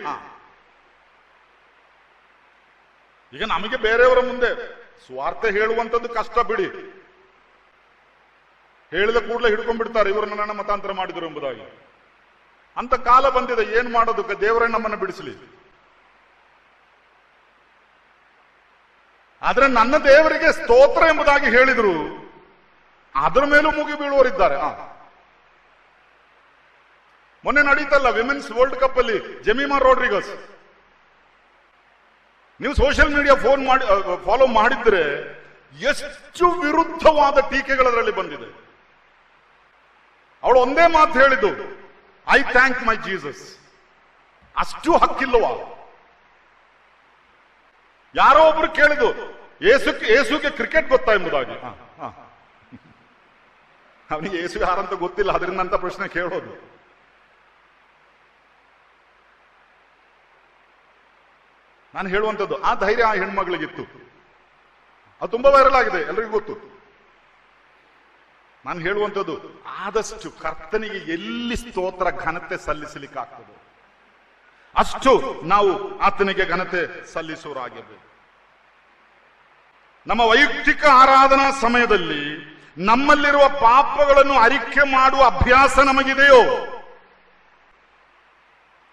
ಈಗ ನಮಗೆ ಬೇರೆಯವರ ಮುಂದೆ ಸ್ವಾರ್ಥ ಹೇಳುವಂಥದ್ದು ಕಷ್ಟ ಬಿಡಿ. ಹೇಳಿದ ಕೂಡಲೇ ಹಿಡ್ಕೊಂಡ್ಬಿಡ್ತಾರೆ, ಇವರು ನನ್ನ ಮತಾಂತರ ಮಾಡಿದರು ಎಂಬುದಾಗಿ. ಅಂತ ಕಾಲ ಬಂದಿದೆ. ಏನ್ ಮಾಡೋದು? ದೇವರೇ ನಮ್ಮನ್ನು ಬಿಡಿಸಲಿ. ಆದ್ರೆ ನನ್ನ ದೇವರಿಗೆ ಸ್ತೋತ್ರ ಎಂಬುದಾಗಿ ಹೇಳಿದ್ರು, ಅದರ ಮೇಲೂ ಮುಗಿ ಬೀಳುವವರಿದ್ದಾರೆ. ಮೊನ್ನೆ ನಡೀತಲ್ಲ ವಿಮೆನ್ಸ್ ವರ್ಲ್ಡ್ ಕಪ್ ಅಲ್ಲಿ ಜೆಮಿಮಾ ರೋಡ್ರಿಗಸ್, ನೀವು ಸೋಷಿಯಲ್ ಮೀಡಿಯಾ ಫಾಲೋ ಮಾಡಿದ್ರೆ ಎಷ್ಟು ವಿರುದ್ಧವಾದ ಟೀಕೆಗಳದರಲ್ಲಿ ಬಂದಿದೆ. ಅವಳು ಒಂದೇ ಮಾತು ಹೇಳಿದ್ದು, ಐ ಥ್ಯಾಂಕ್ ಮೈ ಜೀಸಸ್. ಅಷ್ಟು ಹಕ್ಕಿಲ್ಲವಾ? ಯಾರೋ ಒಬ್ರು ಕೇಳಿದ್ದು, ಏಸುಗೆ ಕ್ರಿಕೆಟ್ ಗೊತ್ತಾ ಎಂಬುದಾಗಿ. ಅವನಿಗೆ ಏಸು ಯಾರಂತ ಗೊತ್ತಿಲ್ಲ, ಅದರಿಂದ ಅಂತ ಪ್ರಶ್ನೆ ಕೇಳೋದು. ನಾನು ಹೇಳುವಂಥದ್ದು, ಆ ಧೈರ್ಯ ಆ ಹೆಣ್ಮಗಳಿಗಿತ್ತು. ಅದು ತುಂಬಾ ವೈರಲ್ ಆಗಿದೆ, ಎಲ್ರಿಗೂ ಗೊತ್ತು. ನಾನು ಹೇಳುವಂಥದ್ದು, ಆದಷ್ಟು ಕರ್ತನಿಗೆ ಎಲ್ಲಿ ಸ್ತೋತ್ರ ಘನತೆ ಸಲ್ಲಿಸಲಿಕ್ಕಾಗ್ತದೆ ಅಷ್ಟು ನಾವು ಆತನಿಗೆ ಘನತೆ ಸಲ್ಲಿಸುವರಾಗಿರಬೇಕು. ನಮ್ಮ ವೈಯಕ್ತಿಕ ಆರಾಧನಾ ಸಮಯದಲ್ಲಿ ನಮ್ಮಲ್ಲಿರುವ ಪಾಪಗಳನ್ನು ಅರಿಕೆ ಮಾಡುವ ಅಭ್ಯಾಸ ನಮಗಿದೆಯೋ?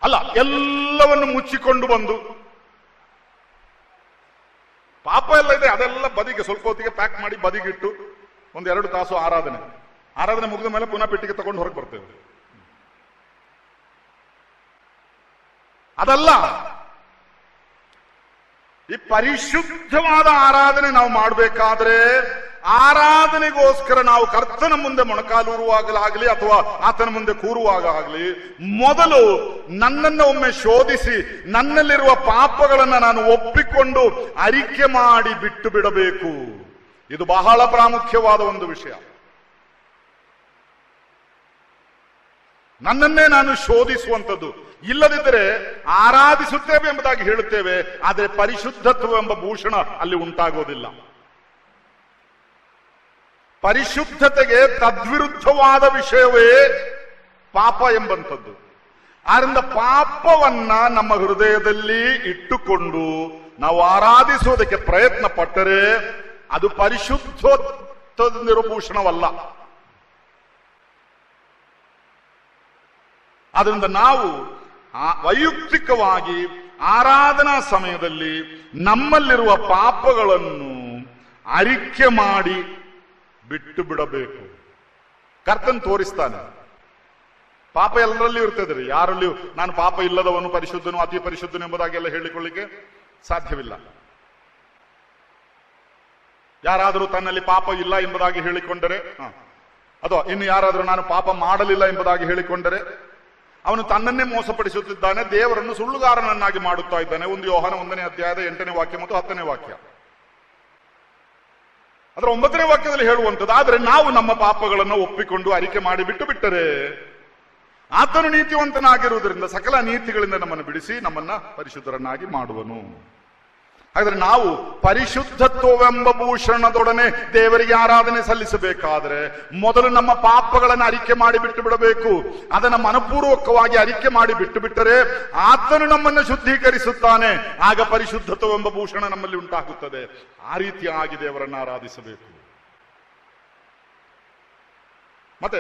ಅಲ್ಲ, ಎಲ್ಲವನ್ನು ಮುಚ್ಚಿಕೊಂಡು ಬಂದು ಪಾಪ ಎಲ್ಲ ಇದೆ ಅದೆಲ್ಲ ಬದಿಗೆ ಸ್ವಲ್ಪ ಹೊತ್ತಿಗೆ ಪ್ಯಾಕ್ ಮಾಡಿ ಬದಿಗಿಟ್ಟು 1-2 ತಾಸು ಆರಾಧನೆ ಮುಗಿದ ಮೇಲೆ ಪುನಃ ಪೆಟ್ಟಿಗೆ ತಗೊಂಡು ಹೊರಗೆ ಬರ್ತೇವೆ. ಅದಲ್ಲ, ಈ ಪರಿಶುದ್ಧವಾದ ಆರಾಧನೆ ನಾವು ಮಾಡಬೇಕಾದ್ರೆ ಆರಾಧನೆಗೋಸ್ಕರ ನಾವು ಕರ್ತನ ಮುಂದೆ ಮೊಣಕಾಲೂರುವಾಗಲಾಗಲಿ ಅಥವಾ ಆತನ ಮುಂದೆ ಕೂರುವಾಗ ಆಗಲಿ ಮೊದಲು ನನ್ನನ್ನು ಒಮ್ಮೆ ಶೋಧಿಸಿ ನನ್ನಲ್ಲಿರುವ ಪಾಪಗಳನ್ನು ನಾನು ಒಪ್ಪಿಕೊಂಡು ಅರಿಕೆ ಮಾಡಿ ಬಿಟ್ಟು ಬಿಡಬೇಕು. ಇದು ಬಹಳ ಪ್ರಾಮುಖ್ಯವಾದ ಒಂದು ವಿಷಯ. ನನ್ನನ್ನೇ ನಾನು ಶೋಧಿಸುವಂಥದ್ದು. ಇಲ್ಲದಿದ್ದರೆ ಆರಾಧಿಸುತ್ತೇವೆ ಎಂಬುದಾಗಿ ಹೇಳುತ್ತೇವೆ, ಆದರೆ ಪರಿಶುದ್ಧತ್ವ ಎಂಬ ಭೂಷಣ ಅಲ್ಲಿ ಉಂಟಾಗೋದಿಲ್ಲ. ಪರಿಶುದ್ಧತೆಗೆ ತದ್ವಿರುದ್ಧವಾದ ವಿಷಯವೇ ಪಾಪ ಎಂಬಂಥದ್ದು. ಆದ್ದರಿಂದ ಪಾಪವನ್ನ ನಮ್ಮ ಹೃದಯದಲ್ಲಿ ಇಟ್ಟುಕೊಂಡು ನಾವು ಆರಾಧಿಸುವುದಕ್ಕೆ ಪ್ರಯತ್ನ ಪಟ್ಟರೆ ಅದು ಪರಿಶುದ್ಧತ್ವದ ಭೂಷಣವಲ್ಲ. ಆದ್ದರಿಂದ ನಾವು ವೈಯಕ್ತಿಕವಾಗಿ ಆರಾಧನಾ ಸಮಯದಲ್ಲಿ ನಮ್ಮಲ್ಲಿರುವ ಪಾಪಗಳನ್ನು ಅರಿಕೆ ಮಾಡಿ ಬಿಟ್ಟು ಬಿಡಬೇಕು. ಕರ್ತನ್ ತೋರಿಸ್ತಾನೆ. ಪಾಪ ಎಲ್ಲರಲ್ಲಿಯೂ ಇರ್ತದೆ. ಯಾರಲ್ಲಿಯೂ ನಾನು ಪಾಪ ಇಲ್ಲದವನು, ಪರಿಶುದ್ಧನು, ಅತಿ ಪರಿಶುದ್ಧನು ಎಂಬುದಾಗೆಲ್ಲ ಹೇಳಿಕೊಳ್ಳಿಕ್ಕೆ ಸಾಧ್ಯವಿಲ್ಲ. ಯಾರಾದರೂ ತನ್ನಲ್ಲಿ ಪಾಪ ಇಲ್ಲ ಎಂಬುದಾಗಿ ಹೇಳಿಕೊಂಡರೆ, ಅಥವಾ ಇನ್ನು ಯಾರಾದರೂ ನಾನು ಪಾಪ ಮಾಡಲಿಲ್ಲ ಎಂಬುದಾಗಿ ಹೇಳಿಕೊಂಡರೆ ಅವನು ತನ್ನನ್ನೇ ಮೋಸಪಡಿಸುತ್ತಿದ್ದಾನೆ, ದೇವರನ್ನು ಸುಳ್ಳುಗಾರನನ್ನಾಗಿ ಮಾಡುತ್ತಾ ಇದ್ದಾನೆ. 1 ಯೋಹಾನ 1ನೇ ಅಧ್ಯಾಯದ 8ನೇ ವಾಕ್ಯ ಮತ್ತು 10ನೇ ವಾಕ್ಯ. ಅದರ 9ನೇ ವಾಕ್ಯದಲ್ಲಿ ಹೇಳುವಂಥದ್ದು. ಆದರೆ ನಾವು ನಮ್ಮ ಪಾಪಗಳನ್ನು ಒಪ್ಪಿಕೊಂಡು ಅರಿಕೆ ಮಾಡಿ ಬಿಟ್ಟು ಬಿಟ್ಟರೆ ಆತನು ನೀತಿವಂತನಾಗಿರುವುದರಿಂದ ಸಕಲ ನೀತಿಗಳಿಂದ ನಮ್ಮನ್ನು ಬಿಡಿಸಿ ನಮ್ಮನ್ನ ಪರಿಶುದ್ಧರನ್ನಾಗಿ ಮಾಡುವನು. ಹಾಗಾದ್ರೆ ನಾವು ಪರಿಶುದ್ಧತ್ವವೆಂಬ ಭೂಷಣದೊಡನೆ ದೇವರಿಗೆ ಆರಾಧನೆ ಸಲ್ಲಿಸಬೇಕಾದ್ರೆ ಮೊದಲು ನಮ್ಮ ಪಾಪಗಳನ್ನು ಅರಿಕೆ ಮಾಡಿ ಬಿಟ್ಟು ಬಿಡಬೇಕು. ಅದನ್ನು ಮನಪೂರ್ವಕವಾಗಿ ಅರಿಕೆ ಮಾಡಿ ಬಿಟ್ಟು ಬಿಟ್ಟರೆ ಆತನು ನಮ್ಮನ್ನು ಶುದ್ಧೀಕರಿಸುತ್ತಾನೆ. ಆಗ ಪರಿಶುದ್ಧತ್ವವೆಂಬ ಭೂಷಣ ನಮ್ಮಲ್ಲಿ ಉಂಟಾಗುತ್ತದೆ. ಆ ರೀತಿಯಾಗಿ ದೇವರನ್ನು ಆರಾಧಿಸಬೇಕು. ಮತ್ತೆ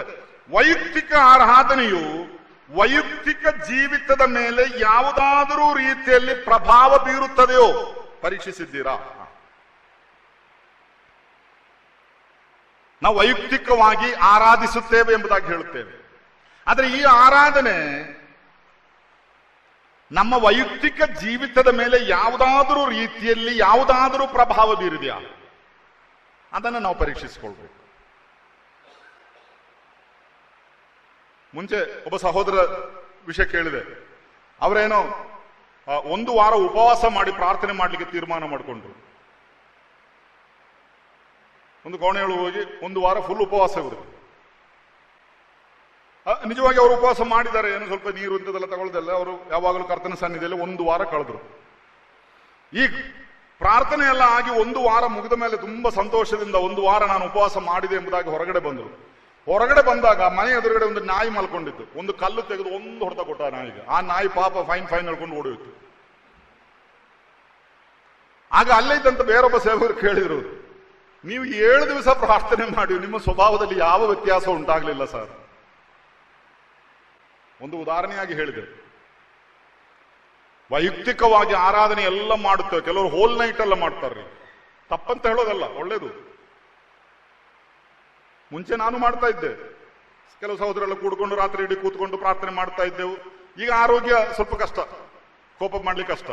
ವೈಯಕ್ತಿಕ ಆರಾಧನೆಯು ವೈಯಕ್ತಿಕ ಜೀವಿತದ ಮೇಲೆ ಯಾವುದಾದರೂ ರೀತಿಯಲ್ಲಿ ಪ್ರಭಾವ ಬೀರುತ್ತದೆಯೋ ಪರೀಕ್ಷಿಸಿದ್ದೀರಾ? ನಾವು ವೈಯಕ್ತಿಕವಾಗಿ ಆರಾಧಿಸುತ್ತೇವೆ ಎಂಬುದಾಗಿ ಹೇಳುತ್ತೇವೆ. ಆದರೆ ಈ ಆರಾಧನೆ ನಮ್ಮ ವೈಯಕ್ತಿಕ ಜೀವಿತದ ಮೇಲೆ ಯಾವುದಾದರೂ ರೀತಿಯಲ್ಲಿ ಯಾವುದಾದರೂ ಪ್ರಭಾವ ಬೀರಿದೆಯಾ? ಅದನ್ನು ನಾವು ಪರೀಕ್ಷಿಸಿಕೊಳ್ಬೇಕು. ಮುಂಚೆ ಒಬ್ಬ ಸಹೋದರ ವಿಷಯ ಕೇಳಿದೆ. ಅವರೇನೋ 1 ವಾರ ಉಪವಾಸ ಮಾಡಿ ಪ್ರಾರ್ಥನೆ ಮಾಡಲಿಕ್ಕೆ ತೀರ್ಮಾನ ಮಾಡಿಕೊಂಡ್ರು. ಒಂದು ಕೋಣೆಯೊಳಗೆ ಹೋಗಿ 1 ವಾರ ಫುಲ್ ಉಪವಾಸ ಇವರು. ನಿಜವಾಗಿ ಅವರು ಉಪವಾಸ ಮಾಡಿದ್ದಾರೆ. ಏನು ಸ್ವಲ್ಪ ನೀರು ಇಂಥದೆಲ್ಲ ತಗೊಳ್ದಲ್ಲ. ಅವರು ಯಾವಾಗಲೂ ಕರ್ತನ ಸನ್ನಿಧಿಯಲ್ಲಿ 1 ವಾರ ಕಳೆದ್ರು. ಈಗ ಪ್ರಾರ್ಥನೆ ಎಲ್ಲ ಆಗಿ 1 ವಾರ ಮುಗಿದ ಮೇಲೆ ತುಂಬಾ ಸಂತೋಷದಿಂದ 1 ವಾರ ನಾನು ಉಪವಾಸ ಮಾಡಿದೆ ಎಂಬುದಾಗಿ ಹೊರಗಡೆ ಬಂದರು. ಹೊರಗಡೆ ಬಂದಾಗ ಮನೆ ಎದುರುಗಡೆ ಒಂದು ನಾಯಿ ಮಲ್ಕೊಂಡಿತ್ತು. ಒಂದು ಕಲ್ಲು ತೆಗೆದು 1 ಹೊಡೆತ ಕೊಟ್ಟ ನಾಯಿಗೆ. ಆ ನಾಯಿ ಪಾಪ ಫೈನ್ ಹೇಳ್ಕೊಂಡು ಓಡೋಯ್ತು. ಆಗ ಅಲ್ಲೇ ಇದ್ದಂತ ಬೇರೊಬ್ಬ ಸೇವಕರು ಕೇಳಿದ್ರು, ನೀವು 7 ದಿವಸ ಪ್ರಾರ್ಥನೆ ಮಾಡಿ ನಿಮ್ಮ ಸ್ವಭಾವದಲ್ಲಿ ಯಾವ ವ್ಯತ್ಯಾಸ ಉಂಟಾಗಲಿಲ್ಲ ಸರ್. ಒಂದು ಉದಾಹರಣೆಯಾಗಿ ಹೇಳಿದೆ. ವೈಯಕ್ತಿಕವಾಗಿ ಆರಾಧನೆ ಎಲ್ಲ ಮಾಡುತ್ತೇವೆ. ಕೆಲವರು ಹೋಲ್ ನೈಟ್ ಎಲ್ಲ ಮಾಡ್ತಾರ್ರಿ. ತಪ್ಪಂತ ಹೇಳೋದಲ್ಲ, ಒಳ್ಳೇದು. ಮುಂಚೆ ನಾನು ಮಾಡ್ತಾ ಇದ್ದೆ. ಕೆಲವು ಸಹೋದರೆಲ್ಲ ಕೂಡ್ಕೊಂಡು ರಾತ್ರಿ ಇಡೀ ಕೂತ್ಕೊಂಡು ಪ್ರಾರ್ಥನೆ ಮಾಡ್ತಾ ಇದ್ದೆವು. ಈಗ ಆರೋಗ್ಯ ಸ್ವಲ್ಪ ಕಷ್ಟ, ಕೋಪ ಮಾಡ್ಲಿಕ್ಕೆ ಕಷ್ಟ.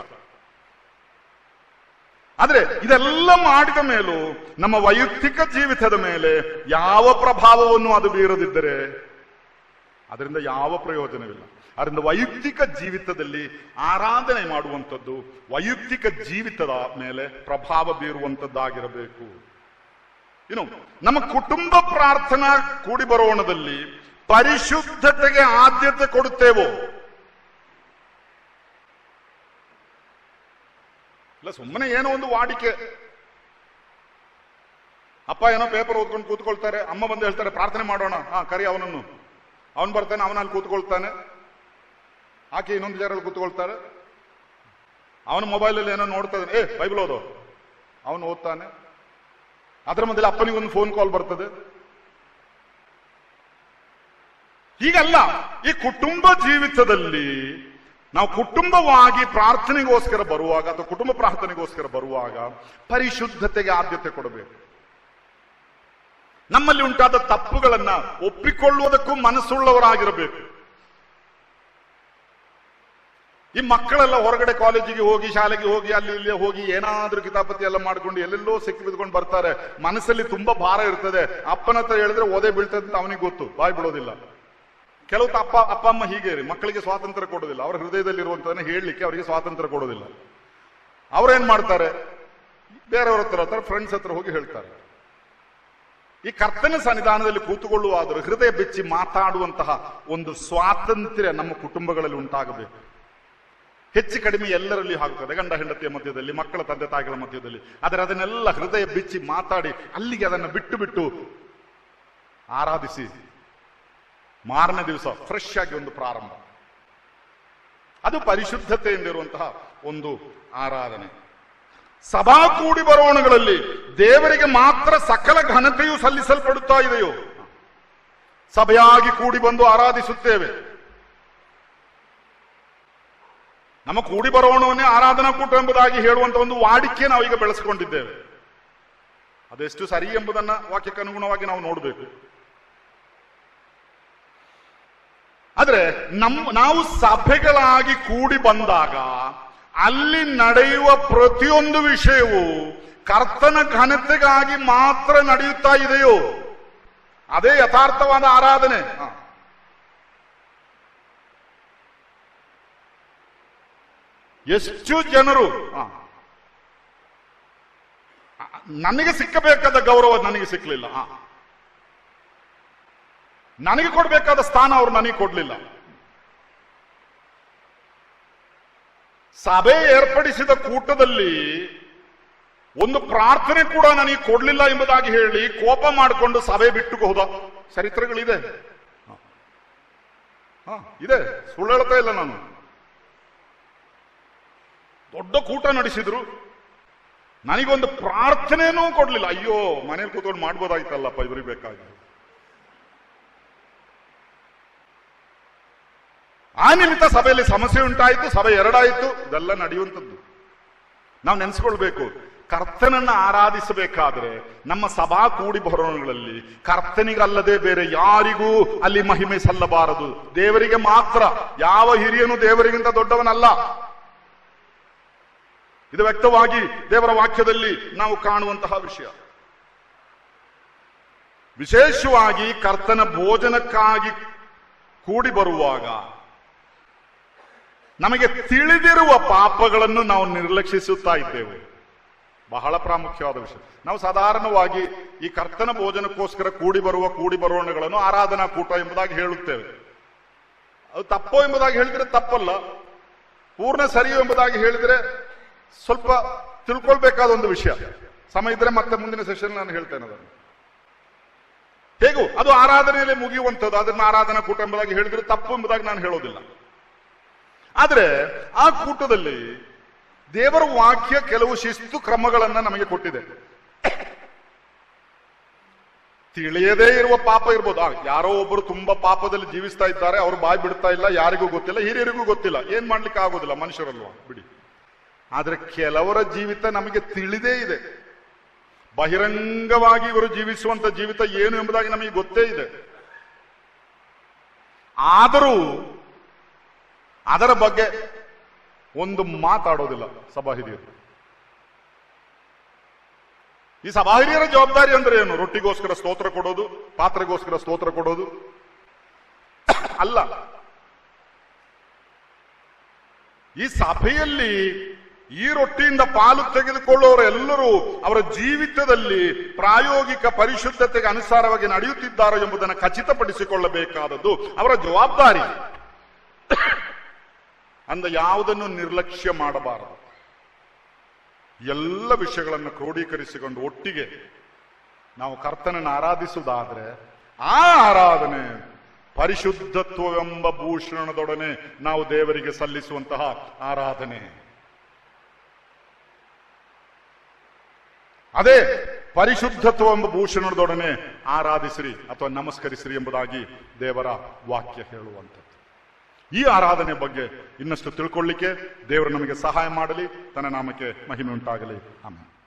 ಆದ್ರೆ ಇದೆಲ್ಲ ಮಾಡಿದ ಮೇಲೂ ನಮ್ಮ ವೈಯಕ್ತಿಕ ಜೀವಿತದ ಮೇಲೆ ಯಾವ ಪ್ರಭಾವವನ್ನು ಅದು ಬೀರದಿದ್ದರೆ ಅದರಿಂದ ಯಾವ ಪ್ರಯೋಜನವಿಲ್ಲ. ಅದರಿಂದ ವೈಯಕ್ತಿಕ ಜೀವಿತದಲ್ಲಿ ಆರಾಧನೆ ಮಾಡುವಂಥದ್ದು ವೈಯಕ್ತಿಕ ಜೀವಿತದ ಮೇಲೆ ಪ್ರಭಾವ ಬೀರುವಂಥದ್ದಾಗಿರಬೇಕು. ಇನ್ನು ನಮ್ಮ ಕುಟುಂಬ ಪ್ರಾರ್ಥನಾ ಕೂಡಿ ಬರೋಣದಲ್ಲಿ ಪರಿಶುದ್ಧತೆಗೆ ಆದ್ಯತೆ ಕೊಡುತ್ತೇವೋ? ಇಲ್ಲ, ಸುಮ್ಮನೆ ಏನೋ ಒಂದು ವಾಡಿಕೆ. ಅಪ್ಪ ಏನೋ ಪೇಪರ್ ಓದ್ಕೊಂಡು ಕೂತ್ಕೊಳ್ತಾರೆ, ಅಮ್ಮ ಬಂದು ಹೇಳ್ತಾರೆ ಪ್ರಾರ್ಥನೆ ಮಾಡೋಣ, ಕರಿ ಅವನನ್ನು. ಅವನು ಬರ್ತಾನೆ, ಅವನಲ್ಲಿ ಕೂತ್ಕೊಳ್ತಾನೆ. ಆಕೆ ಇನ್ನೊಂದು ಜಾರಲ್ಲಿ ಕೂತ್ಕೊಳ್ತಾಳೆ, ಅವನ ಮೊಬೈಲಲ್ಲಿ ಏನೋ ನೋಡ್ತಾ ಇದ್ದಾನೆ, ಬೈಬಲ್ ಓದೋ, ಅವನು ಓದ್ತಾನೆ. ಅದರ ಮಧ್ಯೆ ಅಪ್ಪನಿಗೊಂದು ಫೋನ್ ಕಾಲ್ ಬರ್ತದೆ. ಹೀಗಲ್ಲ, ಈ ಕುಟುಂಬ ಜೀವಿತದಲ್ಲಿ ನಾವು ಕುಟುಂಬವಾಗಿ ಪ್ರಾರ್ಥನೆಗೋಸ್ಕರ ಬರುವಾಗ ಅಥವಾ ಕುಟುಂಬ ಪ್ರಾರ್ಥನೆಗೋಸ್ಕರ ಬರುವಾಗ ಪರಿಶುದ್ಧತೆಗೆ ಆದ್ಯತೆ ಕೊಡಬೇಕು. ನಮ್ಮಲ್ಲಿ ಉಂಟಾದ ತಪ್ಪುಗಳನ್ನ ಒಪ್ಪಿಕೊಳ್ಳುವುದಕ್ಕೂ ಮನಸ್ಸುಳ್ಳವರಾಗಿರಬೇಕು. ಈ ಮಕ್ಕಳೆಲ್ಲ ಹೊರಗಡೆ ಕಾಲೇಜಿಗೆ ಹೋಗಿ ಶಾಲೆಗೆ ಹೋಗಿ ಅಲ್ಲಿ ಇಲ್ಲಿ ಹೋಗಿ ಏನಾದ್ರೂ ಕಿತಾಪತಿ ಎಲ್ಲ ಮಾಡ್ಕೊಂಡು ಎಲ್ಲೆಲ್ಲೋ ಸಿಕ್ಕಿ ಬಿದ್ಕೊಂಡು ಬರ್ತಾರೆ. ಮನಸ್ಸಲ್ಲಿ ತುಂಬಾ ಭಾರ ಇರ್ತದೆ. ಅಪ್ಪನ ಹತ್ರ ಹೇಳಿದ್ರೆ ಓದೇ ಬೀಳ್ತದೆ ಅಂತ ಅವನಿಗೆ ಗೊತ್ತು, ಬಾಯ್ ಬಿಡೋದಿಲ್ಲ. ಕೆಲವು ಅಪ್ಪ ಅಮ್ಮ ಹೀಗೆ ಮಕ್ಕಳಿಗೆ ಸ್ವಾತಂತ್ರ್ಯ ಕೊಡೋದಿಲ್ಲ. ಅವರ ಹೃದಯದಲ್ಲಿರುವಂತದನ್ನ ಹೇಳಲಿಕ್ಕೆ ಅವರಿಗೆ ಸ್ವಾತಂತ್ರ್ಯ ಕೊಡೋದಿಲ್ಲ. ಅವ್ರೇನ್ ಮಾಡ್ತಾರೆ, ಬೇರೆಯವ್ರ ಹತ್ರ ಫ್ರೆಂಡ್ಸ್ ಹತ್ರ ಹೋಗಿ ಹೇಳ್ತಾರೆ. ಈ ಕರ್ತನ ಸನ್ನಿಧಾನದಲ್ಲಿ ಕೂತುಕೊಳ್ಳುವಾದರೂ ಹೃದಯ ಬೆಚ್ಚಿ ಮಾತಾಡುವಂತಹ ಒಂದು ಸ್ವಾತಂತ್ರ್ಯ ನಮ್ಮ ಕುಟುಂಬಗಳಲ್ಲಿ ಉಂಟಾಗಬೇಕು. ಹೆಚ್ಚು ಕಡಿಮೆ ಎಲ್ಲರಲ್ಲಿ ಆಗುತ್ತದೆ, ಗಂಡ ಹೆಂಡತಿಯ ಮಧ್ಯದಲ್ಲಿ, ಮಕ್ಕಳ ತಂದೆ ತಾಯಿಗಳ ಮಧ್ಯದಲ್ಲಿ. ಆದರೆ ಅದನ್ನೆಲ್ಲ ಹೃದಯ ಬಿಚ್ಚಿ ಮಾತಾಡಿ ಅಲ್ಲಿಗೆ ಅದನ್ನು ಬಿಟ್ಟು ಬಿಟ್ಟು ಆರಾಧಿಸಿ ಮಾರನೇ ದಿವಸ ಫ್ರೆಶ್ ಆಗಿ ಒಂದು ಪ್ರಾರಂಭ. ಅದು ಪರಿಶುದ್ಧತೆಯಿಂದಿರುವಂತಹ ಒಂದು ಆರಾಧನೆ. ಸಭಾ ಕೂಡಿ ಬರೋಣಗಳಲ್ಲಿ ದೇವರಿಗೆ ಮಾತ್ರ ಸಕಲ ಘನತೆಯು ಸಲ್ಲಿಸಲ್ಪಡುತ್ತಾ ಇದೆಯೋ? ಸಭೆಯಾಗಿ ಕೂಡಿ ಬಂದು ಆರಾಧಿಸುತ್ತೇವೆ. ನಮ್ಮ ಕೂಡಿ ಬರೋಣವನ್ನೇ ಆರಾಧನಾ ಕೂಟ ಎಂಬುದಾಗಿ ಹೇಳುವಂತ ಒಂದು ವಾಡಿಕೆ ನಾವೀಗ ಬೆಳೆಸಿಕೊಂಡಿದ್ದೇವೆ. ಅದೆಷ್ಟು ಸರಿ ಎಂಬುದನ್ನ ವಾಕ್ಯಕ್ಕೆ ಅನುಗುಣವಾಗಿ ನಾವು ನೋಡಬೇಕು. ಆದ್ರೆ ನಾವು ಸಭೆಗಳಾಗಿ ಕೂಡಿ ಬಂದಾಗ ಅಲ್ಲಿ ನಡೆಯುವ ಪ್ರತಿಯೊಂದು ವಿಷಯವೂ ಕರ್ತನ ಘನತೆಗಾಗಿ ಮಾತ್ರ ನಡೆಯುತ್ತಾ ಇದೆಯೋ? ಅದೇ ಯಥಾರ್ಥವಾದ ಆರಾಧನೆ. ಎಷ್ಟು ಜನರು ನನಗೆ ಸಿಕ್ಕಬೇಕಾದ ಗೌರವ ನನಗೆ ಸಿಕ್ಕಲಿಲ್ಲ, ನನಗೆ ಕೊಡಬೇಕಾದ ಸ್ಥಾನ ಅವರು ನನಗೆ ಕೊಡ್ಲಿಲ್ಲ. ಸಭೆ ಏರ್ಪಡಿಸಿದ ಕೂಟದಲ್ಲಿ ಒಂದು ಪ್ರಾರ್ಥನೆ ಕೂಡ ನನಗೆ ಕೊಡ್ಲಿಲ್ಲ ಎಂಬುದಾಗಿ ಹೇಳಿ ಕೋಪ ಮಾಡಿಕೊಂಡು ಸಭೆ ಬಿಟ್ಟು ಹೋದ ಚರಿತ್ರೆಗಳಿದೆ. ಇದೆ, ಸುಳ್ಳು ಹೇಳ್ತಾ ಇಲ್ಲ ನಾನು. ದೊಡ್ಡ ಕೂಟ ನಡೆಸಿದ್ರು, ನನಗೊಂದು ಪ್ರಾರ್ಥನೆನೂ ಕೊಡ್ಲಿಲ್ಲ. ಅಯ್ಯೋ, ಮನೇಲಿ ಕೂತ್ಕೊಂಡು ಮಾಡ್ಬೋದಾಯ್ತಲ್ಲಪ್ಪ ಇವ್ರಿಗೆ ಬೇಕಾಗಿ. ಆ ನಿಮಿತ್ತ ಸಭೆಯಲ್ಲಿ ಸಮಸ್ಯೆ ಉಂಟಾಯಿತು, ಸಭೆ ಎರಡಾಯಿತು. ಇದೆಲ್ಲ ನಡೆಯುವಂಥದ್ದು ನಾವು ನೆನೆಸ್ಕೊಳ್ಬೇಕು. ಕರ್ತನನ್ನ ಆರಾಧಿಸಬೇಕಾದ್ರೆ ನಮ್ಮ ಸಭಾ ಕೂಡಿ ಬರೋಣಗಳಲ್ಲಿ ಕರ್ತನಿಗಲ್ಲದೆ ಬೇರೆ ಯಾರಿಗೂ ಅಲ್ಲಿ ಮಹಿಮೆ ಸಲ್ಲಬಾರದು. ದೇವರಿಗೆ ಮಾತ್ರ. ಯಾವ ಹಿರಿಯನು ದೇವರಿಗಿಂತ ದೊಡ್ಡವನಲ್ಲ. ಇದು ವ್ಯಕ್ತವಾಗಿ ದೇವರ ವಾಕ್ಯದಲ್ಲಿ ನಾವು ಕಾಣುವಂತಹ ವಿಷಯ. ವಿಶೇಷವಾಗಿ ಕರ್ತನ ಭೋಜನಕ್ಕಾಗಿ ಕೂಡಿ ಬರುವಾಗ ನಮಗೆ ತಿಳಿದಿರುವ ಪಾಪಗಳನ್ನು ನಾವು ನಿರ್ಲಕ್ಷಿಸುತ್ತಾ ಇದ್ದೇವೆ. ಬಹಳ ಪ್ರಾಮುಖ್ಯವಾದ ವಿಷಯ. ನಾವು ಸಾಧಾರಣವಾಗಿ ಈ ಕರ್ತನ ಭೋಜನಕ್ಕೋಸ್ಕರ ಕೂಡಿ ಬರೋಣಗಳನ್ನು ಆರಾಧನಾ ಕೂಟ ಎಂಬುದಾಗಿ ಹೇಳುತ್ತೇವೆ. ಅದು ತಪ್ಪೋ ಎಂಬುದಾಗಿ ಹೇಳಿದ್ರೆ ತಪ್ಪಲ್ಲ, ಪೂರ್ಣ ಸರಿಯೋ ಎಂಬುದಾಗಿ ಹೇಳಿದ್ರೆ ಸ್ವಲ್ಪ ತಿಳ್ಕೊಳ್ಬೇಕಾದ ಒಂದು ವಿಷಯ. ಸಮಯ ಇದ್ರೆ ಮತ್ತೆ ಮುಂದಿನ ಸೆಷನ್ ನಾನು ಹೇಳ್ತೇನೆ ಅದನ್ನು. ಹೇಗೂ ಅದು ಆರಾಧನೆಯಲ್ಲಿ ಮುಗಿಯುವಂಥದ್ದು. ಅದನ್ನ ಆರಾಧನಾ ಕೂಟ ಎಂಬುದಾಗಿ ಹೇಳಿದ್ರೆ ತಪ್ಪು ಎಂಬುದಾಗಿ ನಾನು ಹೇಳೋದಿಲ್ಲ. ಆದ್ರೆ ಆ ಕೂಟದಲ್ಲಿ ದೇವರ ವಾಕ್ಯ ಕೆಲವು ಶಿಸ್ತು ಕ್ರಮಗಳನ್ನ ನಮಗೆ ಕೊಟ್ಟಿದೆ. ತಿಳಿಯದೇ ಇರುವ ಪಾಪ ಇರ್ಬೋದು. ಯಾರೋ ಒಬ್ಬರು ತುಂಬಾ ಪಾಪದಲ್ಲಿ ಜೀವಿಸ್ತಾ ಇದ್ದಾರೆ, ಅವರು ಬಾಯಿ ಬಿಡ್ತಾ ಇಲ್ಲ, ಯಾರಿಗೂ ಗೊತ್ತಿಲ್ಲ, ಹಿರಿಯರಿಗೂ ಗೊತ್ತಿಲ್ಲ, ಏನ್ ಮಾಡ್ಲಿಕ್ಕೆ ಆಗೋದಿಲ್ಲ, ಮನುಷ್ಯರಲ್ವಾ, ಬಿಡಿ. ಆದ್ರೆ ಕೆಲವರ ಜೀವಿತ ನಮಗೆ ತಿಳಿದೇ ಇದೆ. ಬಹಿರಂಗವಾಗಿ ಇವರು ಜೀವಿಸುವಂತ ಜೀವಿತ ಏನು ಎಂಬುದಾಗಿ ನಮಗೆ ಗೊತ್ತೇ ಇದೆ. ಆದರೂ ಅದರ ಬಗ್ಗೆ ಒಂದು ಮಾತಾಡೋದಿಲ್ಲ ಸಭಾ ಹಿರಿಯರು. ಈ ಸಭಾ ಹಿರಿಯರ ಜವಾಬ್ದಾರಿ ಅಂದ್ರೆ ಏನು? ರೊಟ್ಟಿಗೋಸ್ಕರ ಸ್ತೋತ್ರ ಕೊಡೋದು, ಪಾತ್ರೆಗೋಸ್ಕರ ಸ್ತೋತ್ರ ಕೊಡೋದು ಅಲ್ಲ. ಈ ಸಭೆಯಲ್ಲಿ ಈ ರೊಟ್ಟಿಯಿಂದ ಪಾಲು ತೆಗೆದುಕೊಳ್ಳುವವರೆಲ್ಲರೂ ಅವರ ಜೀವಿತದಲ್ಲಿ ಪ್ರಾಯೋಗಿಕ ಪರಿಶುದ್ಧತೆಗೆ ಅನುಸಾರವಾಗಿ ನಡೆಯುತ್ತಿದ್ದಾರೆ ಎಂಬುದನ್ನು ಖಚಿತಪಡಿಸಿಕೊಳ್ಳಬೇಕಾದದ್ದು ಅವರ ಜವಾಬ್ದಾರಿ. ಅಂದ ಯಾವುದನ್ನು ನಿರ್ಲಕ್ಷ್ಯ ಮಾಡಬಾರದು. ಎಲ್ಲ ವಿಷಯಗಳನ್ನು ಕ್ರೋಢೀಕರಿಸಿಕೊಂಡು ಒಟ್ಟಿಗೆ ನಾವು ಕರ್ತನನ್ನು ಆರಾಧಿಸುವುದಾದ್ರೆ ಆ ಆರಾಧನೆ ಪರಿಶುದ್ಧತ್ವವೆಂಬ ಭೂಷಣದೊಡನೆ ನಾವು ದೇವರಿಗೆ ಸಲ್ಲಿಸುವಂತಹ ಆರಾಧನೆ. ಅದೇ ಪರಿಶುದ್ಧತ್ವ ಎಂಬ ಭೂಷಣದೊಡನೆ ಆರಾಧಿಸಿರಿ ಅಥವಾ ನಮಸ್ಕರಿಸಿರಿ ಎಂಬುದಾಗಿ ದೇವರ ವಾಕ್ಯ ಹೇಳುವಂಥದ್ದು. ಈ ಆರಾಧನೆ ಬಗ್ಗೆ ಇನ್ನಷ್ಟು ತಿಳ್ಕೊಳ್ಳಿಕ್ಕೆ ದೇವರು ನಮಗೆ ಸಹಾಯ ಮಾಡಲಿ. ತನ್ನ ನಾಮಕ್ಕೆ ಮಹಿಮೆ ಉಂಟಾಗಲಿ. ಆಮೆನ್.